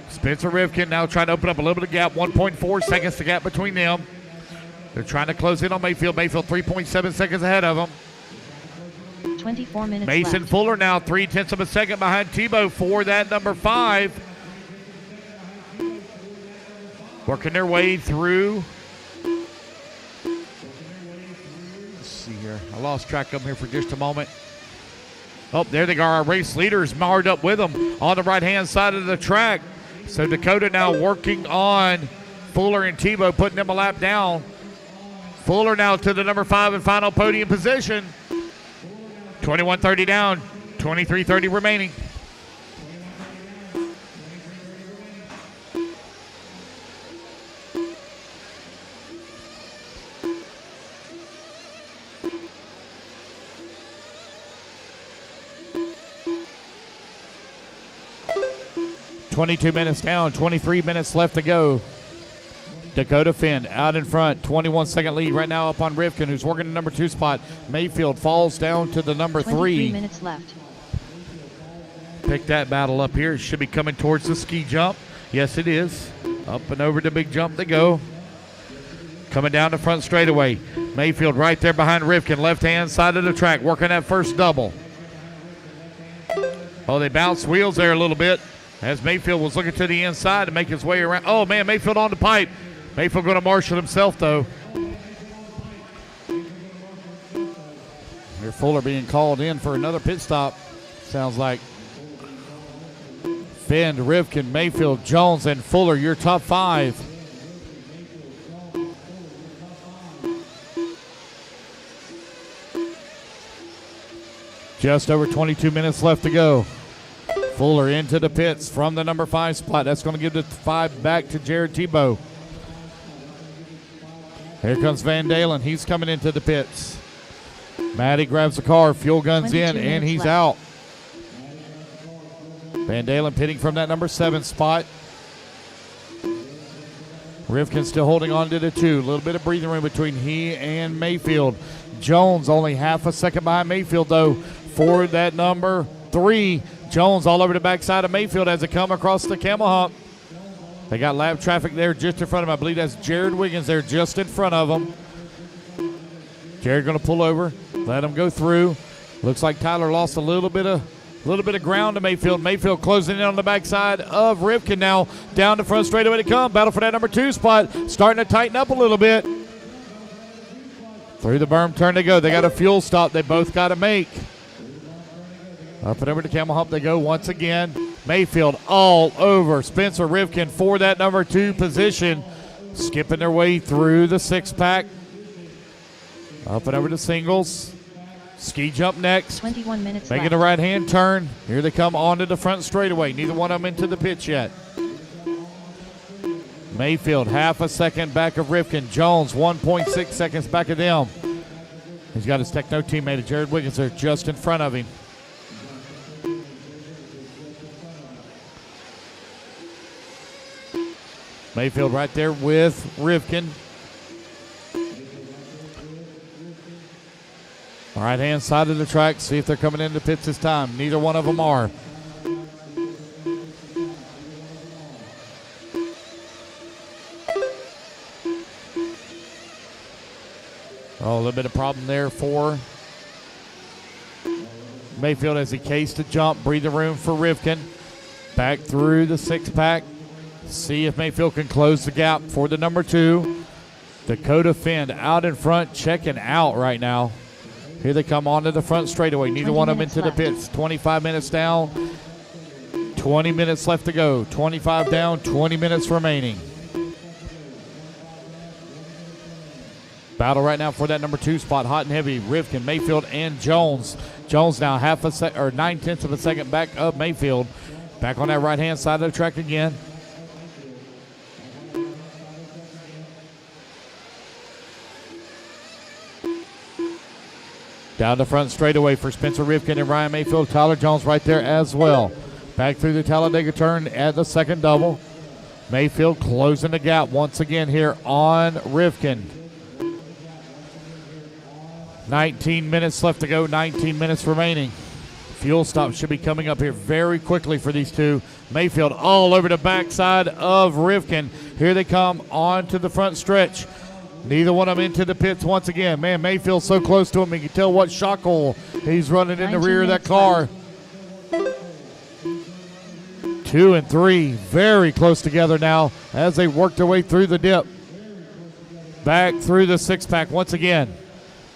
Spencer Rivkin now trying to open up a little bit of gap. 1.4 seconds the gap between them. They're trying to close in on Mayfield. Mayfield 3.7 seconds ahead of them. 24 minutes Mason left. Fuller now 0.3 of a second behind Tebow for that number 5. Working their way through. Let's see here. I lost track of them here for just a moment. Oh, there they are. Our race leaders marred up with them on the right-hand side of the track. So Dakota now working on Fuller and Tebow, putting them a lap down. Fuller now to the number 5 and final podium position. 21:30 down, 23:30 remaining. .22 minutes down, 23 minutes left to go. Dakota Finn out in front, 21-second lead right now up on Rivkin, who's working the number 2 spot. Mayfield falls down to the number 3. 23 minutes left. Pick that battle up here. It should be coming towards the ski jump. Yes, it is. Up and over the big jump they go. Coming down the front straightaway. Mayfield right there behind Rivkin, left-hand side of the track, working that first double. Oh, they bounced wheels there a little bit as Mayfield was looking to the inside to make his way around. Oh, man, Mayfield on the pipe. Mayfield going to marshal himself, though. Here Fuller being called in for another pit stop. Sounds like Finn, Rivkin, Mayfield, Jones, and Fuller, your top 5. Just over 22 minutes left to go. Fuller into the pits from the number 5 spot. That's going to give the 5 back to Jared Tebow. Here comes Van Dalen. He's coming into the pits. Matty grabs the car, fuel guns in, and he's out. Van Dalen pitting from that number 7 spot. Rivkin still holding on to the 2. A little bit of breathing room between he and Mayfield. Jones only half a second behind Mayfield, though, for that number 3. Jones all over the backside of Mayfield as they come across the Camel Hump. They got lap traffic there just in front of him. I believe that's Jared Wiggins there just in front of him. Jared going to pull over, let him go through. Looks like Tyler lost a little bit of ground to Mayfield. Mayfield closing in on the backside of Rivkin now. Down the front straightaway to come. Battle for that number 2 spot. Starting to tighten up a little bit. Through the berm turn they go. They got a fuel stop they both got to make. Up and over to Camel Hump they go once again. Mayfield all over Spencer Rivkin for that number 2 position. Skipping their way through the 6-pack. Up and over to singles. Ski jump next. 21 minutes Making a right-hand turn. Here they come onto the front straightaway. Neither one of them into the pits yet. Mayfield half a second back of Rifkin. Jones 1.6 seconds back of them. He's got his Techno teammate Jared Wiggins there just in front of him. Mayfield right there with Rifkin. Right-hand side of the track. See if they're coming into pits this time. Neither one of them are. Oh, a little bit of problem there for Mayfield as he cased the jump. Breather room for Rifkin. Back through the six-pack. See if Mayfield can close the gap for the number 2. Dakota Finn out in front, checking out right now. Here they come onto the front straightaway. Neither one of them into the pits. 25 minutes down, 20 minutes left to go. 25 down, 20 minutes remaining. Battle right now for that number 2 spot, hot and heavy. Rifkin, Mayfield, and Jones. Jones now 9/10 of a second back of Mayfield. Back on that right-hand side of the track again. Down the front straightaway for Spencer Rifkin and Ryan Mayfield. Tyler Jones right there as well. Back through the Talladega turn at the second double. Mayfield closing the gap once again here on Rifkin. 19 minutes left to go, 19 minutes remaining. Fuel stop should be coming up here very quickly for these two. Mayfield all over the backside of Rifkin. Here they come onto the front stretch. Neither one of them into the pits once again. Man, Mayfield's so close to him. You can tell what shock hole he's running in the rear of that car. 2 and 3 very close together now as they work their way through the dip. Back through the six-pack once again.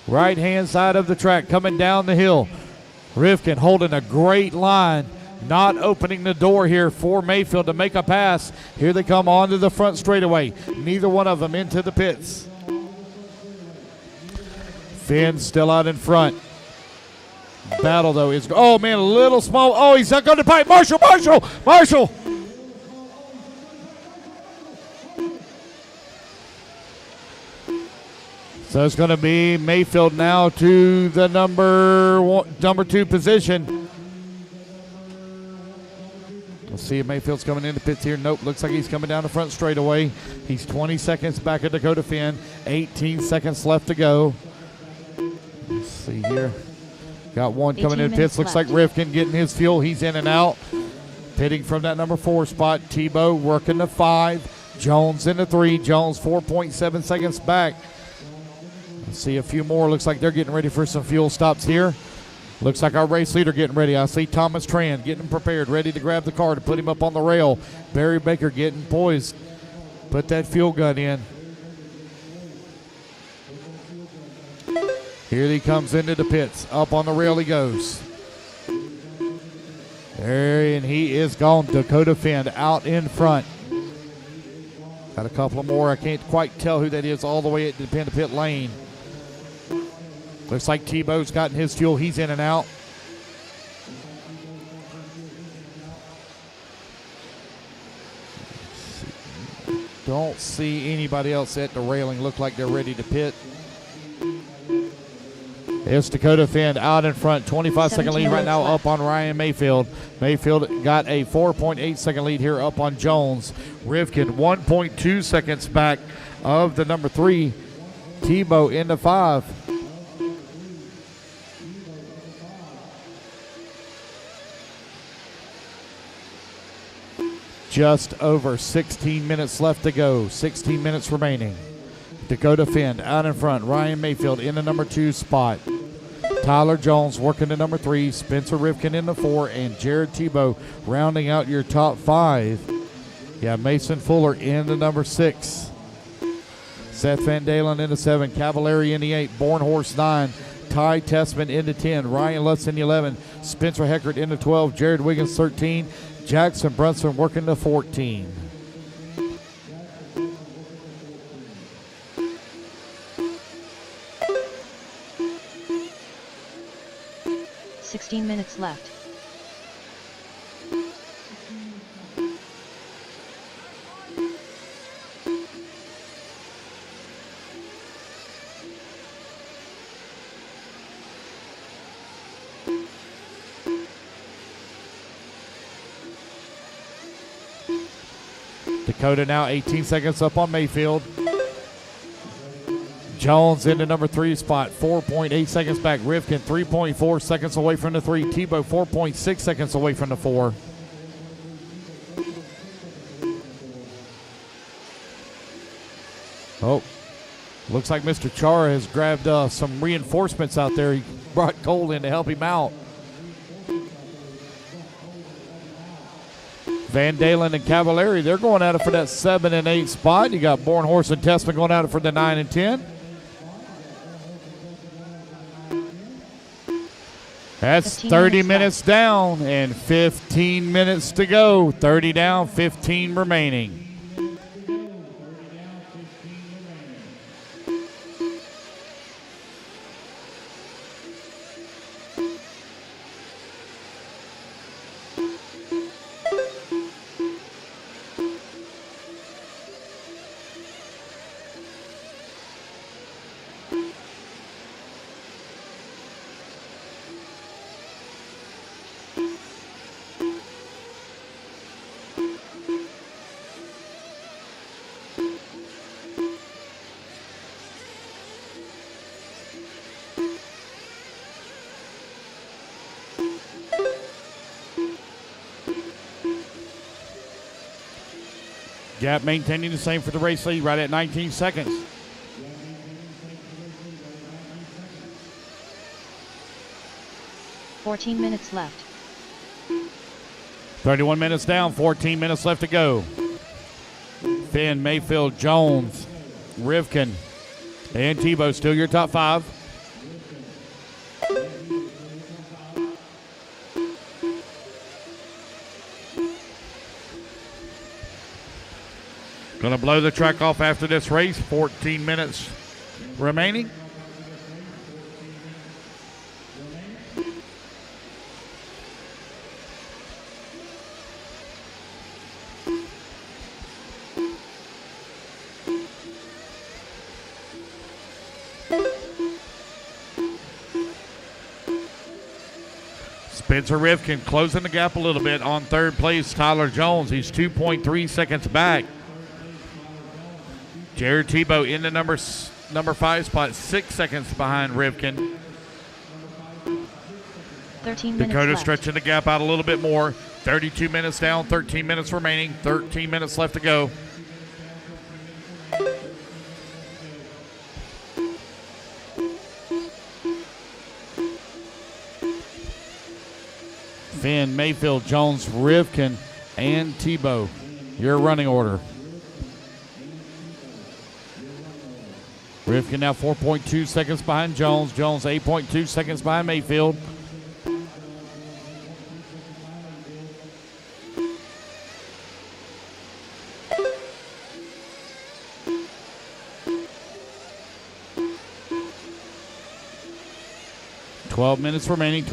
Right-hand side of the track coming down the hill. Rifkin holding a great line. Not opening the door here for Mayfield to make a pass. Here they come onto the front straightaway. Neither one of them into the pits. Finn still out in front. Battle, though, is... Oh, man, a little small. Oh, he's not going to pipe. Marshall! So it's going to be Mayfield now to the number 2 position. Let's see if Mayfield's coming into pits here. Nope, looks like he's coming down the front straightaway. He's 20 seconds back at Dakota Finn. 18 seconds left to go. Let's see here. Got one coming in pits. Looks like Rifkin getting his fuel. He's in and out. Pitting from that number 4 spot. Tebow working the 5. Jones in the 3. Jones 4.7 seconds back. Let's see a few more. Looks like they're getting ready for some fuel stops here. Looks like our race leader getting ready. I see Thomas Tran getting prepared, ready to grab the car to put him up on the rail. Barry Baker getting poised. Put that fuel gun in. Here he comes into the pits. Up on the rail he goes. There, and he is gone. Dakota Finn out in front. Got a couple of more. I can't quite tell who that is all the way at the pit lane. Looks like Tebow's gotten his fuel. He's in and out. Don't see anybody else at the railing. Look like they're ready to pit. It's Dakota Finn out in front. 25-second lead right now up on Ryan Mayfield. Mayfield got a 4.8-second lead here up on Jones. Rifkin 1.2 seconds back of the number 3. Tebow in the 5. Just over 16 minutes left to go. 16 minutes remaining. Dakota Finn out in front. Ryan Mayfield in the number 2 spot. Tyler Jones working the number 3. Spencer Rifkin in the 4. And Jared Tebow rounding out your top 5. Yeah, Mason Fuller in the number 6. Seth Van Dalen in the 7. Cavallari in the 8. Born Horse 9. Ty Tessman in the 10. Ryan Lutz in the 11. Spencer Heckert in the 12. Jared Wiggins 13. Jackson Brunson working the 14. Minutes left. Dakota now 18 seconds up on Mayfield. Jones into number 3 spot, 4.8 seconds back. Rivkin 3.4 seconds away from the 3. Tebow 4.6 seconds away from the 4. Oh, looks like Mr. Chara has grabbed some reinforcements out there. He brought Cole in to help him out. Van Dalen and Cavallari, they're going at it for that 7 and 8 spot. You got Bornhorst and Tessman going at it for the 9 and 10. That's 30 minutes down and 15 minutes to go. 30 down, 15 remaining. Gap maintaining the same for the race lead, right at 19 seconds. $14 minutes left. 31 minutes down, 14 minutes left to go. Finn, Mayfield, Jones, Rivkin, and Tebow still your top 5. Going to blow the track off after this race. 14 minutes remaining. Spencer Rivkin closing the gap a little bit on third place. Tyler Jones, he's 2.3 seconds back. Jared Tebow in the number 5 spot, 6 seconds behind Rivkin. 13 minutes Dakota left. stretching the gap out a little bit more. 32 minutes down, 13 minutes remaining, 13 minutes left to go. Finn, Mayfield, Jones, Rivkin, and Tebow. Your running order. Rivkin now 4.2 seconds behind Jones. Jones 8.2 seconds behind Mayfield. Twelve minutes remaining.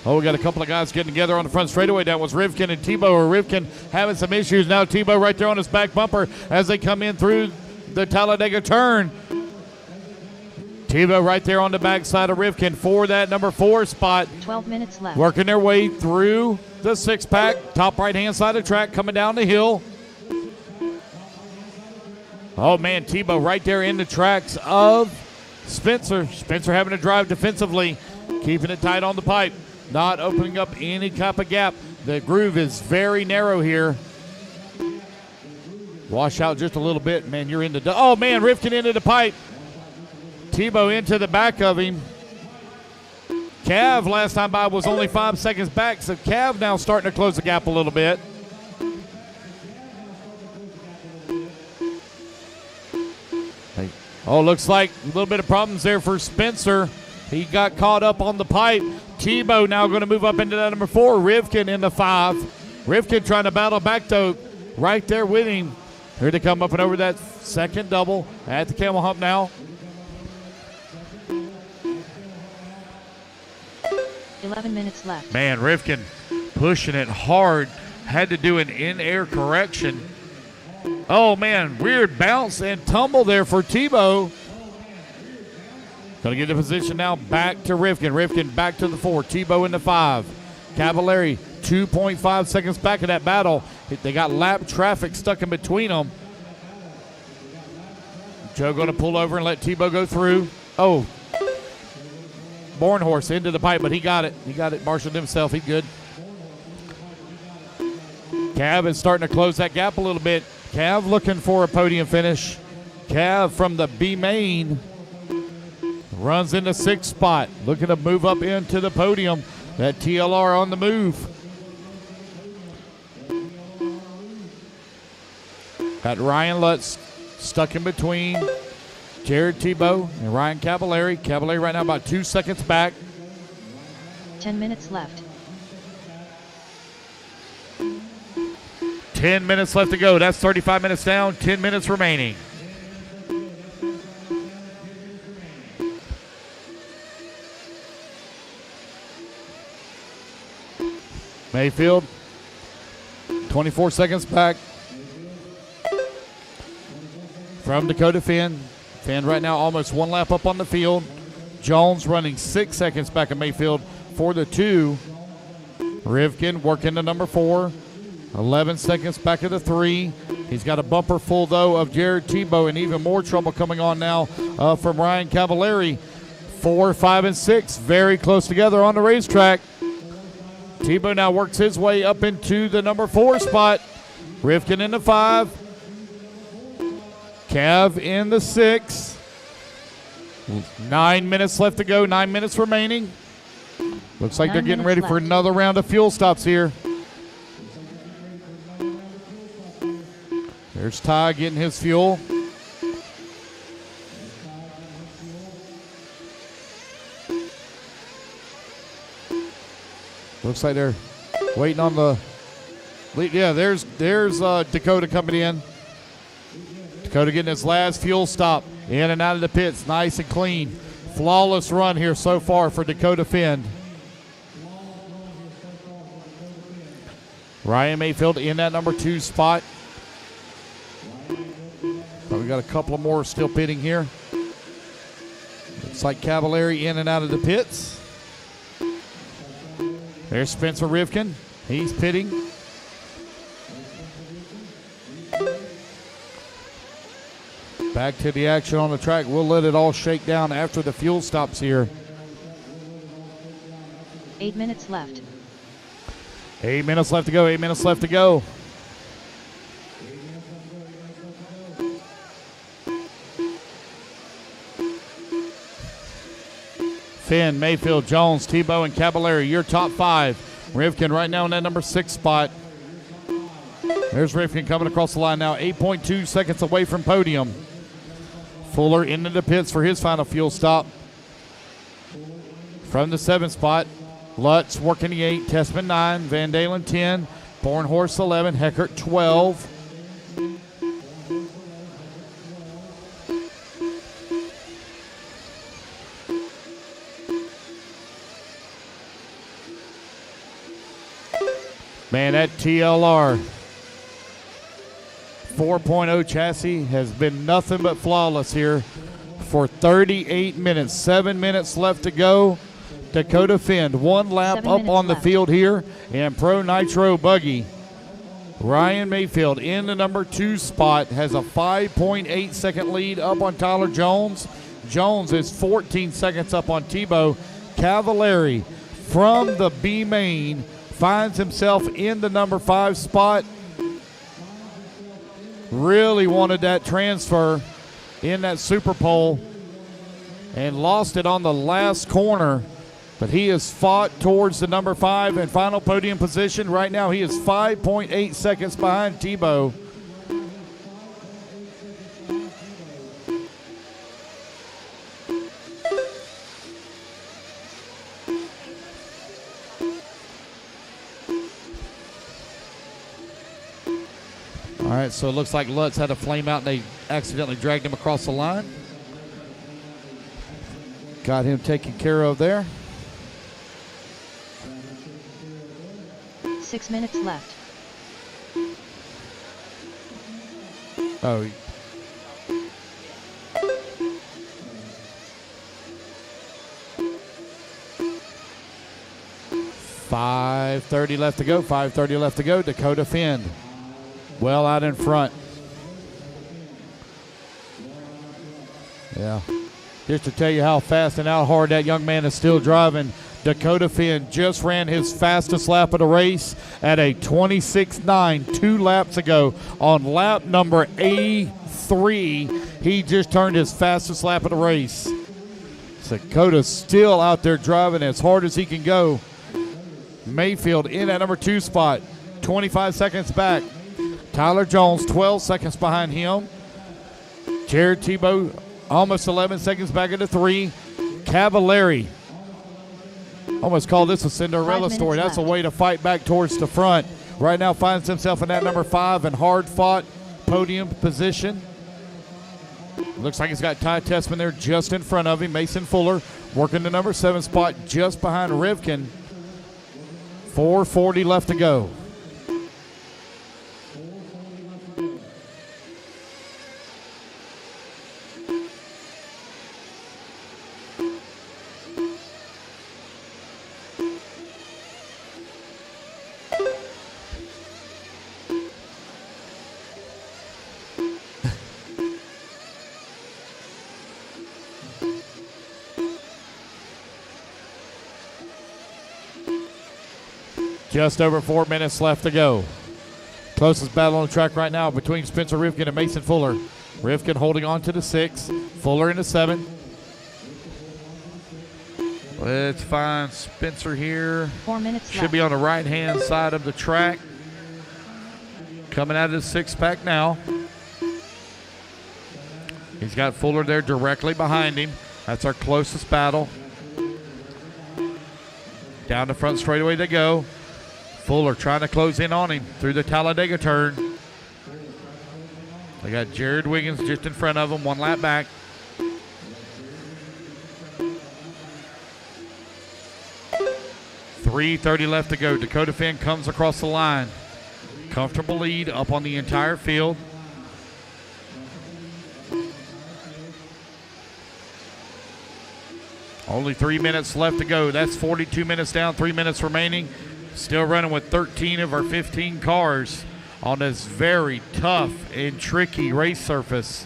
Oh, we got a couple of guys getting together on the front straightaway. That was Rivkin and Tebow, or Rivkin having some issues. Now Tebow right there on his back bumper as they come in through the Talladega turn. Tebow right there on the backside of Rivkin for that number 4 spot. 12 minutes left. Working their way through the 6-pack. Top right-hand side of the track coming down the hill. Oh, man, Tebow right there in the tracks of Spencer. Spencer having to drive defensively, keeping it tight on the pipe, not opening up any type of gap. The groove is very narrow here. Wash out just a little bit, man. You're into oh man, Rivkin into the pipe. Tebow into the back of him. Cav last time by was only 5 seconds back, so Cav now starting to close the gap a little bit. Oh, looks like a little bit of problems there for Spencer. He got caught up on the pipe. Tebow now going to move up into that number 4. Rivkin in the 5. Rivkin trying to battle back though, right there with him. Here to come up and over that second double at the camel hump now. 11 minutes left. Man, Rivkin pushing it hard. Had to do an in-air correction. Oh, man, weird bounce and tumble there for Tebow. Going to get the position now back to Rivkin. Rivkin back to the 4. Tebow in the 5. Cavallari 2.5 seconds back in that battle. They got lap traffic stuck in between them. Joe going to pull over and let Tebow go through. Oh, Bornhorst into the pipe, but he got it. He got it, marshaled himself. He's good. Cav is starting to close that gap a little bit. Cav looking for a podium finish. Cav from the B main runs in the 6th spot, looking to move up into the podium. That TLR on the move. Got Ryan Lutz stuck in between Jared Tebow and Ryan Cavallari. Cavallari right now about 2 seconds back. 10 minutes left. 10 minutes left to go. That's 35 minutes down, 10 minutes remaining. Mayfield, 24 seconds back from Dakota Finn. Finn right now almost 1 lap up on the field. Jones running 6 seconds back of Mayfield for the 2. Rivkin working the number 4. 11 seconds back of the 3. He's got a bumper full, though, of Jared Tebow, and even more trouble coming on now from Ryan Cavallari. 4, 5, and 6 very close together on the racetrack. Tebow now works his way up into the number 4 spot. Rivkin in the 5. Cav in the 6. 9 minutes left to go, 9 minutes remaining. Looks like they're getting ready for another round of fuel stops here. There's Ty getting his fuel. Looks like they're waiting on the lead. Yeah, there's Dakota coming in. Dakota getting his last fuel stop. In and out of the pits, nice and clean. Flawless run here so far for Dakota Finn. Ryan Mayfield in that number 2 spot. But we got a couple of more still pitting here. Looks like Cavallari in and out of the pits. There's Spencer Rivkin. He's pitting. Back to the action on the track. We'll let it all shake down after the fuel stops here. 8 minutes left. 8 minutes left to go. 8 minutes left to go. Finn, Mayfield, Jones, Tebow, and Cavallari, your top 5. Rivkin right now in that number 6 spot. There's Rivkin coming across the line now, 8.2 seconds away from podium. Fuller into the pits for his final fuel stop. From the 7th spot, Lutz working the 8, Tessman 9, Van Dalen 10, Bornhorst 11, Heckert 12. Man, that TLR 4.0 chassis has been nothing but flawless here for 38 minutes. 7 minutes left to go. Dakota Finn, 1 lap up on the field here in Pro Nitro Buggy. Ryan Mayfield in the number 2 spot has a 5.8 second lead up on Tyler Jones. Jones is 14 seconds up on Tebow. Cavallari from the B main finds himself in the number 5 spot. Really wanted that transfer in that Super Pole and lost it on the last corner. But he has fought towards the number 5 and final podium position. Right now he is 5.8 seconds behind Tebow. All right, so it looks like Lutz had a flame out and they accidentally dragged him across the line. Got him taken care of there. 6 minutes left. Oh. $5:30 left to go. 5:30 left to go. Dakota Finn well out in front. Yeah. Just to tell you how fast and how hard that young man is still driving, Dakota Finn just ran his fastest lap of the race at a 26.9 2 laps ago. On lap number A3, he just turned his fastest lap of the race. Dakota's still out there driving as hard as he can go. Mayfield in at number 2 spot, 25 seconds back. Tyler Jones, 12 seconds behind him. Jared Tebow, almost 11 seconds back into 3. Cavallari, almost call this a Cinderella story. That's a way to fight back towards the front. Right now finds himself in that number 5 and hard-fought podium position. Looks like he's got Ty Tessman there just in front of him. Mason Fuller working the number 7 spot just behind Rivkin. 4:40 left to go. Just over 4 minutes left to go. Closest battle on the track right now between Spencer Rivkin and Mason Fuller. Rivkin holding on to the 6, Fuller in the 7. Let's find Spencer here. 4 minutes Should left. be on the right-hand side of the track. Coming out of the 6-pack now. He's got Fuller there directly behind him. That's our closest battle. Down the front straightaway they go. Fuller trying to close in on him through the Talladega turn. They got Jared Wiggins just in front of him, 1 lap back. .330 left to go. Dakota Finn comes across the line. Comfortable lead up on the entire field. Only 3 minutes left to go. That's 42 minutes down, 3 minutes remaining. Still running with 13 of our 15 cars on this very tough and tricky race surface.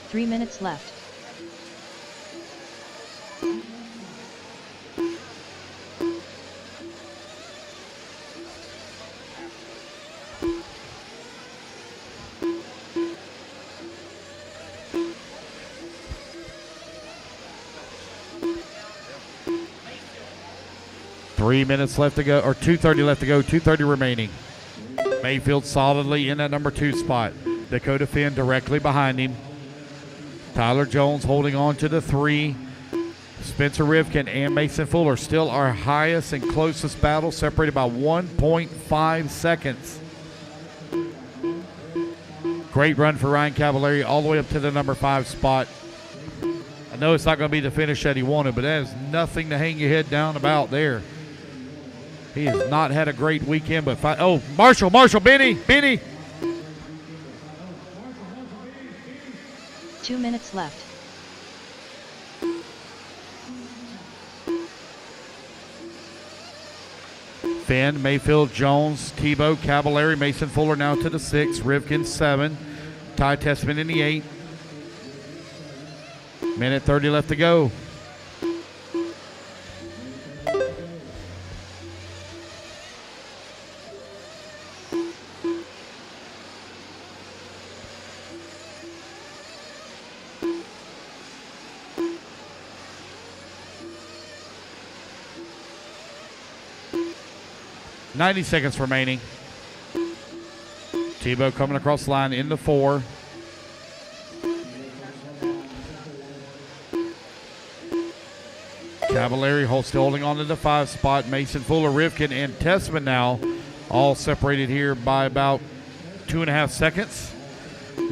Three minutes left. .3 minutes left to go, or 2:30 left to go, 2:30 remaining. Mayfield solidly in that number 2 spot. Dakota Finn directly behind him. Tyler Jones holding on to the 3. Spencer Rivkin and Mason Fuller still our highest and closest battle, separated by 1.5 seconds. Great run for Ryan Cavallari all the way up to the number 5 spot. I know it's not going to be the finish that he wanted, but that is nothing to hang your head down about there. He has not had a great weekend, but Marshall, Benny. 2 minutes left. Finn, Mayfield, Jones, Tebow, Cavallari, Mason Fuller now to the 6, Rivkin 7, Ty Tessman in the 8. Minute 30 left to go. .90 seconds remaining. Tebow coming across the line in the 4. Cavallari still holding on to the 5 spot. Mason Fuller, Rivkin, and Tessman now all separated here by about 2.5 seconds.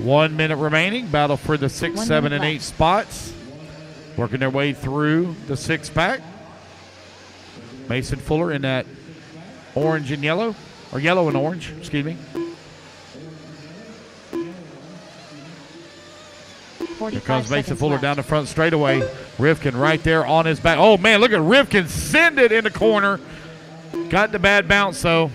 1 minute remaining. Battle for the 6, 7, and 8 spots. Working their way through the 6-pack. Mason Fuller in that orange and yellow, or yellow and orange, excuse me. Here comes Mason Fuller down the front straightaway. Rivkin right there on his back. Oh, man, look at Rivkin send it in the corner. Got the bad bounce, though.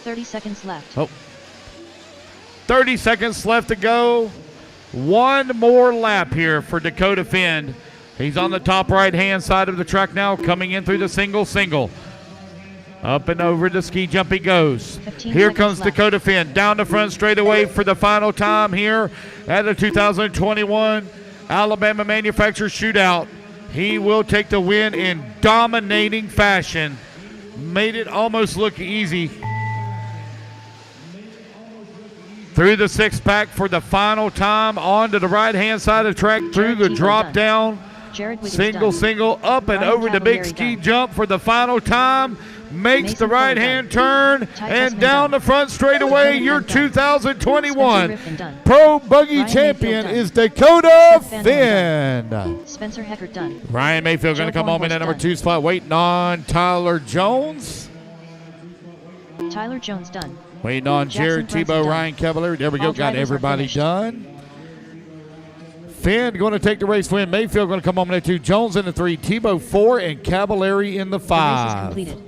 .30 left. Oh. 30 seconds left to go. One more lap here for Dakota Finn. He's on the top right-hand side of the track now, coming in through the single. Up and over the ski jump he goes. Here comes left. Dakota Finn down the front straightaway for the final time here at the 2021 Alabama Manufacturers Shootout. He will take the win in dominating fashion. Made it almost look easy. Through the six-pack for the final time, onto the right-hand side of the track, through the drop down. Single, up and over the big ski jump for the final time. Makes the right-hand turn and down the front straightaway. Your 2021 Pro Buggy Champion is Dakota Finn. Spencer Heckert done. Ryan Mayfield going to come home in at number 2 spot, waiting on Tyler Jones. Tyler Jones done. Waiting on Jared Tebow, Ryan Cavalier. There we go, got everybody done. Finn going to take the race win. Mayfield going to come home in at 2. Jones in the 3. Tebow 4 and Cavalieri in the 5. The race is completed.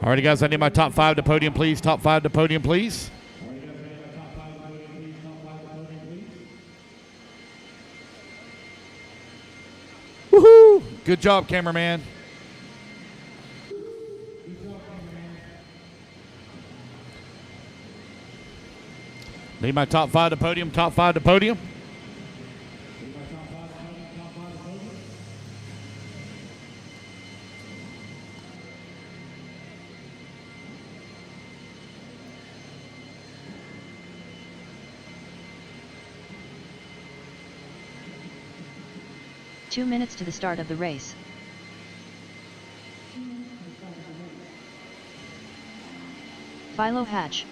All right, guys, I need my top 5 to podium, please. Top 5 to podium, please. Woohoo! Good job, cameraman. Need my top 5 to podium, top 5 to podium. Two minutes to the start of the race. Philo Hatch.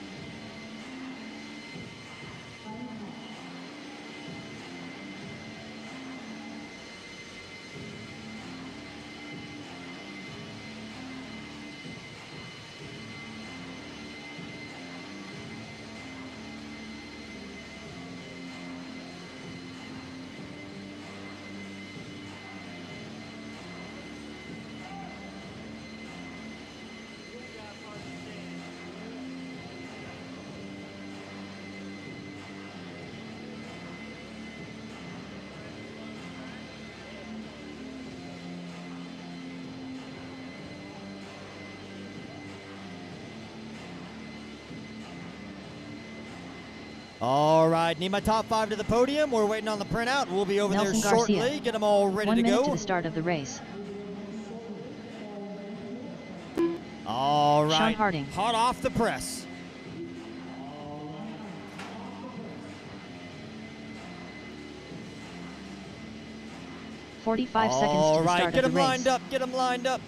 All right, need my top 5 to the podium. We're waiting on the printout. We'll be over Nelson there shortly. Garcia. Get them all ready 1 to minute go. to the start of the race. All right. Sean Harding. Hot off the press. .45 seconds to All the right, start get of them the race. lined up. Get them lined up.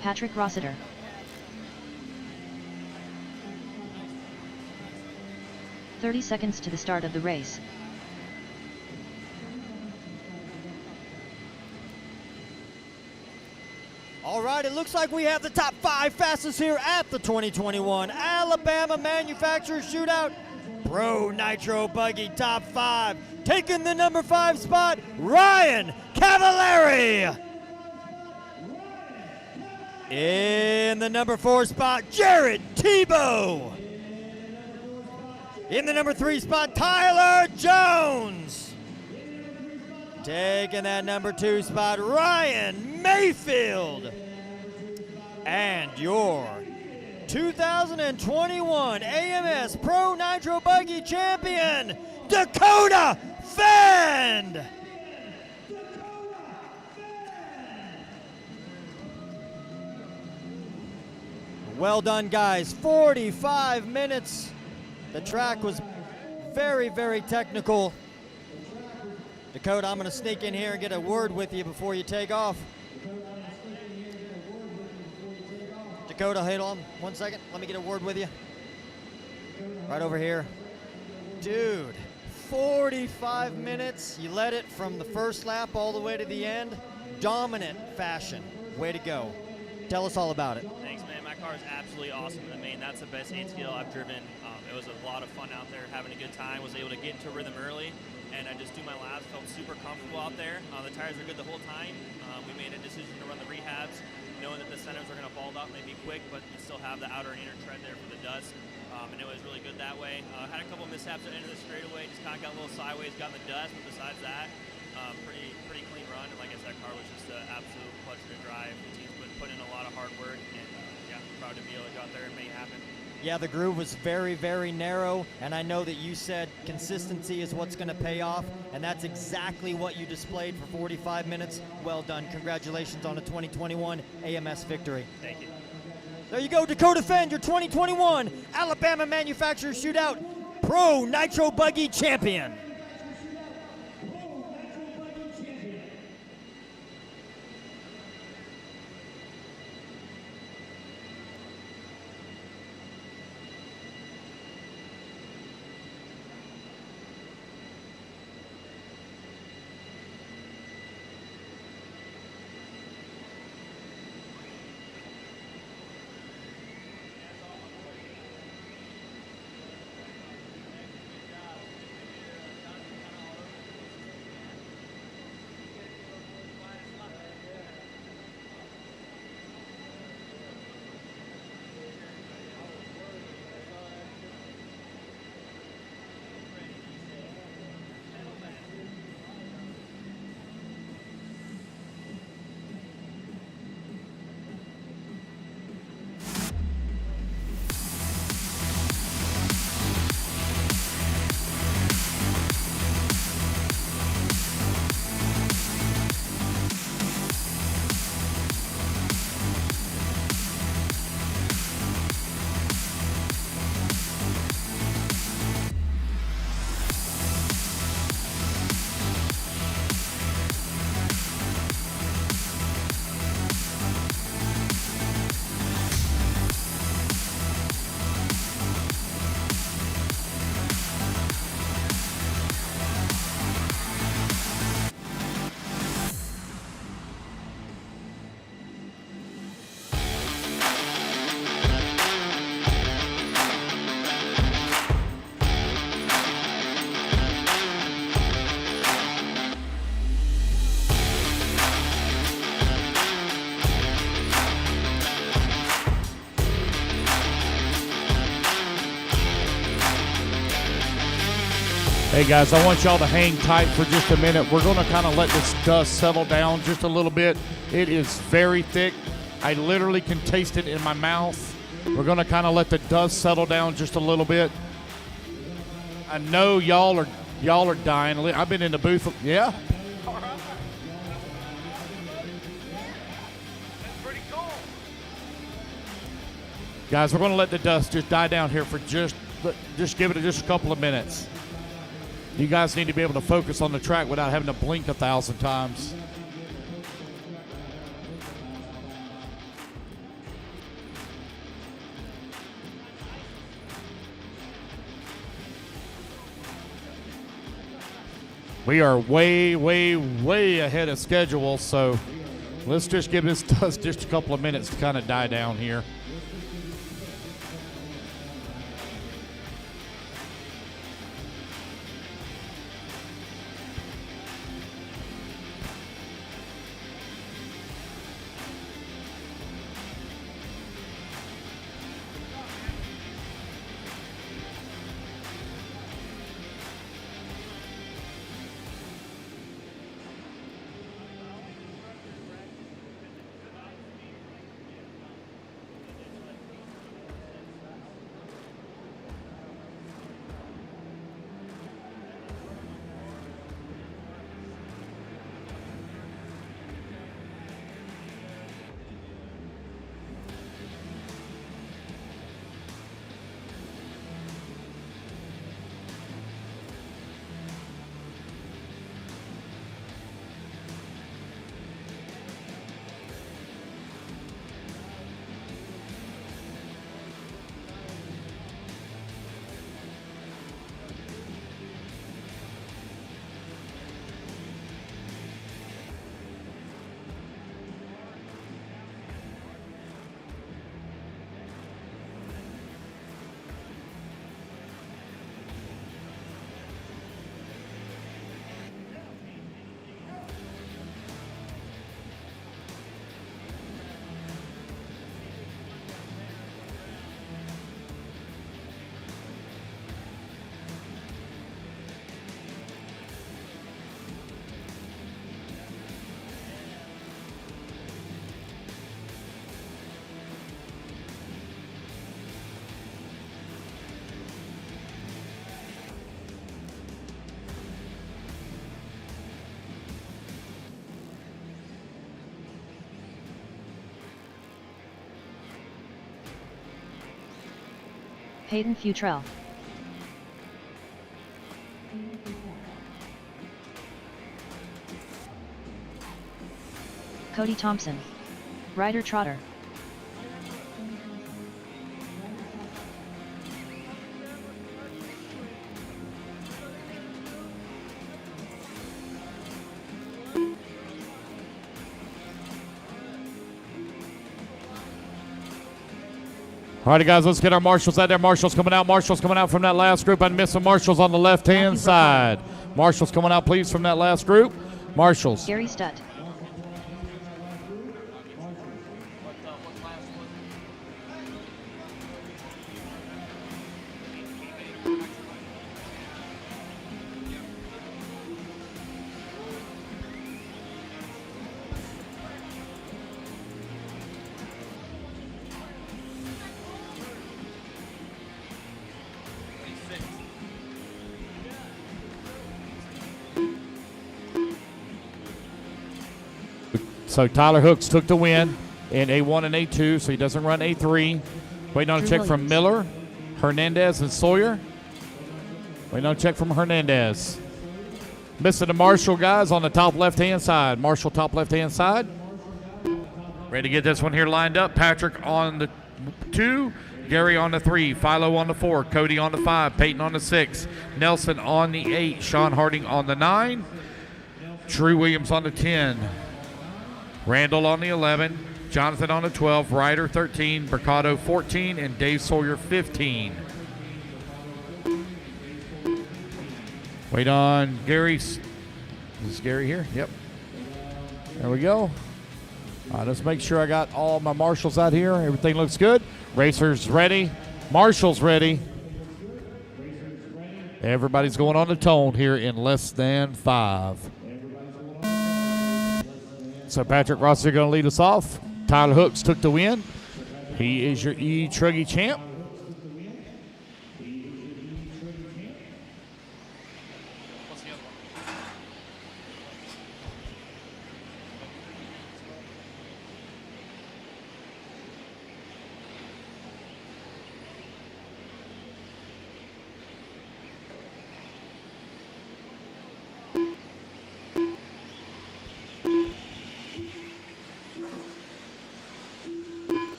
Patrick Rossiter. .30 seconds to the start of the race. All right, it looks like we have the top 5 fastest here at the 2021 Alabama Manufacturers Shootout. Pro Nitro Buggy top 5. Taking the number 5 spot, Ryan Cavalieri. In the number 4 spot, Jared Tebow. In the number 3 spot, Tyler Jones. Taking that number 2 spot, Ryan Mayfield. And your 2021 AMS Pro Nitro Buggy Champion, Dakota Finn. Well done, guys. 45 minutes. The track was very, very technical. Dakota, I'm going to sneak in here and get a word with you before you take off. Dakota, hold on 1 second. Let me get a word with you. Right over here. Dude, 45 minutes. You led it from the first lap all the way to the end. dominant fashion. Way to go. Tell us all about it. Thanks, man. My car is absolutely awesome in the main. That's the best ATL I've driven. It was a lot of fun out there, having a good time. Was able to get into rhythm early, and I just do my laps. Felt super comfortable out there. The tires were good the whole time. We made a decision to run the rehabs, knowing that the centers are going to bald up and be quick, but you still have the outer and inner tread there for the dust. And it was really good that way. Had a couple mishaps at the end of the straightaway. Just kind of got a little sideways, got in the dust, but besides that, pretty clean run. And like I said, that car was just an absolute pleasure to drive. The team's put in a lot of hard work, and yeah, proud to be able to go out there and make it happen. Yeah, the groove was very, very narrow, and I know that you said consistency is what's going to pay off, and that's exactly what you displayed for 45 minutes. Well done. Congratulations on a 2021 AMS victory. Thank you. There you go, Dakota Fend, your 2021 Alabama Manufacturers Shootout Pro Nitro Buggy Champion. Hey guys, I want y'all to hang tight for just a minute. We're going to kind of let this dust settle down just a little bit. It is very thick. I literally can taste it in my mouth. We're going to kind of let the dust settle down just a little bit. I know y'all are dying. I've been in the booth. Yeah. Guys, we're going to let the dust just die down here for just give it just a couple of minutes. You guys need to be able to focus on the track without having to blink 1,000 times. We are way, way, way ahead of schedule, so let's just give this dust just a couple of minutes to kind of die down here. Peyton Futrell. Cody Thompson. Ryder Trotter. All righty, guys, let's get our marshals out there. Marshals coming out. Marshals coming out from that last group. I'm missing marshals on the left-hand side. Marshals coming out, please, from that last group. Marshals. Gary Stutt. So Tyler Hooks took the win in A1 and A2, so he doesn't run A3. Waiting on a check from Miller, Hernandez, and Sawyer. Waiting on a check from Hernandez. Missing the Marshall guys on the top left-hand side. Marshall top left-hand side. Ready to get this one here lined up. Patrick on the 2, Gary on the 3, Philo on the 4, Cody on the 5, Peyton on the 6, Nelson on the 8, Sean Harding on the 9, Drew Williams on the 10, Randall on the 11, Jonathan on the 12, Ryder 13, Mercado 14, and Dave Sawyer 15. Wait on Gary's. Is Gary here? Yep. There we go. All right, let's make sure I got all my marshals out here. Everything looks good. Racers ready. Marshals ready. Everybody's going on the tone here in less than 5. So Patrick Ross is going to lead us off. Tyler Hooks took the win. He is your E-Truggy champ.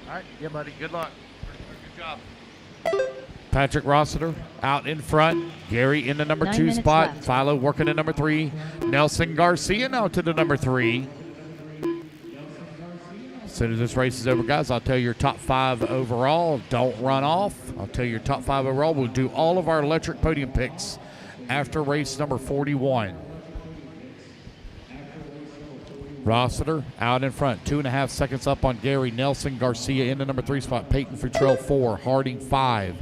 All right, yeah, buddy. Good luck. Good job. Patrick Rossiter out in front. Gary in the number 2 spot. Left. Philo working at number 3. Nelson Garcia now to the number 3. As soon as this race is over, guys, I'll tell you your top 5 overall. Don't run off. I'll tell you your top 5 overall. We'll do all of our electric podium picks after race number 41. Rossiter out in front, 2.5 seconds up on Gary. Nelson Garcia in the number 3 spot. Peyton Futrell 4, Harding 5.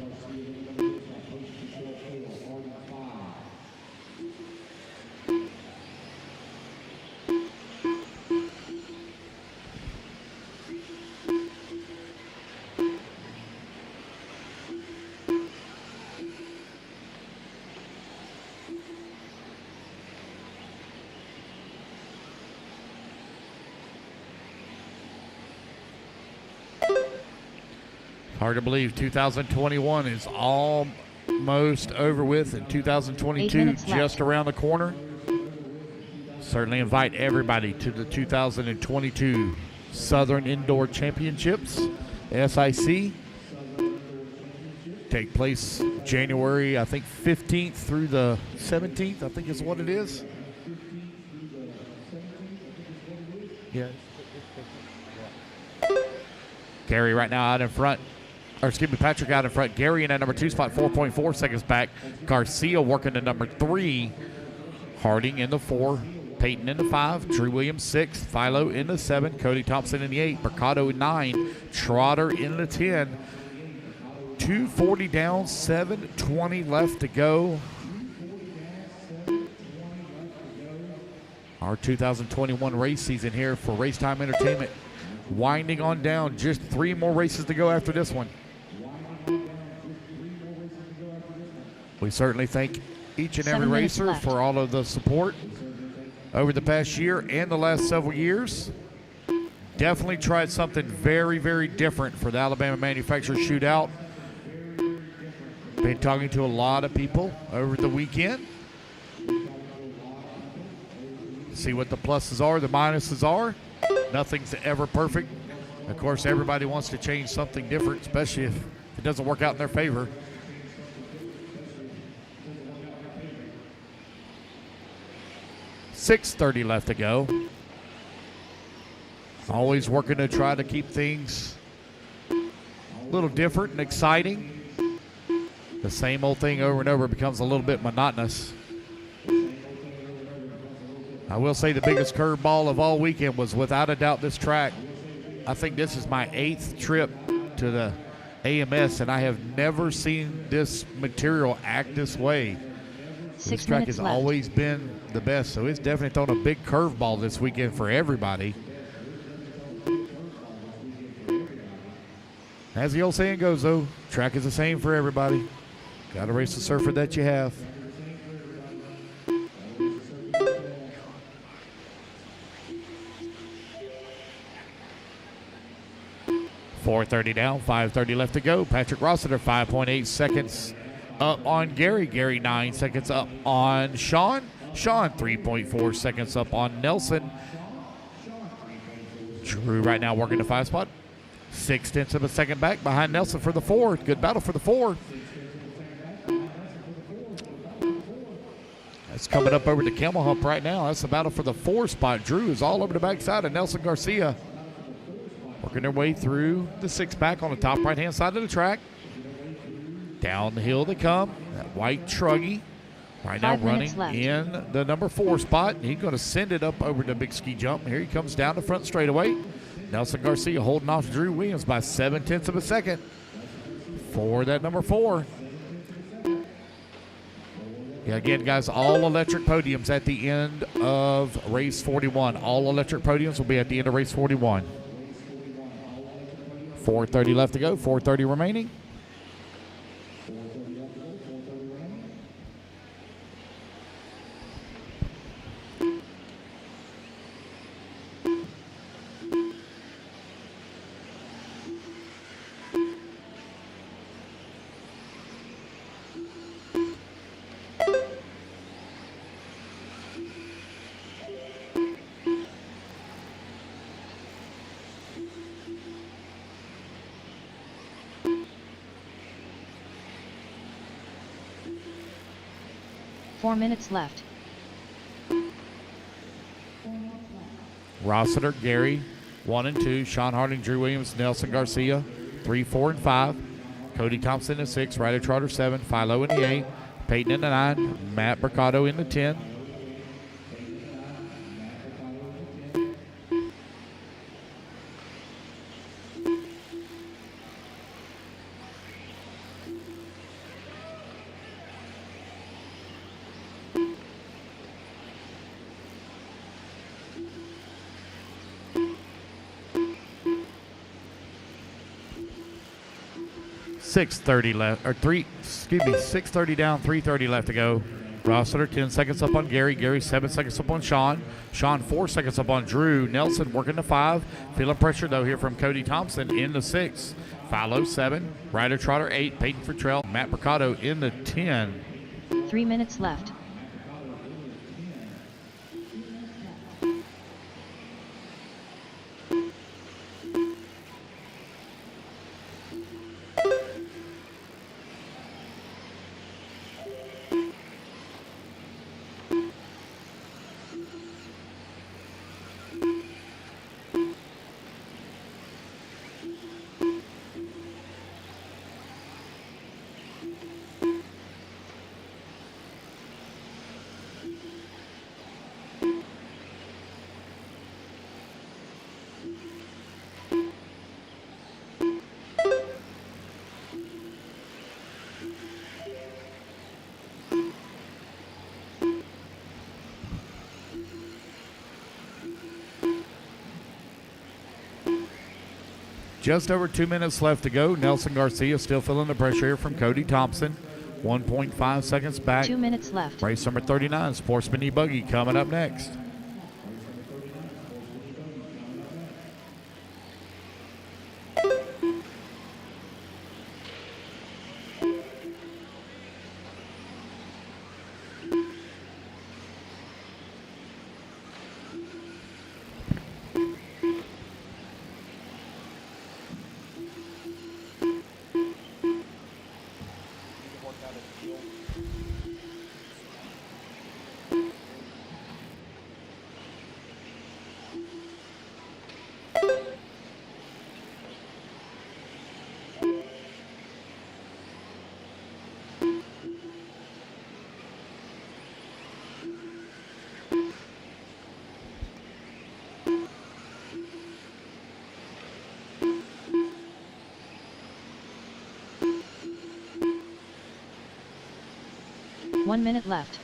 Hard to believe 2021 is almost over with, and 2022 just around the corner. Certainly invite everybody to the 2022 Southern Indoor Championships, SIC. Take place January, I think, 15th through the 17th, I think is what it is. Yeah. Gary right now out in front. Or excuse me, Patrick out in front. Gary in that number 2 spot, 4.4 seconds back. Garcia working the number 3. Harding in the 4. Peyton in the 5. Drew Williams 6. Philo in the 7. Cody Thompson in the 8. Mercado in 9. Trotter in the 10. 2:40 down, 7:20 left to go. Our 2021 race season here for RaceTime Entertainment winding on down. Just 3 more races to go after this one. We certainly thank each and every 7 minutes racer left. for all of the support over the past year and the last several years. Definitely tried something very, very different for the Alabama Manufacturer Shootout. Been talking to a lot of people over the weekend. See what the pluses are, the minuses are. Nothing's ever perfect. Of course, everybody wants to change something different, especially if it doesn't work out in their favor. .630 left to go. Always working to try to keep things a little different and exciting. The same old thing over and over becomes a little bit monotonous. I will say the biggest curveball of all weekend was without a doubt this track. I think this is my 8th trip to the AMS, and I have never seen this material act this way. 6 This track minutes has left. always been the best, so it's definitely thrown a big curveball this weekend for everybody. As the old saying goes, though, track is the same for everybody. Got to race the surfer that you have. .430 down, 5:30 left to go. Patrick Rossiter, 5.8 seconds up on Gary. Gary, 9 seconds up on Sean. Sean, 3.4 seconds up on Nelson. Drew right now working the 5 spot. 0.6 of a second back behind Nelson for the 4. Good battle for the 4. That's coming up over the camel hump right now. That's the battle for the 4 spot. Drew is all over the backside of Nelson Garcia. Working their way through the 6 pack on the top right-hand side of the track. Down the hill they come. That white truggy right now 5 minutes running left. in the number 4 spot. He's going to send it up over the big ski jump. Here he comes down the front straightaway. Nelson Garcia holding off Drew Williams by 0.7 of a second for that number 4. Yeah, again, guys, all electric podiums at the end of race 41. All electric podiums will be at the end of race 41. 4:30 left to go, 4:30 remaining. Four minutes left. Rossiter, Gary, 1 and 2. Sean Harding, Drew Williams, Nelson Garcia, 3, 4, and 5. Cody Thompson in 6. Ryder Trotter 7. Philo in the 8. Peyton in the 9. Matt Mercado in the 10. .630 left, or 6:30 down, 3:30 left to go. Rossiter 10 seconds up on Gary. Gary 7 seconds up on Sean. Sean 4 seconds up on Drew. Nelson working the 5. Feeling pressure though here from Cody Thompson in the 6. Philo 7. Ryder Trotter 8. Peyton Futrell. Matt Mercado in the 10. 3 minutes left. Just over 2 minutes left to go. Nelson Garcia still feeling the pressure here from Cody Thompson. 1.5 seconds back. 2 minutes left. Race number 39, Sportsman E-Buggy coming up next. One minute left.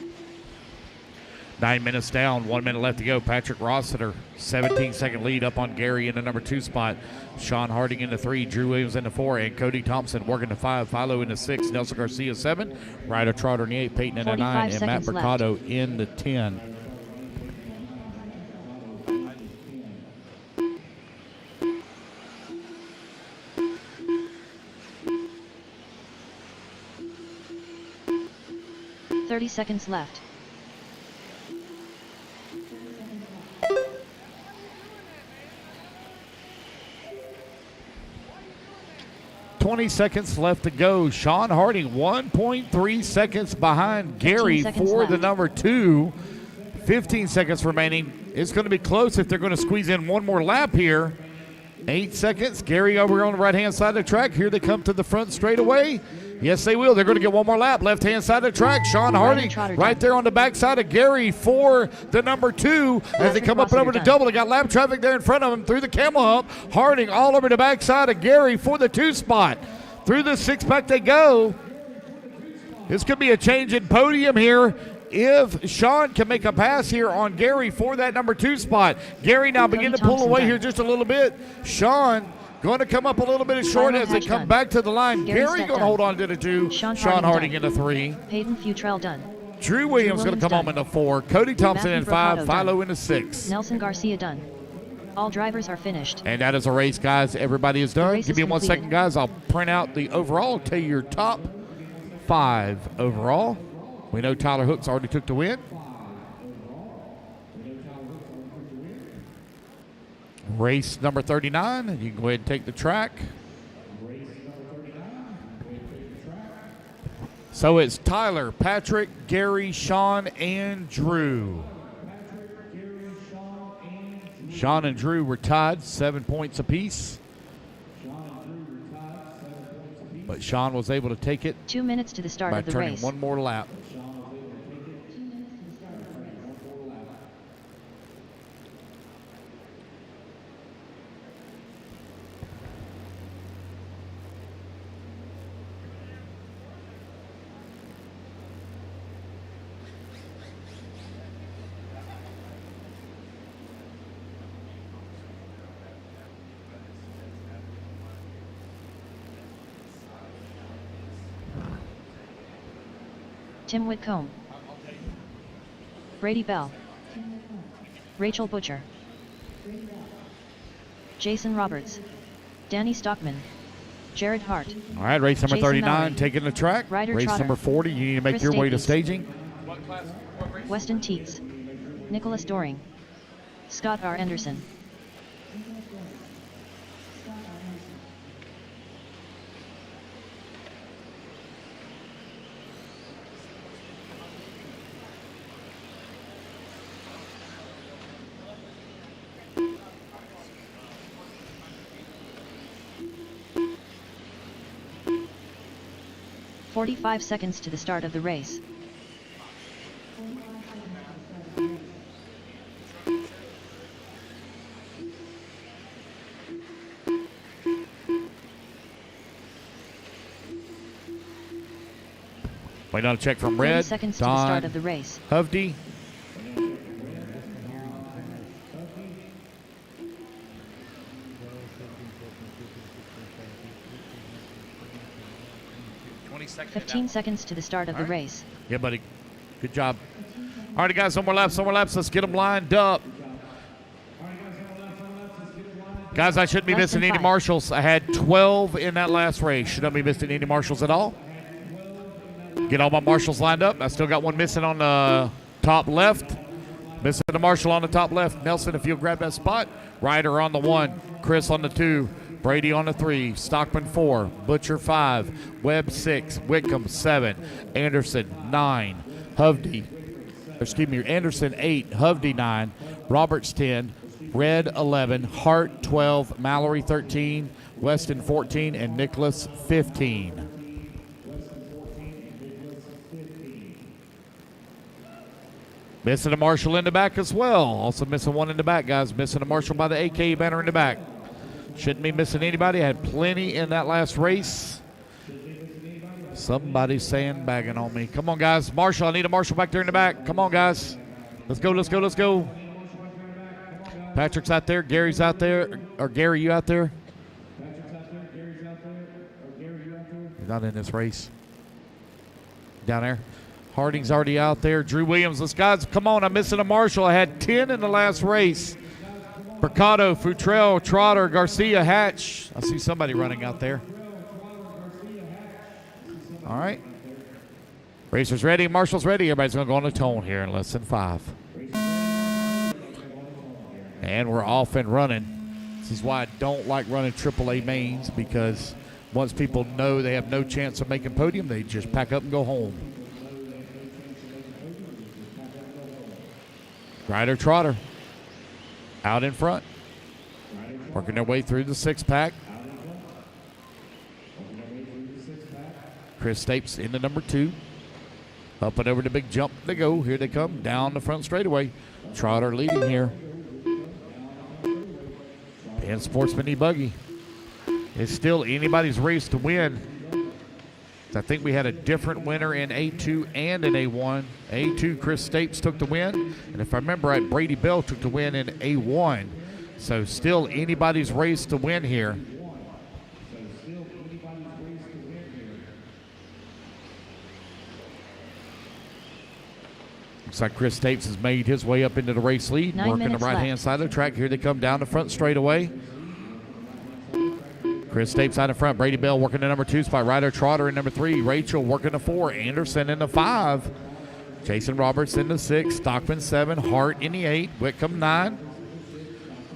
9 minutes down, 1 minute left to go. Patrick Rossiter, 17-second lead up on Gary in the number 2 spot. Sean Harding in the 3, Drew Williams in the 4, and Cody Thompson working the 5. Philo in the 6, Nelson Garcia 7, Ryder Trotter in the 8, Peyton in the 9, and Matt Mercado in the 10. Seconds left. Seconds left to go. Sean Harding 1.3 seconds behind Gary for the number 2. 15 seconds remaining. It's going to be close if they're going to squeeze in one more lap here. 8 seconds. Gary over on the right-hand side of the track. Here they come to the front straightaway. Yes, they will. They're going to get one more lap. Left-hand side of the track. Sean Harding right there on the backside of Gary for the number 2. As they come up and over the double, they got lap traffic there in front of them through the camel hump. Harding all over the backside of Gary for the 2 spot. Through the 6-pack they go. This could be a change in podium here if Sean can make a pass here on Gary for that number 2 spot. Gary now begin to pull away here just a little bit. Sean going to come up a little bit short as they come back to the line. Gary going to hold on to the 2. Sean Harding in the 3. Hayden Futrell done. Drew Williams going to come home in the 4. Cody Thompson in 5. Philo in the 6. Nelson Garcia done. All drivers are finished. And that is a race, guys. Everybody is done. Give me 1 second, guys. I'll print out the overall. Tell you your top 5 overall. We know Tyler Hooks already took the win. Race number 39. You can go ahead and take the track. So it's Tyler, Patrick, Gary, Sean, and Drew. Sean and Drew were tied, 7 points apiece. But Sean was able to take it 2 minutes to the start by of the turning race. one more lap. Tim Whitcomb, Brady Bell, Rachel Butcher, Jason Roberts, Danny Stockman, Jared Hart. All right, race number Jason 39 Mallory, taking the track. Ryder Race Trotter, number 40, you need to make Chris your way to Davies, staging. Weston Teets, Nicholas Doring, Scott R. Anderson. "45 seconds to the start of the race. Waiting on a check from 30 Red. seconds to the start of the race. Hovde. 22nd. 15 seconds to the start of the race. Yeah, buddy. Good job. All right, guys, some more laps. Let's get them lined up. Guys, I shouldn't be Less missing than any 5. marshals. I had 12 in that last race. Should not be missing any marshals at all. Get all my marshals lined up. I still got one missing on the top left. Missing the marshal on the top left. Nelson, if you'll grab that spot. Ryder on the 1. Chris on the 2. Brady on the 3. Stockman 4. Butcher 5. Webb 6. Whitcomb 7. Anderson 9. Anderson 8. Hovde 9. Roberts 10. Red 11, Hart 12, Mallory 13, Weston 14, and Nicholas 15. Missing a marshal in the back as well. Also missing one in the back, guys. Missing a marshal by the AK banner in the back. Shouldn't be missing anybody. I had plenty in that last race. Somebody's sandbagging on me. Come on, guys. Marshal, I need a marshal back there in the back. Come on, guys. Let's go. Patrick's out there. Gary's out there. Or Gary, you out there? He's not in this race. Down there. Harding's already out there. Drew Williams. Let's, guys, come on. I'm missing a marshal. I had 10 in the last race. Mercado, Futrell, Trotter, Garcia, Hatch. I see somebody running out there. All right. Racers ready. Marshals ready. Everybody's going to go on a tone here in less than 5. And we're off and running. This is why I don't like running AAA mains, because once people know they have no chance of making podium, they just pack up and go home. Ryder Trotter out in front, working their way through the 6-pack. Chris Stapes into number 2. Up and over the big jump they go. Here they come down the front straightaway. Trotter leading here. And Sportsman E-Buggy. It's still anybody's race to win. I think we had a different winner in A2 and in A1. A2, Chris Stapes took the win. And if I remember right, Brady Bell took the win in A1. So still anybody's race to win here. Looks like Chris Stapes has made his way up into the race lead. 9 working the minutes right-hand left. side of the track. Here they come down the front straightaway. Chris Stapes out in front. Brady Bell working the number 2 spot. Ryder Trotter in number 3. Rachel working the 4. Anderson in the 5. Jason Roberts in the 6. Stockman 7. Hart in the 8. Whitcomb 9.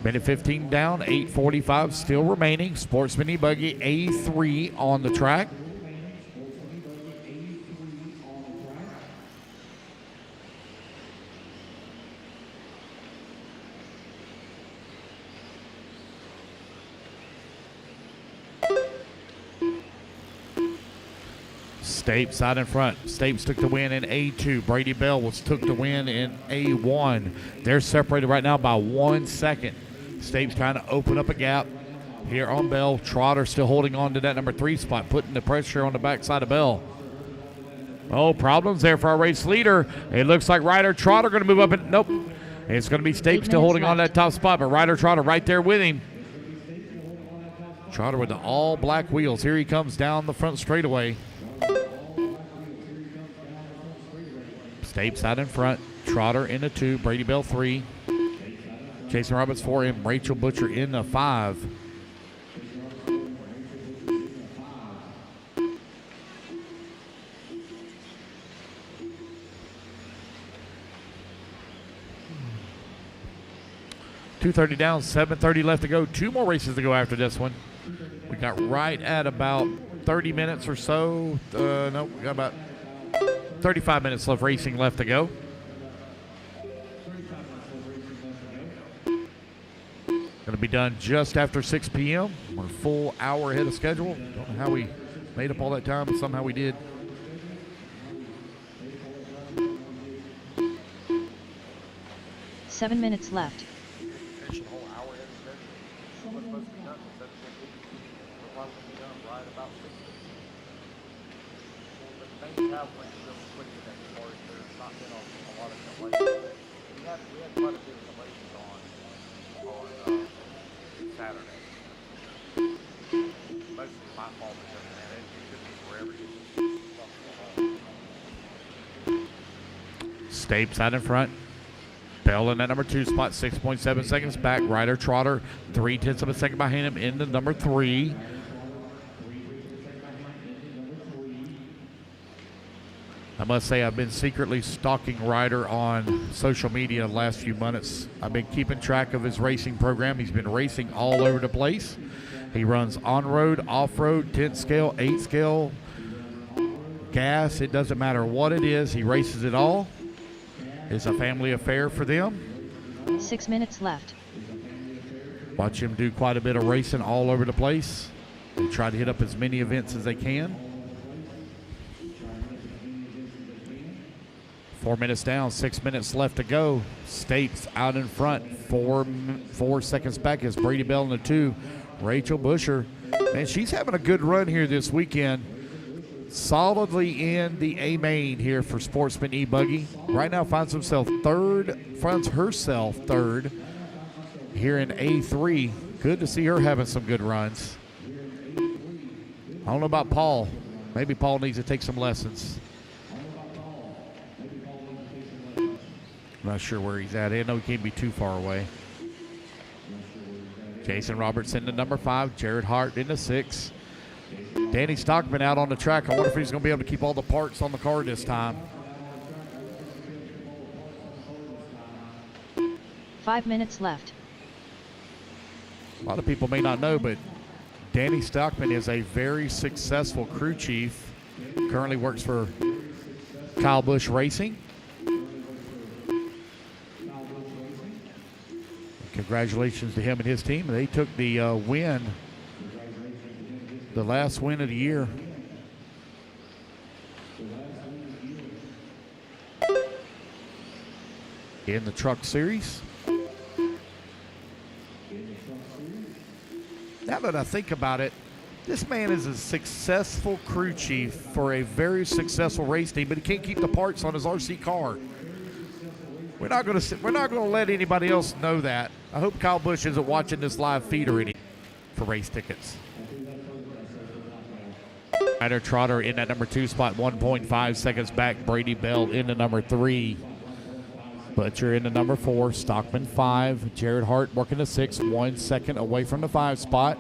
Minute 15 down. 8:45 still remaining. Sportsman E-Buggy A3 on the track. Stapes out in front. Stapes took the win in A2. Brady Bell took the win in A1. They're separated right now by 1 second. Stapes trying to open up a gap here on Bell. Trotter still holding on to that number 3 spot, putting the pressure on the backside of Bell. Oh, problems there for our race leader. It looks like Ryder Trotter going to move up. And nope. It's going to be Stapes still holding on to that top spot, but Ryder Trotter right there with him. Trotter with the all black wheels. Here he comes down the front straightaway. Stapes out in front. Trotter in the 2. Brady Bell 3. Jason Roberts 4. And Rachel Butcher in the 5. $2:30 down, 7:30 left to go. 2 more races to go after this one. We got right at about 30 minutes or so. No, we got about 35 minutes of racing left to go. Going to be done just after 6 p.m. We're a full hour ahead of schedule. Don't know how we made up all that time, but somehow we did. Seven minutes left. Finish a whole hour ahead of schedule. What's supposed to be done is 7:50. We're probably going to be done right about 6. But the main travel lanes are really quick today as far as there's not been a lot of delays. We had quite a bit of delays on Saturday. Mostly my fault because it took me forever to get Stapes out in front. Bell in that number 2 spot, 6.7 seconds back. Ryder Trotter, 0.3 of a second behind him into number 3. I must say I've been secretly stalking Ryder on social media the last few months. I've been keeping track of his racing program. He's been racing all over the place. He runs on-road, off-road, 10 scale, 8 scale, gas. It doesn't matter what it is. He races it all. It's a family affair for them. 6 minutes left. Watch him do quite a bit of racing all over the place. They try to hit up as many events as they can. 4 minutes down, 6 minutes left to go. Stapes out in front, 4 seconds back is Brady Bell in the 2. Rachel Busher, man, she's having a good run here this weekend. Solidly in the A main here for Sportsman E-Buggy. Right now finds herself third here in A3. Good to see her having some good runs. I don't know about Paul. Maybe Paul needs to take some lessons. I'm not sure where he's at. I know he can't be too far away. Jason Roberts into number 5. Jared Hart into 6. Danny Stockman out on the track. I wonder if he's going to be able to keep all the parts on the car this time. 5 minutes left. A lot of people may not know, but Danny Stockman is a very successful crew chief. Currently works for Kyle Busch Racing. Congratulations to him and his team. They took the win, the last win of the year. In the Truck Series. Now that I think about it, this man is a successful crew chief for a very successful race team, but he can't keep the parts on his RC car. We're not going to let anybody else know that. I hope Kyle Busch isn't watching this live feed or anything for race tickets. Ryder Trotter in that number 2 spot, 1.5 seconds back. Brady Bell into number 3. Butcher into number 4. Stockman 5. Jared Hart working the 6, 1 second away from the 5 spot.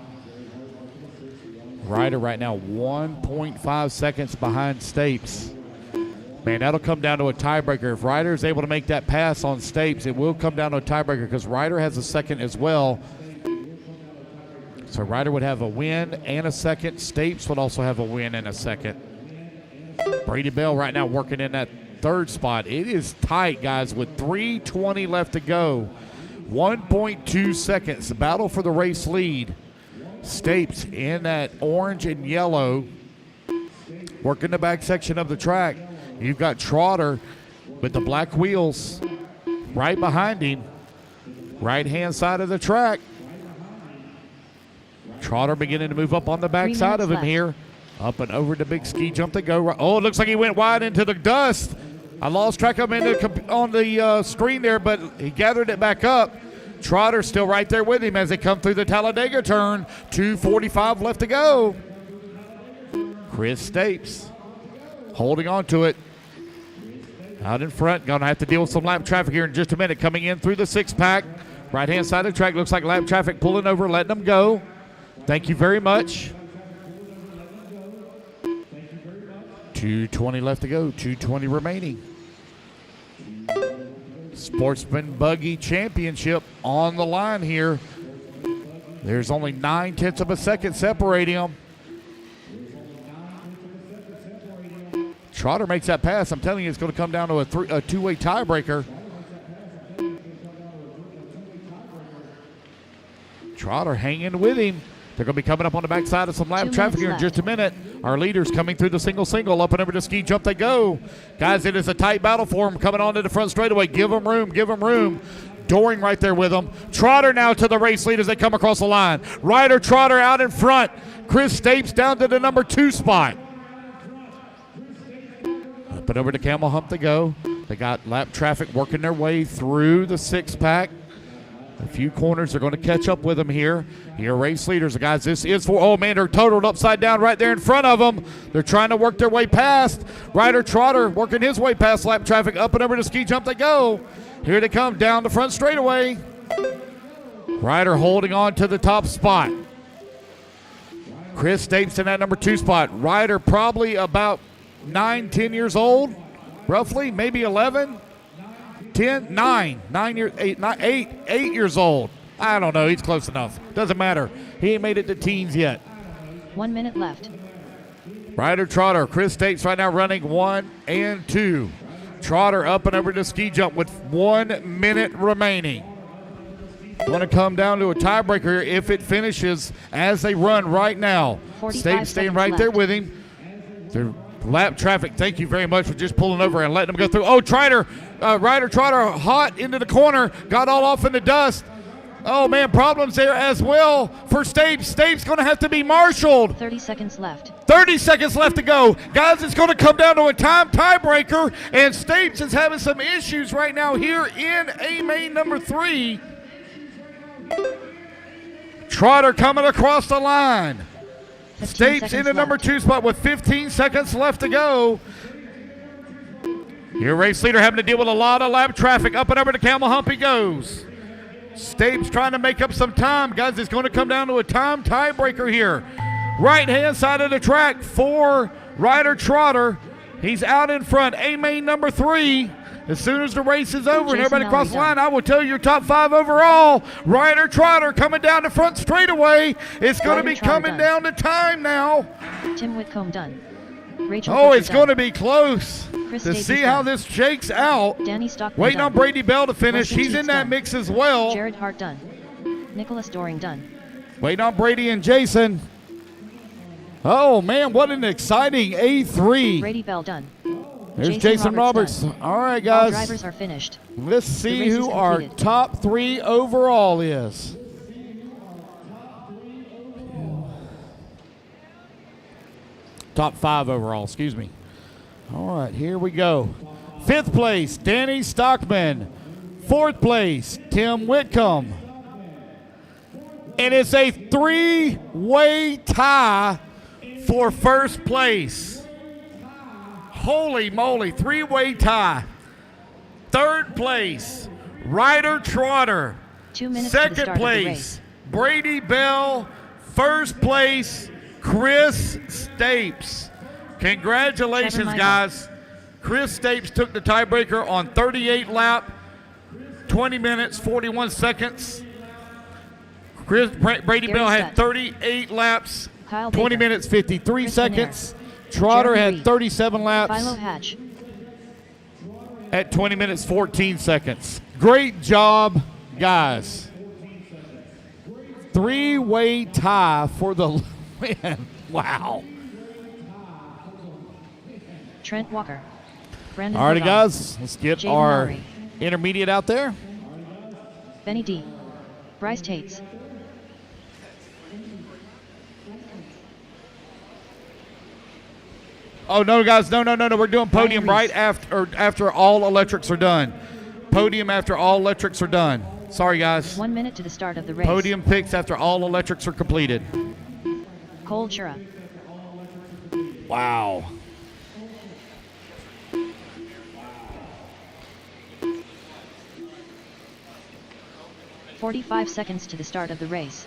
Ryder right now 1.5 seconds behind Stapes. Man, that'll come down to a tiebreaker. If Ryder is able to make that pass on Stapes, it will come down to a tiebreaker because Ryder has a second as well. So Ryder would have a win and a second. Stapes would also have a win and a second. Brady Bell right now working in that 3rd spot. It is tight, guys, with 3:20 left to go. 1.2 seconds. The battle for the race lead. Stapes in that orange and yellow, working the back section of the track. You've got Trotter with the black wheels right behind him, right-hand side of the track. Trotter beginning to move up on the back side of him left. here. Up and over the big ski jump to go. Oh, it looks like he went wide into the dust. I lost track of him on the screen there, but he gathered it back up. Trotter still right there with him as they come through the Talladega turn. 2:45 left to go. Chris Stapes holding on to it. Out in front, going to have to deal with some lap traffic here in just a minute. Coming in through the 6-pack. Right-hand side of the track. Looks like lap traffic pulling over, letting them go. Thank you very much. 2:20 left to go. 2:20 remaining. Sportsman Buggy Championship on the line here. There's only 0.9 of a second separating them. Trotter makes that pass. I'm telling you, it's going to come down to a two-way tiebreaker. Trotter hanging with him. They're going to be coming up on the backside of some lap 2 traffic here in minutes just a minute. Our leaders coming through the single. Up and over the ski jump they go. Guys, it is a tight battle for them coming onto the front straightaway. Give them room. Doring right there with them. Trotter now to the race lead as they come across the line. Ryder Trotter out in front. Chris Stapes down to the number 2 spot. Up and over the camel hump they go. They got lap traffic working their way through the 6-pack. A few corners are going to catch up with them here. Here, race leaders, guys, this is for, oh man, they're totaled upside down right there in front of them. They're trying to work their way past. Ryder Trotter working his way past lap traffic. Up and over to ski jump they go. Here they come down the front straightaway. Ryder holding on to the top spot. Chris Stapes in that number 2 spot. Ryder probably about 9, 10 years old, roughly, maybe 11. 10, 9 years, 8 years old. I don't know. He's close enough. Doesn't matter. He ain't made it to teens yet. 1 minute left. Ryder Trotter, Chris Stapes right now running 1 and 2. Trotter up and over to ski jump with 1 minute remaining. Going to come down to a tiebreaker if it finishes as they run right now. Stapes staying right there with him. They're lap traffic, thank you very much for just pulling over and letting them go through. Oh, Ryder Trotter hot into the corner, got all off in the dust. Oh, man, problems there as well for Stapes. Stapes going to have to be marshaled. 30 seconds left. 30 seconds left to go. Guys, it's going to come down to a time tiebreaker, and Stapes is having some issues right now here in A-Main number 3. Trotter coming across the line. Stapes in the number 2 spot with 15 seconds left to go. Your race leader having to deal with a lot of lap traffic. Up and over to Camel Hump he goes. Stapes trying to make up some time. Guys, it's going to come down to a time tiebreaker here. Right-hand side of the track for Ryder Trotter. He's out in front. A-Main number 3. As soon as the race is over and everybody crosses the line, I will tell you your top 5 overall. Ryder Trotter coming down the front straightaway. It's going to be coming down to time now. Tim Whitcomb done. Rachel Oh, Fisher it's going to be close Chris to Davies see how done. this shakes out. Danny Stockman Waiting done. on Brady Bell to finish. Wilson He's in Teets that done. mix as well. Jared Hart done. Nicholas Doring done. Waiting on Brady and Jason. Oh, man, what an exciting A3. Brady Bell done. There's Jason Roberts. done. All right, All guys. drivers are finished. Let's see race is who our completed. top 3 overall is. Top 5 overall, excuse me. All right, here we go. 5th place, Danny Stockman. 4th place, Tim Whitcomb. And it's a 3-way tie for 1st place. Holy moly, 3-way tie. 3rd place, Ryder Trotter. 2 minutes to the 2nd start of the place, race. Brady Bell. 1st place, Chris Stapes. Congratulations, Trevor Michael. guys. Chris Stapes took the tiebreaker on 38 lap, 20 minutes, 41 seconds. Brady Gary Bell had Stutt. 38 laps, Kyle 20 Baker. minutes, 53 Chris seconds. Trotter Jeremy had Reed. 37 laps Philo Hatch. at 20 minutes, 14 seconds. Great job, guys. 3-way tie for the win. Wow. Trent Walker. Brandon All righty, Hogan. guys. Let's get Jaden our Lowry. intermediate out there. Benny D. Bryce Tates. Oh, no, guys. No. We're doing podium Ryan right Reese. after all electrics are done. Podium after all electrics are done. Sorry, guys. 1 minute to the start of the race. Podium picks after all electrics are completed. Cole Chura. Wow. .45 seconds to the start of the race.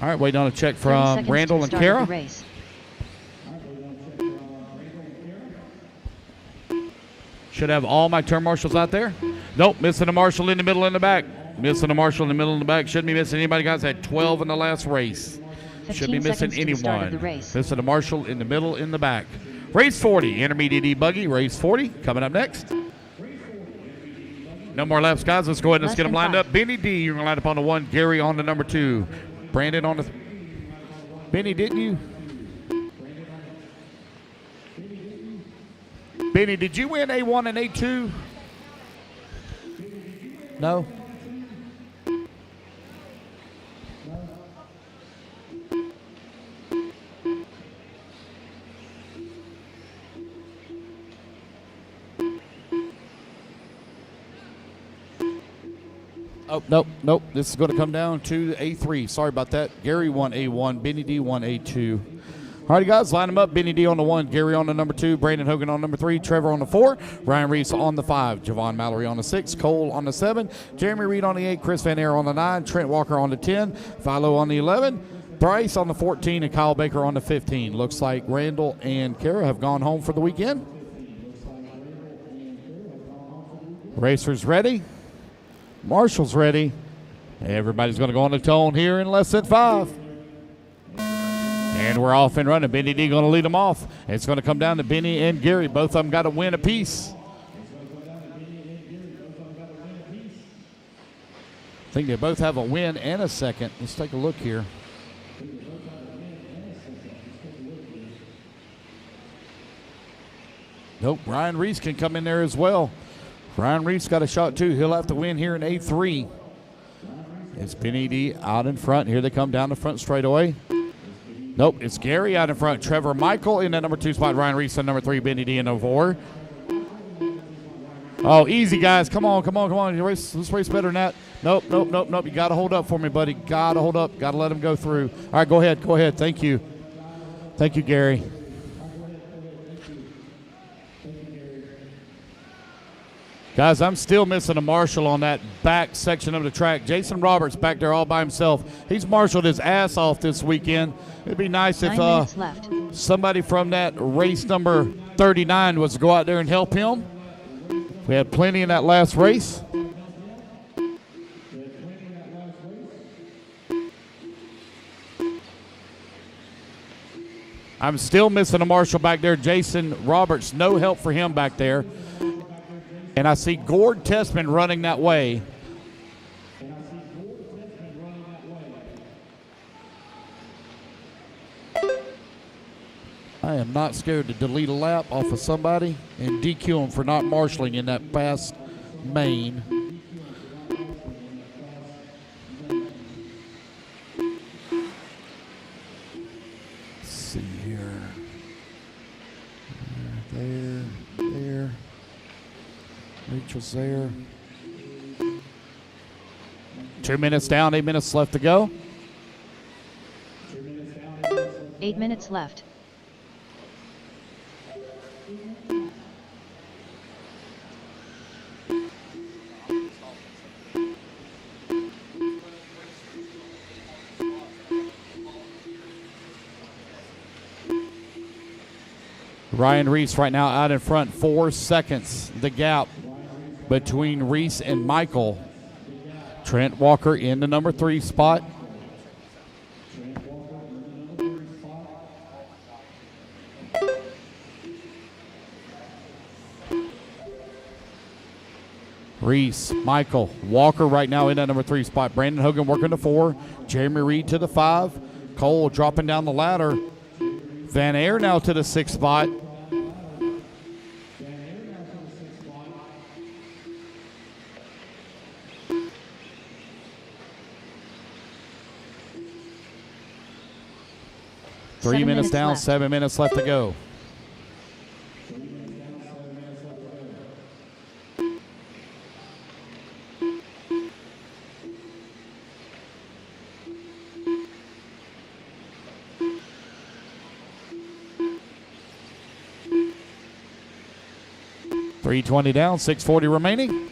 All right, waiting on a check 30 from seconds to Randall the and start of Kara. the race. Should have all my turn marshals out there. Nope, missing a marshal in the middle and the back. Missing a marshal in the middle and the back. Shouldn't be missing anybody, guys. Had 12 in the last race. 15 Should be missing seconds to the start of the anyone. race. Missing a marshal in the middle, in the back. Race 40, intermediate E-Buggy. Race 40, coming up next. No more laps, guys. Let's go ahead and let's Less get them than lined 5. up. Benny D, you're going to line up on the 1. Gary on the number 2. Brandon on the... Benny, didn't you? Benny, did you win A1 and A2? No? Oh, nope, nope. This is going to come down to A3. Sorry about that. Gary won A1. Benny D won A2. All righty, guys, line them up. Benny D on the 1, Gary on the number 2, Brandon Hogan on number 3, Trevor on the 4, Ryan Reese on the 5, Javon Mallory on the 6, Cole on the 7, Jeremy Reed on the 8, Chris Van Air on the 9, Trent Walker on the 10, Philo on the 11, Bryce on the 14, and Kyle Baker on the 15. Looks like Randall and Kara have gone home for the weekend. Racers ready. Marshall's ready. Everybody's going to go on the tone here in less than 5. And we're off and running. Benny D going to lead them off. It's going to come down to Benny and Gary. Both of them got to win apiece. I think they both have a win and a second. Let's take a look here. Nope, Ryan Reese can come in there as well. Ryan Reese got a shot too. He'll have to win here in A3. It's Benny D out in front. Here they come down the front straightaway. Nope, it's Gary out in front. Trevor Michael in that number 2 spot. Ryan Reese on number 3. Benny D in the 4. Oh, easy, guys. Come on, come on, come on. Let's race better than that. Nope, nope, nope, nope. You got to hold up for me, buddy. Got to hold up. Got to let him go through. All right, go ahead. Go ahead. Thank you. Thank you, Gary. Guys, I'm still missing a marshal on that back section of the track. Jason Roberts back there all by himself. He's marshaled his ass off this weekend. It'd be nice if somebody from that race number 39 was to go out there and help him. We had plenty in that last race. I'm still missing a marshal back there. Jason Roberts, no help for him back there. And I see Gord Tessman running that way. I am not scared to delete a lap off of somebody and DQ them for not marshaling in that fast main. Let's see here. There. Rachel's there. 2 minutes down, 8 minutes left to go. 8 minutes left. Ryan Reese right now out in front, 4 seconds. The gap between Reese and Michael. Trent Walker in the number 3 spot. Reese, Michael, Walker right now in that number 3 spot. Brandon Hogan working the 4. Jeremy Reed to the 5. Cole dropping down the ladder. Van Air now to the 6th spot. Three minutes down, left. 7 minutes left to go. .320 down, 640 remaining.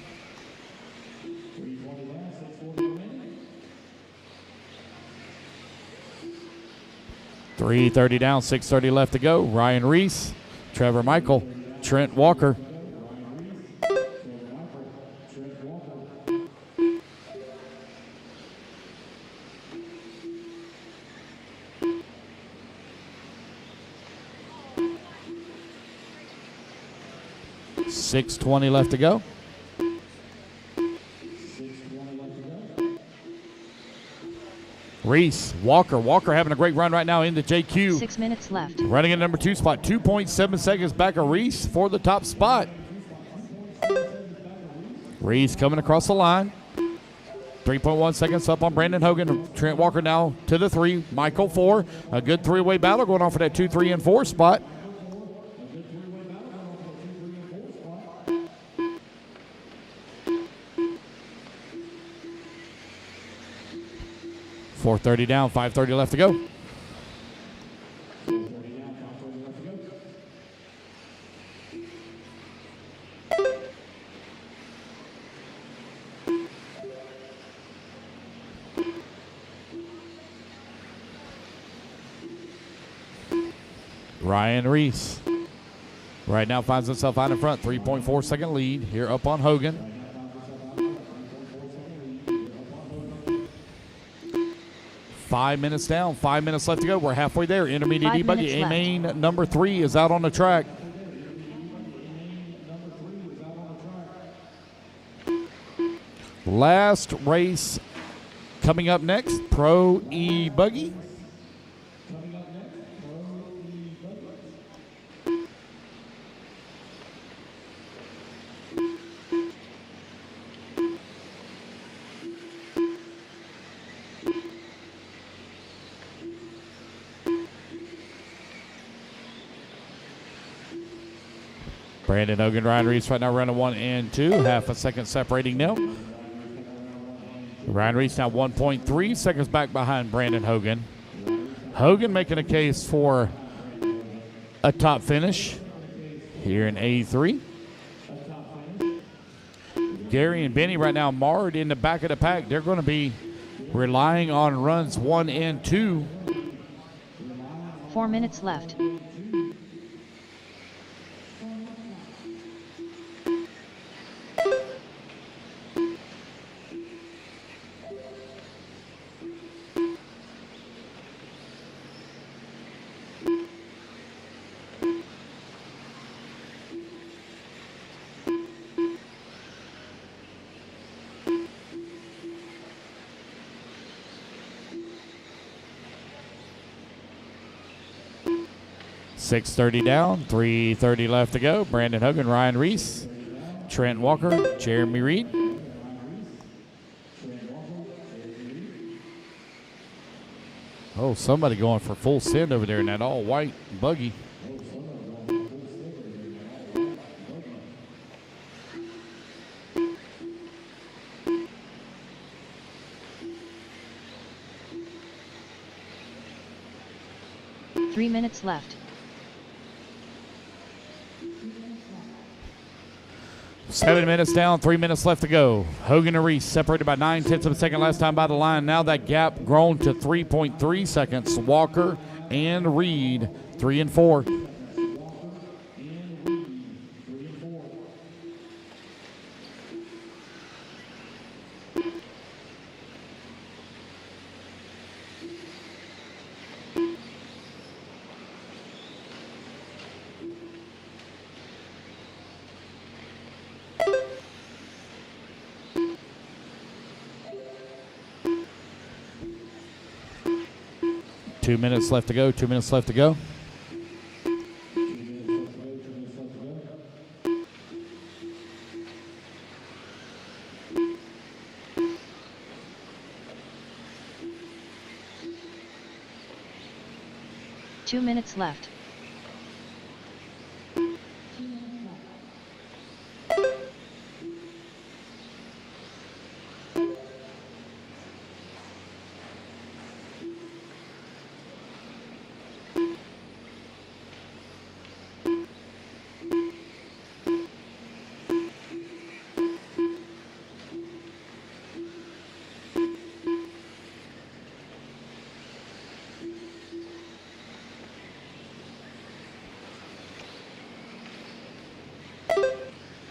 .330 down, 630 left to go. Ryan Reese, Trevor Michael, Trent Walker. .620 left to go. Reese, Walker having a great run right now into JQ. 6 minutes left. Running in number 2 spot, 2.7 seconds back of Reese for the top spot. Reese coming across the line. 3.1 seconds up on Brandon Hogan. Trent Walker now to the 3. Michael 4. A good three-way battle going on for that 2, 3, and 4 spot. 4:30 down, 5:30 left to go. Ryan Reese right now finds himself out in front, 3.4 second lead here up on Hogan. 5 minutes down, 5 minutes left to go. We're halfway there. Intermediate 5 E-Buggy, minutes left. A-Main number 3 is out on the track. Last race coming up next, Pro E-Buggy. Brandon Hogan, Ryan Reese right now running 1 and 2, half a second separating them. Ryan Reese now 1.3 seconds back behind Brandon Hogan. Hogan making a case for a top finish here in A3. Gary and Benny right now marred in the back of the pack. They're going to be relying on runs 1 and 2. 4 minutes left. .630 down, 3:30 left to go. Brandon Hogan, Ryan Reese, Trent Walker, Jeremy Reed. Oh, somebody going for full send over there in that all-white buggy. Three minutes left. 7 minutes down, 3 minutes left to go. Hogan and Reese separated by 9/10 of a second last time by the line. Now that gap grown to 3.3 seconds. Walker and Reed, 3 and 4. Two minutes left to go, 2 minutes left to go. Two minutes left.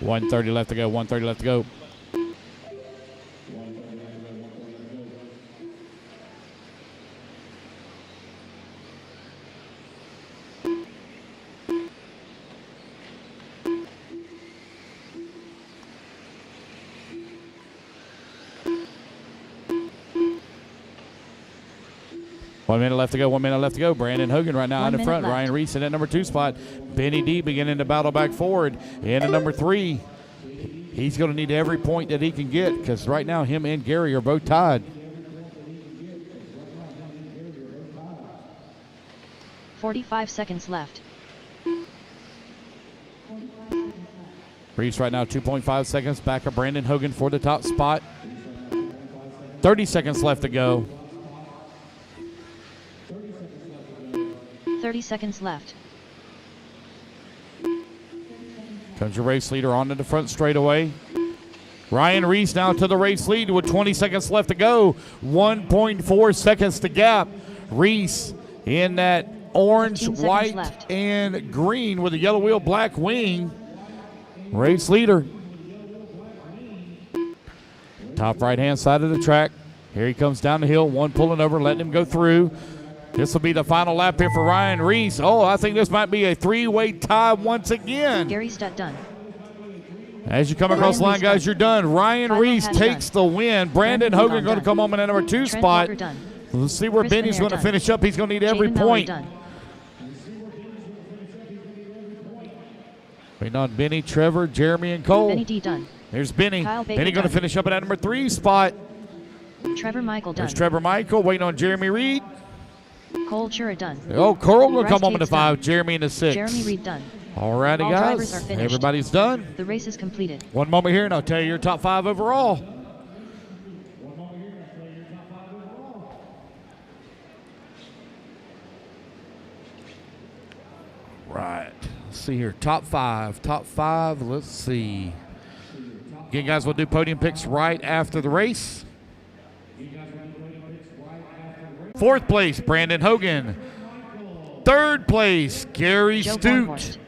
.130 left to go, 1:30 left to go. One minute left to go, 1 minute left to go. Brandon Hogan right now out in front. Left. Ryan Reese in that number 2 spot. Benny D beginning to battle back forward. In at number 3. He's going to need every point that he can get because right now him and Gary are both tied. 45 seconds left. Reese right now 2.5 seconds back of Brandon Hogan for the top spot. 30 seconds left to go. 30 seconds left. Comes your race leader onto the front straightaway. Ryan Reese now to the race lead with 20 seconds left to go. 1.4 seconds to gap. Reese in that orange, white, left. and green with a yellow wheel, black wing. Race leader. Top right-hand side of the track. Here he comes down the hill. One pulling over, letting him go through. This will be the final lap here for Ryan Reese. Oh, I think this might be a three-way tie once again. Gary Stutt done. As you come across the line, guys, you're done. Ryan Reese takes the win. Brandon Hogan going to come home in that number 2 spot. Let's see where Benny's going to finish up. He's going to need every point. Waiting on Benny, Trevor, Jeremy, and Cole. Benny D done. There's Benny. Kyle Baker Benny going to finish up in that number 3 spot. Trevor Michael done. There's Trevor Michael waiting on Jeremy Reed. Cole Chura done. Oh, Coral going to come home in the Cates 5. done. Jeremy in the 6. Jeremy Reed done. All righty, All drivers are guys. finished. Everybody's done. The race is completed. One moment here, and I'll tell you your top 5 overall. Right. Let's see here. Top 5. Top 5. Let's see. Again, guys, we'll do podium picks right after the race. 4th place, Brandon Hogan. 3rd place, Gary Joe Stute. Bornhorst.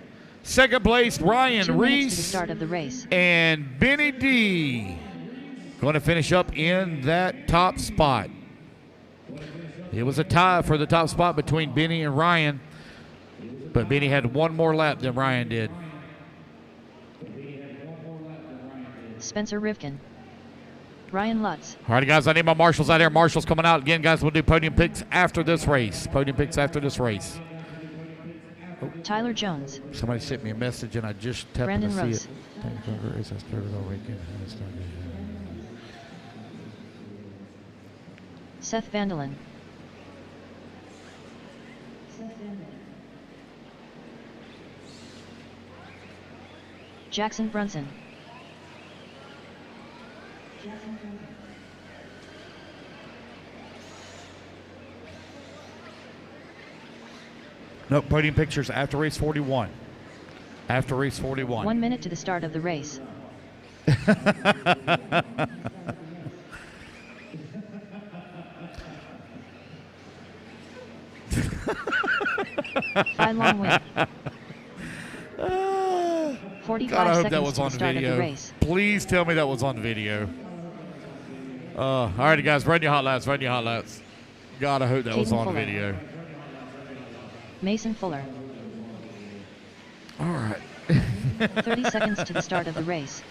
2nd place, 2 Ryan minutes to the Reese. start of the race. And Benny D going to finish up in that top spot. It was a tie for the top spot between Benny and Ryan, but Benny had one more lap than Ryan did. Spencer Rivkin. Ryan Lutz. All right, guys, I need my marshals out here. Marshals coming out. Again, guys, we'll do podium picks after this race. Podium picks after this race. Tyler Jones. Somebody sent me a message, and I just happened Brandon to see Rose. it. Seth Vandelin. Jackson Brunson. No, podium pictures after race 41. After race 41. 1 minute to the start of the race. 5 long win. 45 God, I hope seconds that was to on the start of the video. race. Please tell me that was on video. All right, guys, run your hot laps, run your hot laps. God, I hope that was Caden on Fuller. video. Mason Fuller. All right. 30 seconds to the start of the race.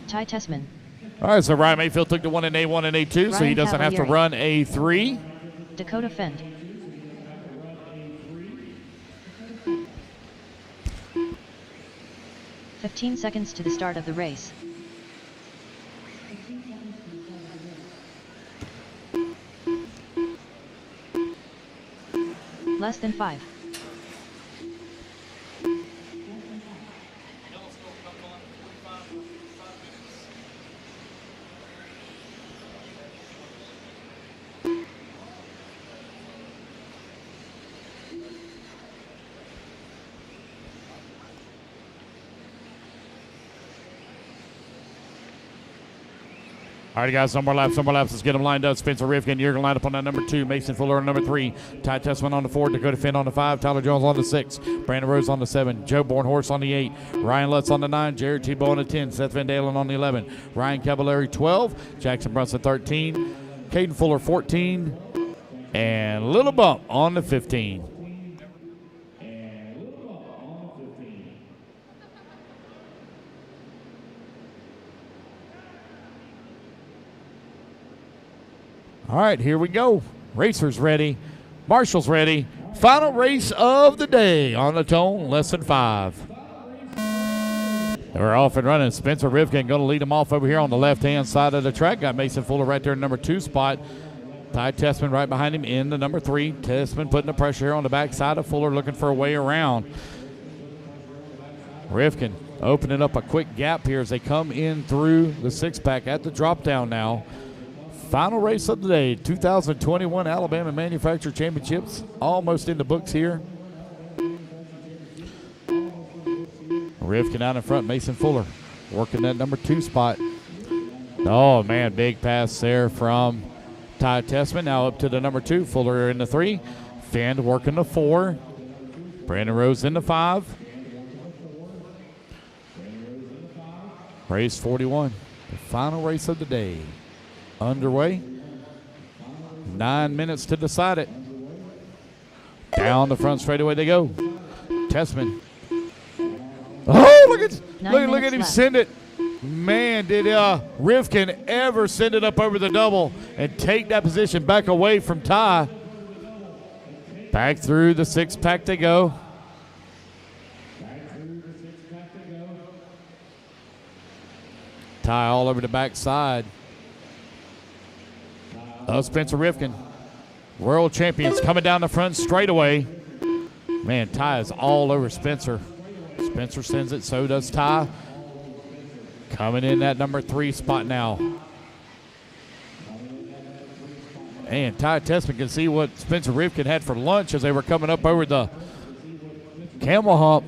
Ty Tessman. All right, so Ryan Mayfield took the one in A1 and A2, so he Ryan doesn't have to Cavalieri. run A3. Dakota Fend. "15 seconds to the start of the race. Less than 5. All right, guys, some more laps, some more laps. Let's get them lined up. Spencer Rivkin, you're going to line up on that number 2. Mason Fuller on number 3. Ty Tessman on the 4. Dakota Finn on the 5. Tyler Jones on the 6. Brandon Rose on the 7. Joe Bornhorst on the 8. Ryan Lutz on the 9. Jared Tebow on the 10. Seth Van Dalen on the 11. Ryan Cavalieri 12. Jackson Brunson 13. Caden Fuller 14. And Little Bump on the 15. All right, here we go. Racers ready. Marshals ready. Final race of the day on the tone, less than 5. We're off and running. Spencer Rivkin going to lead them off over here on the left-hand side of the track. Got Mason Fuller right there in number 2 spot. Ty Tessman right behind him in the number 3. Tessman putting the pressure here on the back side of Fuller, looking for a way around. Rivkin opening up a quick gap here as they come in through the 6-pack at the drop-down now. Final race of the day, 2021 Alabama Manufacturer Championships, almost in the books here. Rivkin out in front. Mason Fuller working that number 2 spot. Oh, man, big pass there from Ty Tessman. Now up to the number 2. Fuller in the 3. Finn working the 4. Brandon Rose in the 5. Race 41, the final race of the day. Underway. 9 minutes to decide it. Down the front straightaway they go. Tessman. Oh, look at him send it. Man, did Rivkin ever send it up over the double and take that position back away from Ty. Back through the 6-pack they go. Ty all over the backside of Spencer Rivkin. World champions coming down the front straightaway. Man, Ty is all over Spencer. Spencer sends it, so does Ty. Coming in that number 3 spot now. And Ty Tessman can see what Spencer Rivkin had for lunch as they were coming up over the camel hump.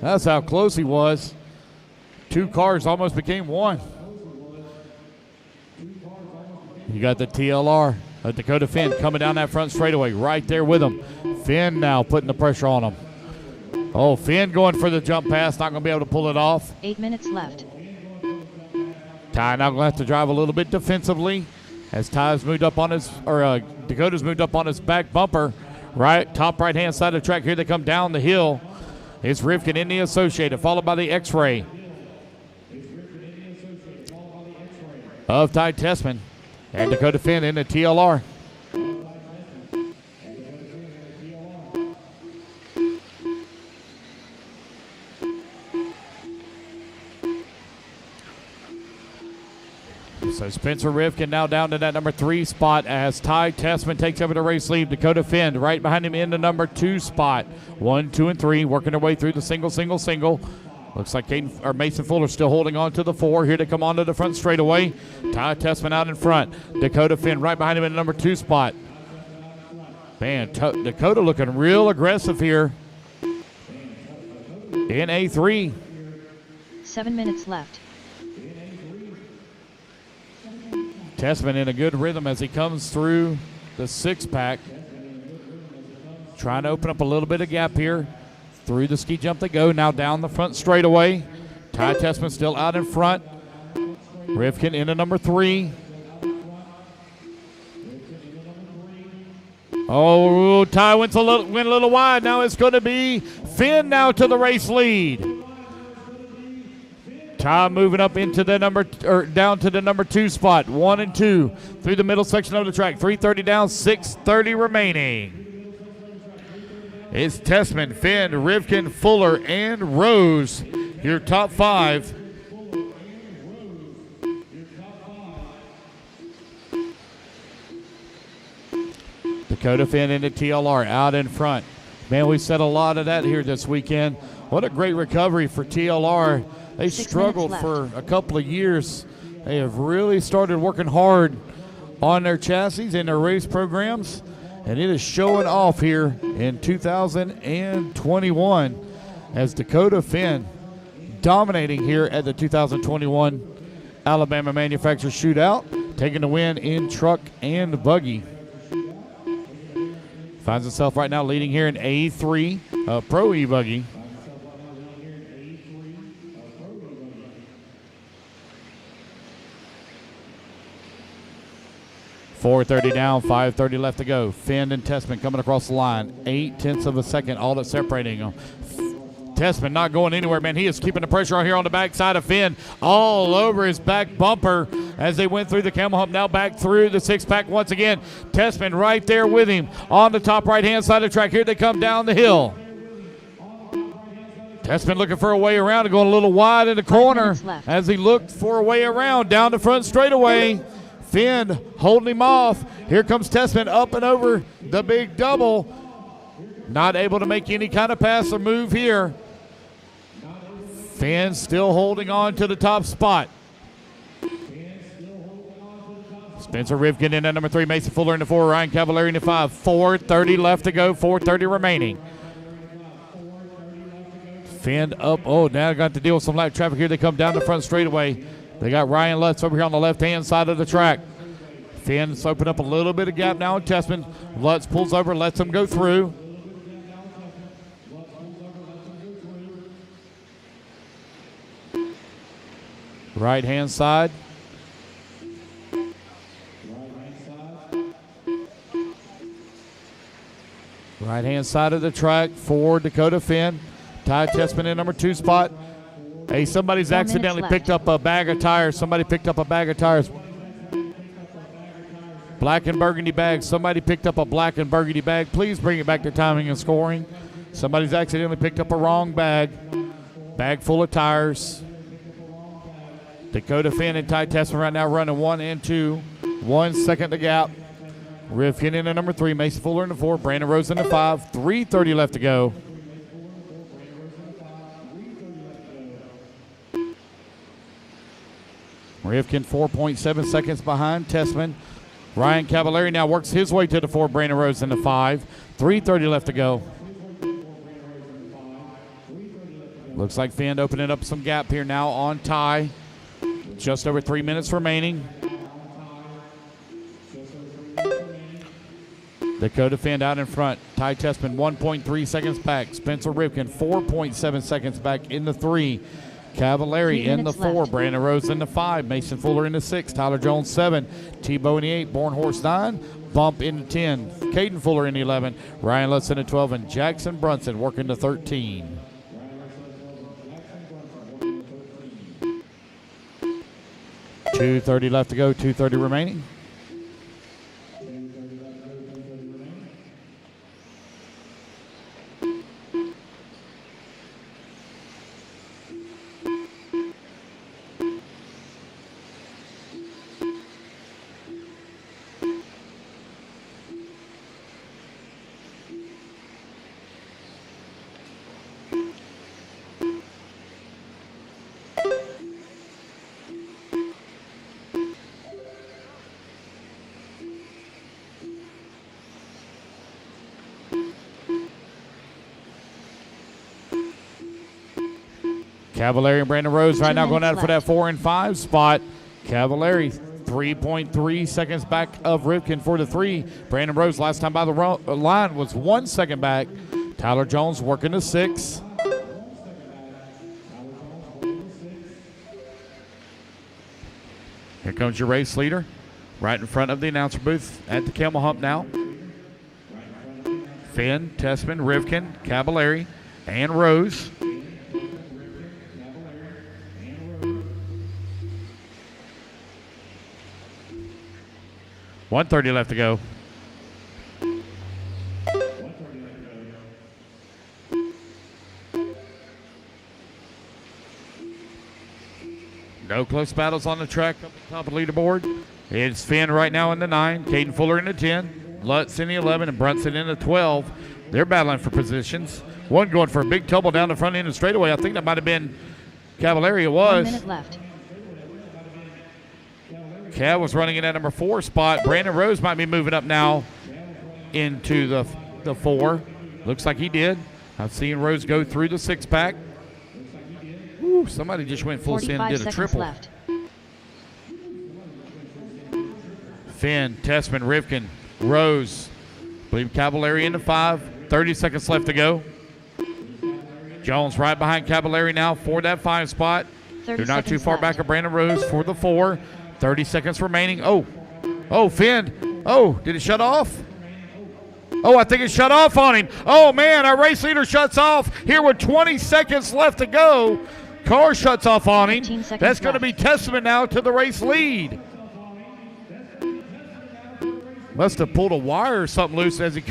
That's how close he was. 2 cars almost became 1. You got the TLR, Dakota Finn coming down that front straightaway right there with him. Finn now putting the pressure on him. Oh, Finn going for the jump pass, not going to be able to pull it off. 8 minutes left. Ty now going to have to drive a little bit defensively as Ty's moved up on his, or Dakota's moved up on his back bumper. Right, top right-hand side of the track. Here they come down the hill. It's Rivkin in the Associated, followed by the X-Ray of Ty Tessman. And Dakota Finn in the TLR. So Spencer Rivkin now down to that number 3 spot as Ty Tessman takes over the race lead. Dakota Finn right behind him in the number 2 spot. 1, 2, and 3 working their way through the single. Looks like Mason Fuller still holding on to the 4. Here to come onto the front straightaway. Ty Tessman out in front. Dakota Finn right behind him in the number 2 spot. Man, Dakota looking real aggressive here in A3. 7 minutes left. Tessman in a good rhythm as he comes through the 6-pack. Trying to open up a little bit of gap here. Through the ski jump they go. Now down the front straightaway. Ty Tessman still out in front. Rivkin in the number 3. Oh, Ty went a little wide. Now it's going to be Finn now to the race lead. Ty moving up into the down to the number 2 spot. 1 and 2 through the middle section of the track. 3:30 down, 6:30 remaining. It's Tessman, Finn, Rivkin, Fuller, and Rose. Your top 5. Dakota Finn in the TLR out in front. Man, we said a lot of that here this weekend. What a great recovery for TLR. They struggled for a couple of years. They have really started working hard on their chassis and their race programs. And it is showing off here in 2021 as Dakota Finn dominating here at the 2021 Alabama Manufacturers Shootout, taking the win in truck and buggy. Finds himself right now leading here in A3 Pro E-Buggy. .430 down, 5:30 left to go. Finn and Tessman coming across the line. 0.8 of a second, all that's separating them. Tessman not going anywhere, man. He is keeping the pressure on here on the backside of Finn. All over his back bumper as they went through the camel hump. Now back through the 6-pack once again. Tessman right there with him on the top right-hand side of the track. Here they come down the hill. Tessman looking for a way around and going a little wide in the corner as he looked for a way around down the front straightaway. Finn holding him off. Here comes Tessman up and over the big double. Not able to make any kind of pass or move here. Finn still holding on to the top spot. Spencer Rivkin in at number 3. Mason Fuller in the 4. Ryan Cavallari in the 5. 4:30 left to go. 4:30 remaining. Finn up. Oh, now got to deal with some light traffic here. They come down the front straightaway. They got Ryan Lutz over here on the left-hand side of the track. Finn's opened up a little bit of gap now in Tessman. Lutz pulls over, lets him go through. Right-hand side. Right-hand side of the track for Dakota Finn. Ty Tessman in number 2 spot. Hey, somebody's 4 accidentally minutes left. picked up a bag of tires. Somebody picked up a bag of tires. Black and burgundy bag. Somebody picked up a black and burgundy bag. Please bring it back to timing and scoring. Somebody's accidentally picked up a wrong bag. Bag full of tires. Dakota Finn and Ty Tessman right now running 1 and 2. 1 second to gap. Rivkin in at number 3. Mason Fuller in the 4. Brandon Rose in the 5. 3:30 left to go. Rivkin 4.7 seconds behind Tessman. Ryan Cavallari now works his way to the 4. Brandon Rose in the 5. 3:30 left to go. Looks like Finn opening up some gap here now on Ty. Just over 3 minutes remaining. Dakota Finn out in front. Ty Tessman 1.3 seconds back. Spencer Rivkin 4.7 seconds back in the 3. Cavallari 3 in the minutes 4. left. Brandon Rose in the 5. Mason Fuller in the 6. Tyler Jones 7. Tebow in the 8. Bornhorst 9. Bump in the 10. Caden Fuller in the 11. Ryan Lutz in the 12. And Jackson Brunson working the 13. $2:30 left to go. 2:30 remaining. Cavallari and Brandon Rose right 2 now going at it minutes for that left. 4 and 5 spot. Cavallari 3.3 seconds back of Rivkin for the 3. Brandon Rose last time by the line was 1 second back. Tyler Jones working the 6. Here comes your race leader right in front of the announcer booth at the camel hump now. Finn, Tessman, Rivkin, Cavallari, and Rose. $1:30 left to go. No close battles on the track up at the top of the leaderboard. It's Finn right now in the 9, Caden Fuller in the 10, Lutz in the 11, and Brunson in the 12. They're battling for positions. One going for a big tumble down the front end of the straightaway. I think that might have been Cavallari. It 1 was. minute left. Cav was running in that number 4 spot. Brandon Rose might be moving up now into the 4. Looks like he did. I've seen Rose go through the 6-pack. Ooh, somebody just went full send and 45 did a seconds triple. left. Finn, Tessman, Rivkin, Rose. Believe Cavallari in the 5. 30 seconds left to go. Jones right behind Cavallari now for that 5 spot. 30 They're not too seconds far left. back of Brandon Rose for the 4. 30 seconds remaining. Oh, Finn. Oh, did it shut off? Oh, I think it shut off on him. Oh, man, our race leader shuts off here with 20 seconds left to go. Car shuts off on him. 15 seconds That's going to be left. testament now to the race lead. Must have pulled a wire or something loose as he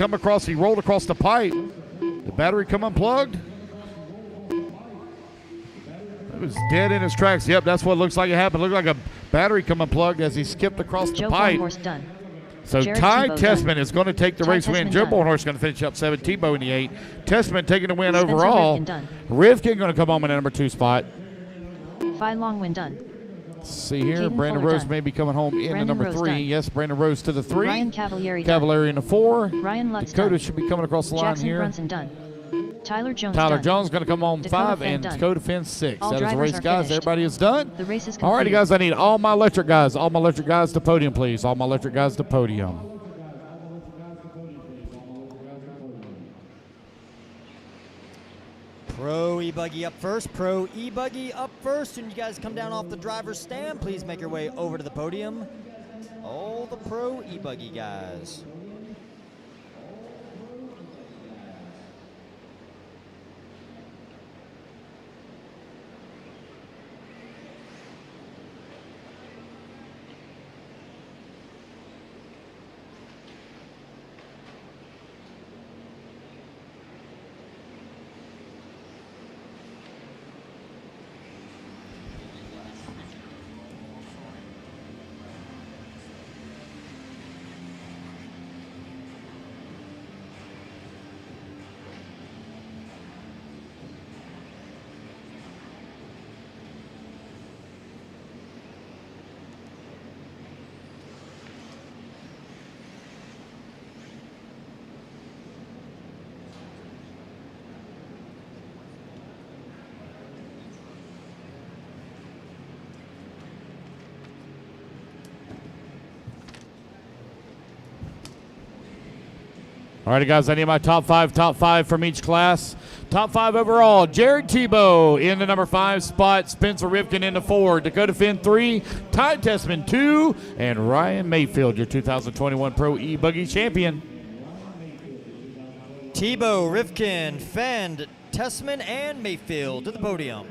rolled across the pipe. The battery come unplugged. It was dead in his tracks. Yep, that's what it looks like it happened. It looked like a battery come unplugged as he skipped across the Joe pipe. Bornhorst done. So Jared Ty Tebow Tessman done. is going to take the Ty race win. Tessman Joe done. Bornhorst is going to finish up 7. Tebow in the 8. Tessman taking the win Spencer overall. Rivkin done. Rivkin going to come home in the number 2 spot. Phi Long win done. Let's see here. Caden Brandon Fuller Rose done. may be coming home in the Brandon number Rose 3. done. Yes, Brandon Rose to the 3. Ryan Cavallari done. Cavallari in the 4. Ryan Lutz Dakota done. should be coming across the line Jackson here. Brunson done. Tyler Jones Tyler done. Jones going to come on Dakota 5 Fenn and done. Dakota Fenn 6. All That is the drivers race, are guys. finished. Everybody is done. The race is Alrighty, complete. guys. I need all my electric guys. All my electric guys to podium, please. All my electric guys to podium. Pro E-Buggy up first. Pro E-Buggy up first. And you guys come down off the driver's stand. Please make your way over to the podium. All the Pro E-Buggy guys. Alrighty, guys, I need my top five from each class. Top 5 overall, Jared Tebow in the number 5 spot, Spencer Rivkin in the 4, Dakota Fenn 3, Ty Tessman 2, and Ryan Mayfield, your 2021 Pro E-Buggy champion. Tebow, Rivkin, Fenn, Tessman, and Mayfield to the podium.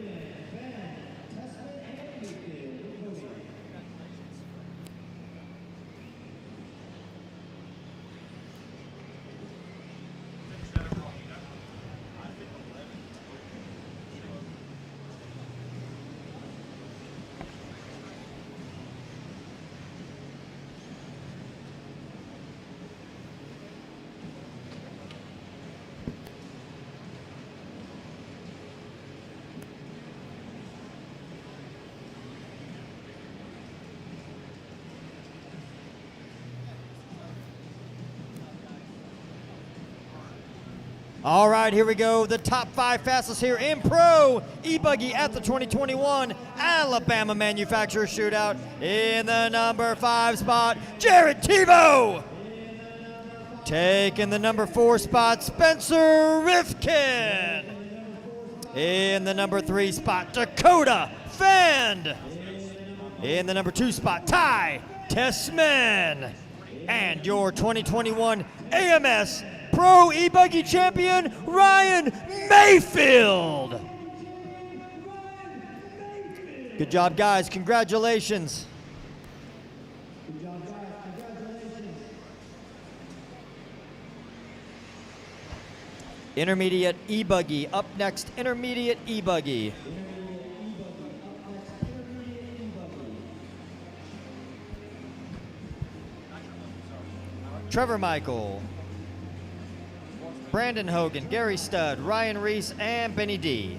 All right, here we go. The top 5 fastest here in Pro E-Buggy at the 2021 Alabama Manufacturer Shootout. In the number 5 spot, Jared Tebow. Taking the number 4 spot, Spencer Rivkin. In the number 3 spot, Dakota Fenn. In the number 2 spot, Ty Tessman. And your 2021 AMS Pro E-Buggy champion, Ryan Mayfield. Good job, guys. Congratulations. Intermediate E-Buggy. Up next, intermediate E-Buggy. Trevor Michael, Brandon Hogan, Gary Studd, Ryan Reese, and Benny D.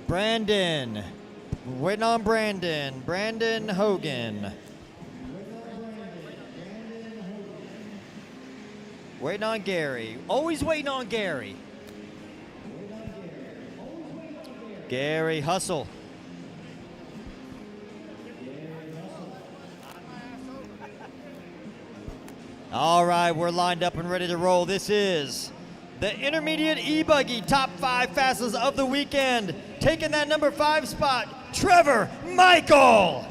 Brandon. Waiting on Brandon. Brandon Hogan. Waiting on Gary. Always waiting on Gary. Gary Hustle. All right, we're lined up and ready to roll. This is the intermediate E-Buggy top 5 fastest of the weekend. Taking that number 5 spot, Trevor Michael.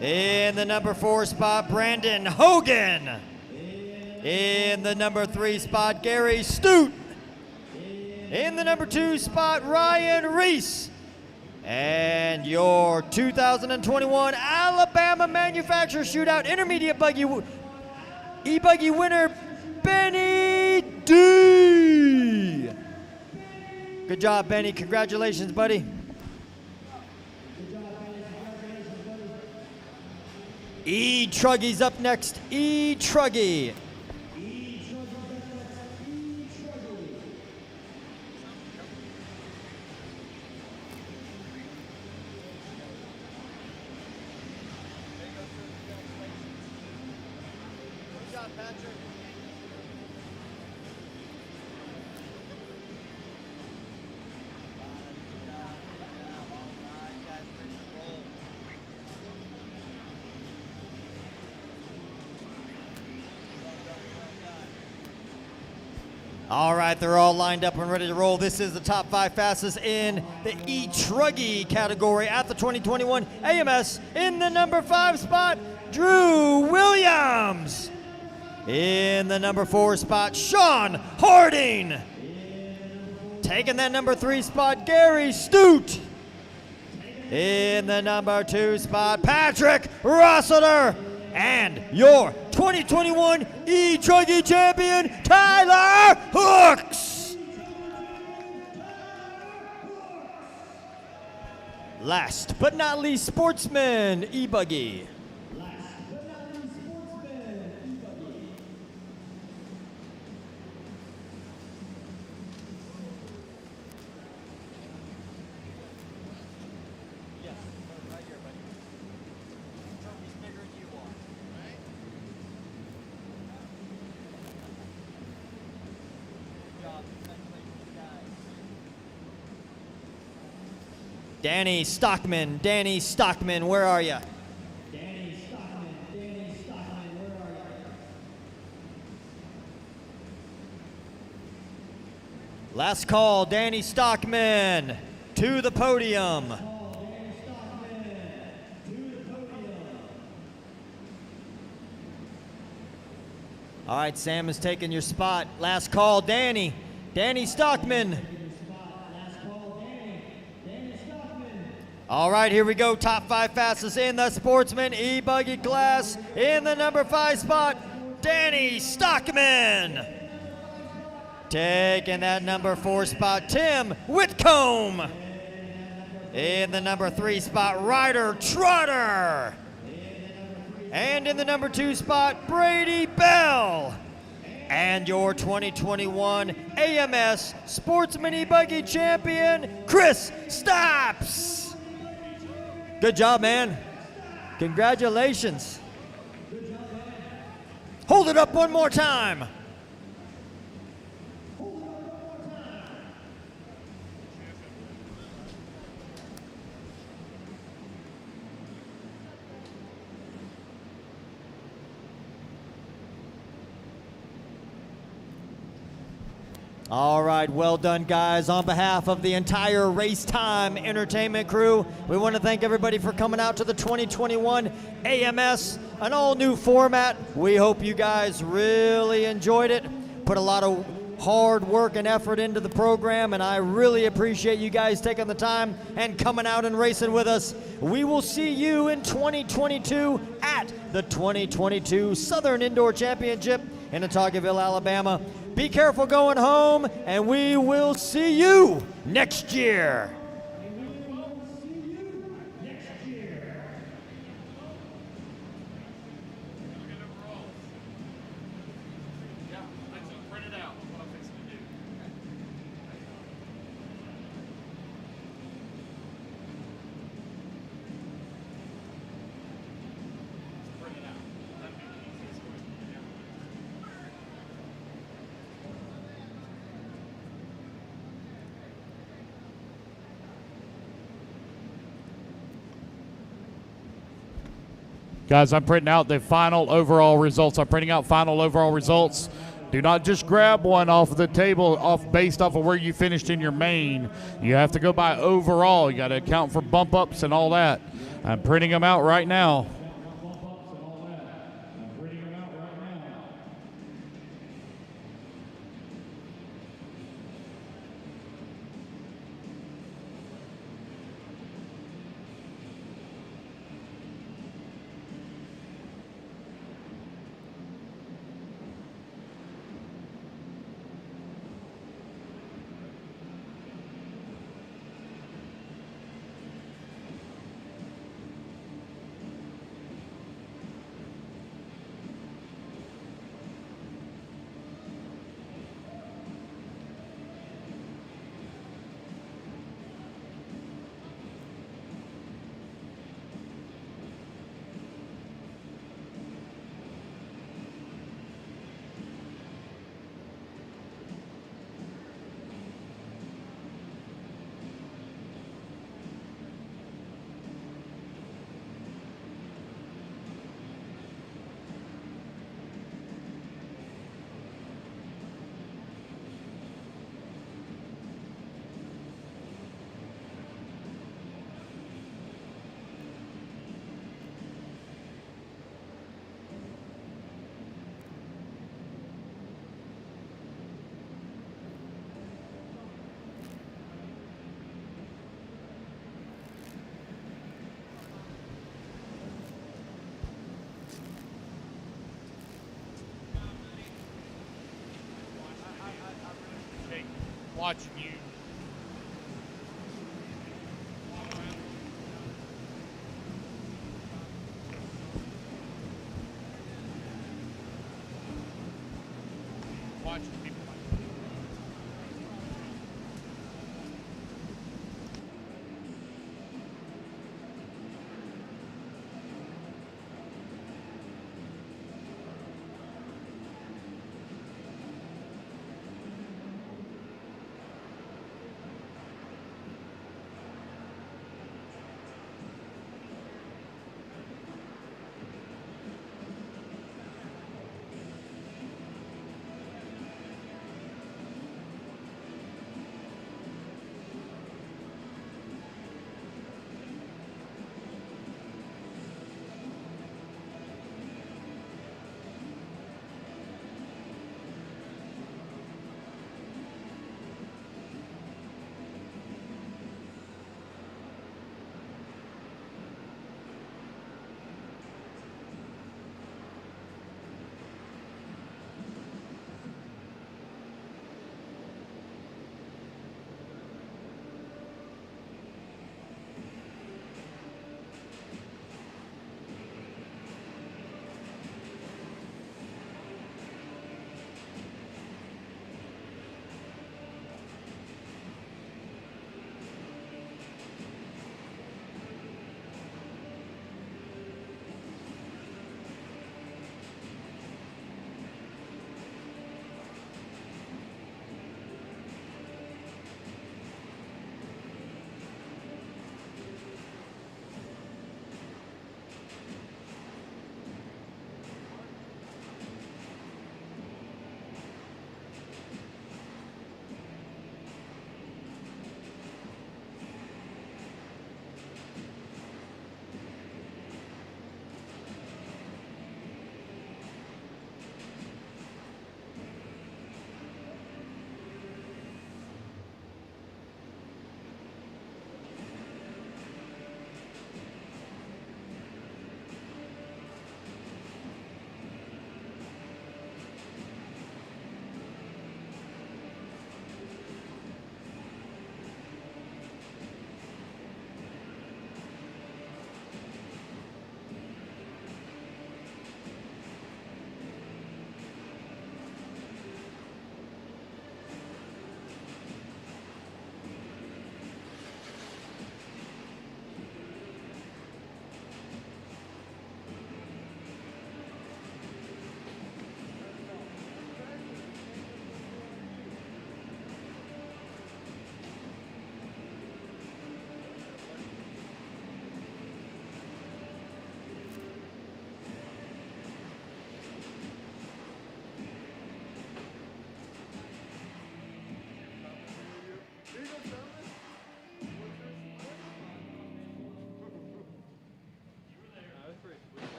In the number 4 spot, Brandon Hogan. In the number 3 spot, Gary Stute. In the number 2 spot, Ryan Reese. And your 2021 Alabama Manufacturer Shootout Intermediate E-Buggy winner, Benny D. Good job, Benny. Congratulations, buddy. E. Truggy's up next. E. Truggy. All right, they're all lined up and ready to roll. This is the top 5 fastest in the E-Truggy category at the 2021 AMS. In the number 5 spot, Drew Williams. In the number 4 spot, Sean Harding. Taking that number 3 spot, Gary Stute. In the number 2 spot, Patrick Rossiter. And your 2021 E-Truggy champion, Tyler Hooks. Last but not least, Sportsman E-Buggy. Danny Stockman, where are you? Danny Stockman, where are you? Last call, Danny Stockman to the podium. All right, Sam is taking your spot. Last call, Danny Stockman. All right, here we go. Top 5 fastest in the Sportsman E-Buggy class. In the number 5 spot, Danny Stockman. Taking that number 4 spot, Tim Whitcomb. In the number 3 spot, Ryder Trotter. And in the number 2 spot, Brady Bell. And your 2021 AMS Sportsman E-Buggy champion, Chris Stapps. Good job, man. Congratulations. Hold it up one more time. All right, well done, guys. On behalf of the entire RaceTime entertainment crew, we want to thank everybody for coming out to the 2021 AMS, an all-new format. We hope you guys really enjoyed it, put a lot of hard work and effort into the program, and I really appreciate you guys taking the time and coming out and racing with us. We will see you in 2022 at the 2022 Southern Indoor Championship in Ottauqueville, Alabama. Be careful going home, and we will see you next year. Guys, I'm printing out the final overall results. I'm printing out final overall results. Do not just grab one off the table based off of where you finished in your main. You have to go by overall. You got to account for bump ups and all that. I'm printing them out right now. watching you. Watching people like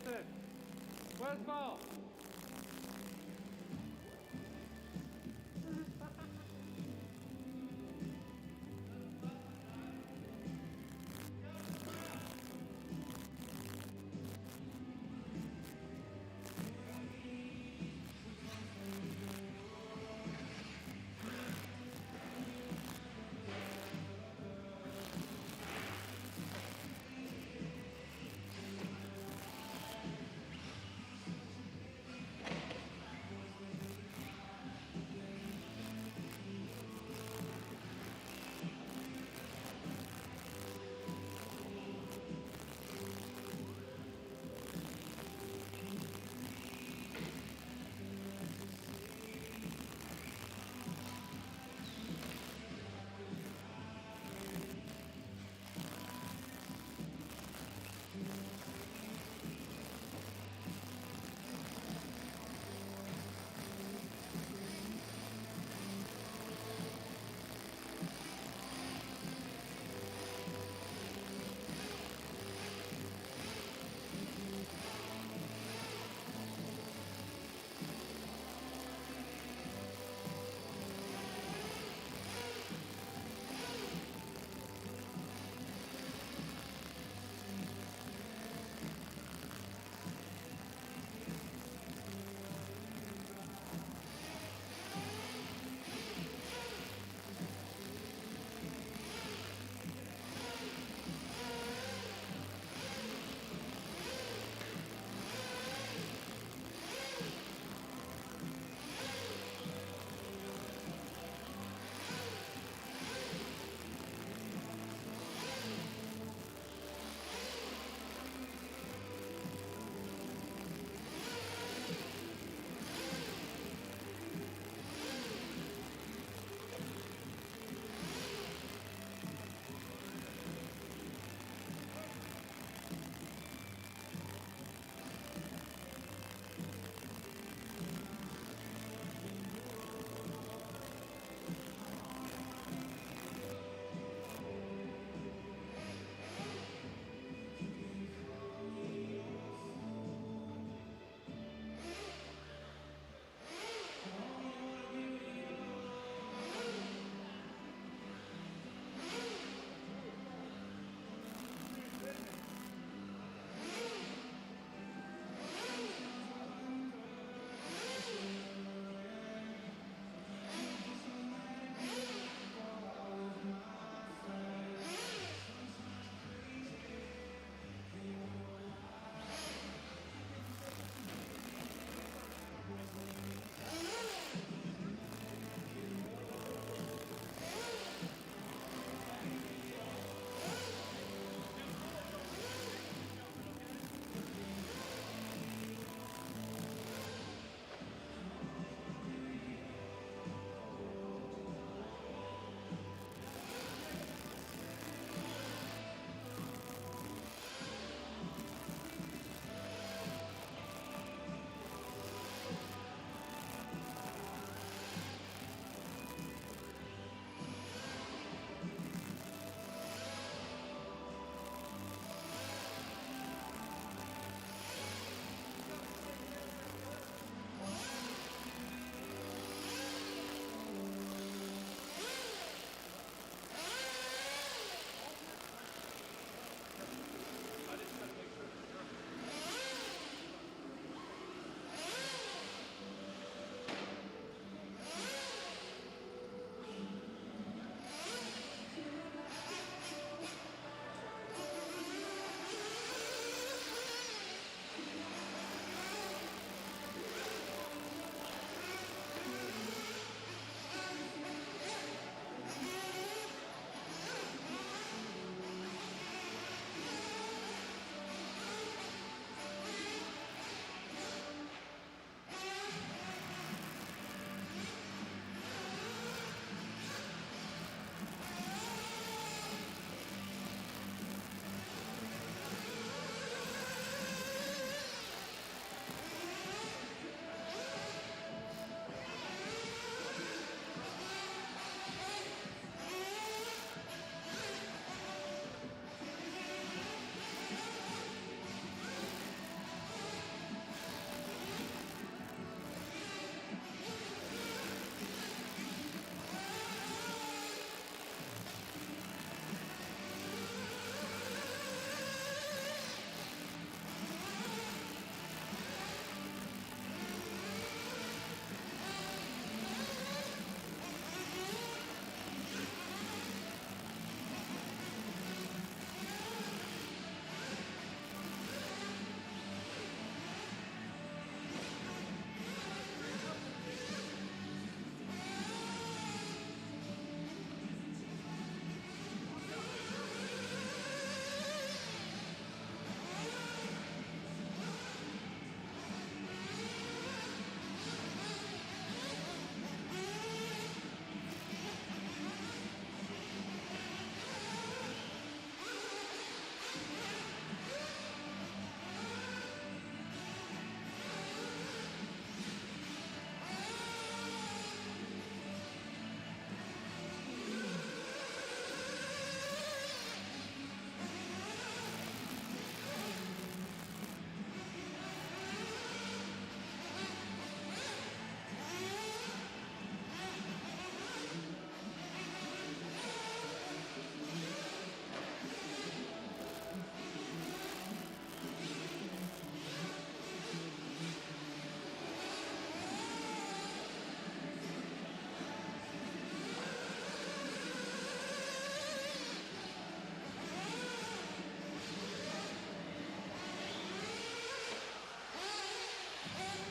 Jason. Where's Mo?